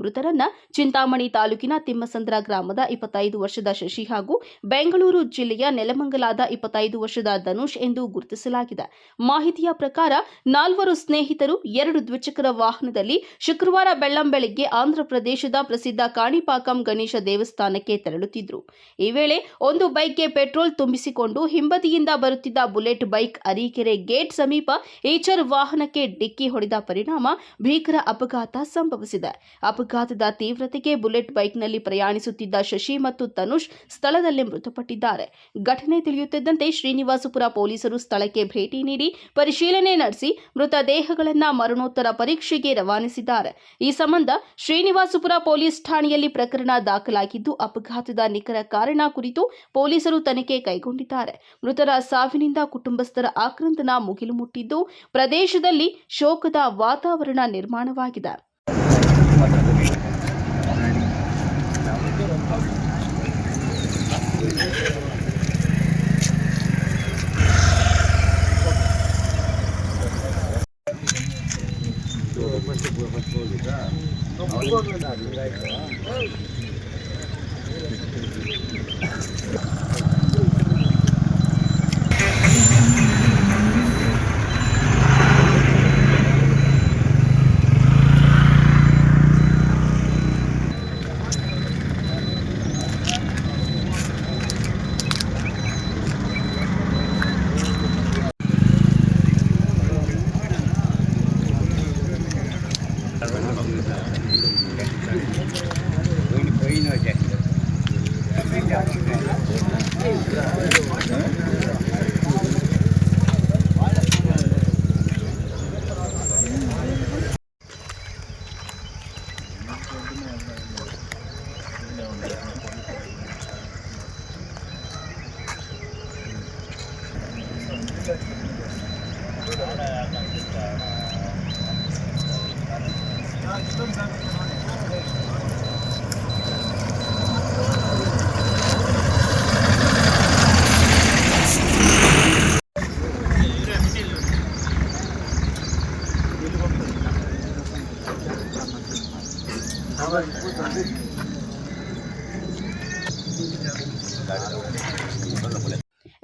ಮೃತರನ್ನ ಚಿಂತಾಮಣಿ ತಾಲೂಕಿನ ತಿಮ್ಮಸಂದ್ರ ಗ್ರಾಮದ 25 ವರ್ಷದ ಶಶಿ ಹಾಗೂ ಬೆಂಗಳೂರು ಜಿಲ್ಲೆಯ ನೆಲಮಂಗಲದ 25 ವರ್ಷದ ಧನುಷ್ ಎಂದು ಗುರುತಿಸಲಾಗಿದೆ. ಮಾಹಿತಿಯ ಪ್ರಕಾರ 4 ಸ್ನೇಹಿತರು 2 ದ್ವಿಚಕ್ರ ವಾಹನದಲ್ಲಿ ಶುಕ್ರವಾರ ಬೆಳ್ಳಂಬೆಳಗ್ಗೆ ಆಂಧ್ರಪ್ರದೇಶದ ಪ್ರಸಿದ್ಧ ಕಾಣಿಪಾಕಂ ಗಣೇಶ ದೇವಸ್ಥಾನಕ್ಕೆ ತೆರಳುತ್ತಿದ್ದರು. ಈ ವೇಳೆ ಒಂದು ಬೈಕ್ಗೆ ಪೆಟ್ರೋಲ್ ತುಂಬಿಸಿಕೊಂಡು ಹಿಂಬದಿಯಿಂದ ಬರುತ್ತಿದ್ದ ಬುಲೆಟ್ ಬೈಕ್ ಅರೀಕೆರೆ ಗೇಟ್ ಸಮೀಪ ಈಚರ್ ವಾಹನಕ್ಕೆ ಡಿಕ್ಕಿ ಹೊಡೆದ ಪರಿಣಾಮ ಭೀಕರ ಅಪಘಾತ ಸಂಭವಿಸಿದೆ. ಅಪಘಾತದ ತೀವ್ರತೆಗೆ ಬುಲೆಟ್ ಬೈಕ್ನಲ್ಲಿ ಪ್ರಯಾಣಿಸುತ್ತಿದ್ದ ಶಶಿ ಮತ್ತು ತನುಷ್ ಸ್ಥಳದಲ್ಲೇ ಮೃತಪಟ್ಟಿದ್ದಾರೆ. ಘಟನೆ ತಿಳಿಯುತ್ತಿದ್ದಂತೆ ಶ್ರೀನಿವಾಸಪುರ ಪೊಲೀಸರು ಸ್ಥಳಕ್ಕೆ ಭೇಟಿ ನೀಡಿ ಪರಿಶೀಲನೆ ನಡೆಸಿ ಮೃತದೇಹಗಳನ್ನು ಮರಣೋತ್ತರ ಪರೀಕ್ಷೆಗೆ ರವಾನಿಸಿದ್ದಾರೆ. ಈ ಸಂಬಂಧ ಶ್ರೀನಿವಾಸಪುರ ಪೊಲೀಸ್ ಠಾಣೆಯಲ್ಲಿ ಪ್ರಕರಣ ದಾಖಲಾಗಿದ್ದು ಅಪಘಾತದ ನಿಖರ ಕಾರಣ ಕುರಿತು ಪೊಲೀಸರು ತನಿಖೆ ಕೈಗೊಂಡಿದ್ದಾರೆ. ಮೃತರ ಸಾವಿನಿಂದ ಕುಟುಂಬಸ್ಥರ ಆಕ್ರಂದನ ಮುಗಿಲು ಮುಟ್ಟಿದ್ದು ಪ್ರದೇಶದಲ್ಲಿ ಶೋಕದ ವಾತಾವರಣ ನಿರ್ಮಾಣವಾಗಿದೆ.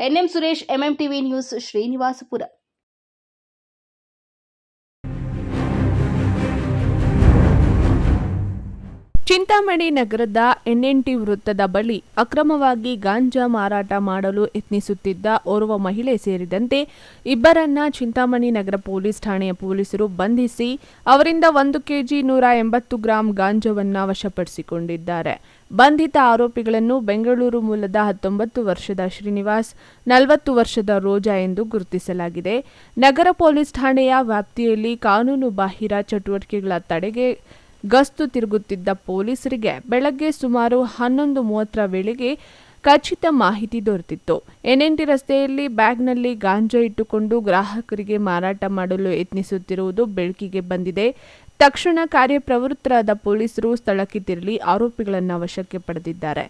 NM Suresh, MMTV news, Srinivaspur. Chintamani ನಗರದ ಎನ್ಎನ್ಟಿ ವೃತ್ತದ ಬಳಿ ಅಕ್ರಮವಾಗಿ ಗಾಂಜಾ ಮಾರಾಟ ಮಾಡಲು ಯತ್ನಿಸುತ್ತಿದ್ದ ಓರ್ವ ಮಹಿಳೆ ಸೇರಿದಂತೆ ಇಬ್ಬರನ್ನ ಚಿಂತಾಮಣಿ ನಗರ ಪೊಲೀಸ್ ಠಾಣೆಯ ಪೊಲೀಸರು ಬಂಧಿಸಿ ಅವರಿಂದ 1 ಕೆಜಿ 180 ಗ್ರಾಂ ಗಾಂಜಾವನ್ನು ವಶಪಡಿಸಿಕೊಂಡಿದ್ದಾರೆ. ಬಂಧಿತ ಆರೋಪಿಗಳನ್ನು ಬೆಂಗಳೂರು ಮೂಲದ 19 ವರ್ಷದ ಶ್ರೀನಿವಾಸ್, 40 ವರ್ಷದ ರೋಜಾ ಎಂದು ಗುರುತಿಸಲಾಗಿದೆ. ನಗರ ಪೊಲೀಸ್ ಠಾಣೆಯ ವ್ಯಾಪ್ತಿಯಲ್ಲಿ ಕಾನೂನು ಬಾಹಿರ ಚಟುವಟಿಕೆಗಳ ತಡೆಗೆ ಗಸ್ತು ತಿರುಗುತ್ತಿದ್ದ ಪೊಲೀಸರಿಗೆ ಬೆಳಗ್ಗೆ ಸುಮಾರು 11:30 ವೇಳೆಗೆ ಖಚಿತ ಮಾಹಿತಿ ದೊರೆತಿತ್ತು. ಎನ್ಎನ್ಟಿ ರಸ್ತೆಯಲ್ಲಿ ಬ್ಯಾಗ್ನಲ್ಲಿ ಗಾಂಜಾ ಇಟ್ಟುಕೊಂಡು ಗ್ರಾಹಕರಿಗೆ ಮಾರಾಟ ಮಾಡಲು ಯತ್ನಿಸುತ್ತಿರುವುದು ಬೆಳಕಿಗೆ ಬಂದಿದೆ. ತಕ್ಷಣ ಕಾರ್ಯಪ್ರವೃತ್ತರಾದ ಪೊಲೀಸರು ಸ್ಥಳಕ್ಕೆ ತೆರಳಿ ಆರೋಪಿಗಳನ್ನು ವಶಕ್ಕೆ ಪಡೆದಿದ್ದಾರೆ.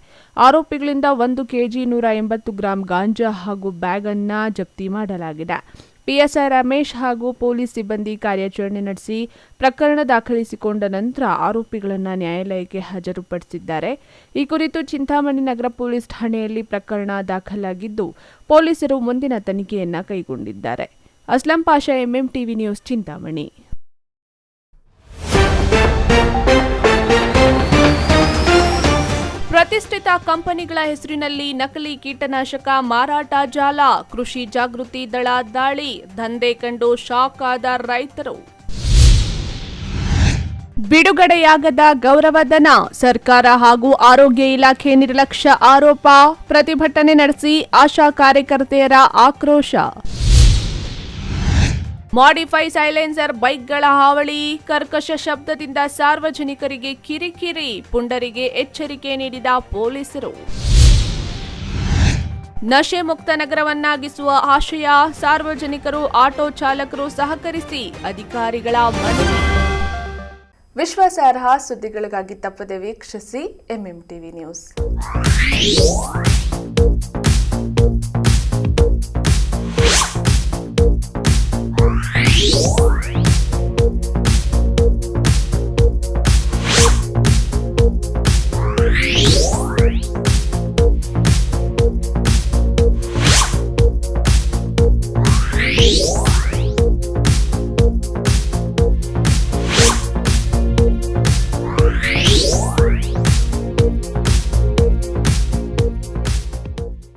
ಆರೋಪಿಗಳಿಂದ 1 ಕೆಜಿ 180 ಗ್ರಾಂ ಗಾಂಜಾ ಹಾಗೂ ಬ್ಯಾಗ್ ಅನ್ನು ಜಪ್ತಿ ಮಾಡಲಾಗಿದೆ. ಪಿಎಸ್ಐ ರಮೇಶ್ ಹಾಗೂ ಪೊಲೀಸ್ ಸಿಬ್ಬಂದಿ ಕಾರ್ಯಾಚರಣೆ ನಡೆಸಿ ಪ್ರಕರಣ ದಾಖಲಿಸಿಕೊಂಡ ನಂತರ ಆರೋಪಿಗಳನ್ನು ನ್ಯಾಯಾಲಯಕ್ಕೆ ಹಾಜರುಪಡಿಸಿದ್ದಾರೆ. ಈ ಕುರಿತು ಚಿಂತಾಮಣಿ ನಗರ ಪೊಲೀಸ್ ಠಾಣೆಯಲ್ಲಿ ಪ್ರಕರಣ ದಾಖಲಾಗಿದ್ದು ಪೊಲೀಸರು ಮುಂದಿನ ತನಿಖೆಯನ್ನು ಕೈಗೊಂಡಿದ್ದಾರೆ. Aslam Pasha, MMTV news, Chintamani. ಪ್ರತಿಷ್ಠಿತ ಕಂಪನಿಗಳ ಹೆಸರಿನಲ್ಲಿ ನಕಲಿ ಕೀಟನಾಶಕ ಮಾರಾಟ ಜಾಲ, ಕೃಷಿ ಜಾಗೃತಿ ದಳ ದಾಳಿ, ದಂಧೆ ಕಂಡು ಶಾಕ್ ಆದ ರೈತರು. ಬಿಡುಗಡೆಯಾಗದ ಗೌರವಧನ, ಸರ್ಕಾರ ಹಾಗೂ ಆರೋಗ್ಯ ಇಲಾಖೆ ನಿರ್ಲಕ್ಷ್ಯ ಆರೋಪ, ಪ್ರತಿಭಟನೆ ನಡೆಸಿ ಆಶಾ ಕಾರ್ಯಕರ್ತೆಯರ ಆಕ್ರೋಶ. ಮಾಡಿಫೈ ಸೈಲೆನ್ಸರ್ ಬೈಕ್ಗಳ ಹಾವಳಿ, ಕರ್ಕಶ ಶಬ್ದದಿಂದ ಸಾರ್ವಜನಿಕರಿಗೆ ಕಿರಿಕಿರಿ, ಪುಂಡರಿಗೆ ಎಚ್ಚರಿಕೆ ನೀಡಿದ ಪೊಲೀಸರು. ನಶೆ ಮುಕ್ತ ನಗರವನ್ನಾಗಿಸುವ ಆಶಯ, ಸಾರ್ವಜನಿಕರು ಆಟೋ ಚಾಲಕರು ಸಹಕರಿಸಿ, ಅಧಿಕಾರಿಗಳ ಮನವಿ. ವಿಶ್ವಾಸಾರ್ಹ ಸುದ್ದಿಗಳಿಗಾಗಿ ತಪ್ಪದೆ ವೀಕ್ಷಿಸಿ ಎಂಎಂ ಟಿವಿ ನ್ಯೂಸ್.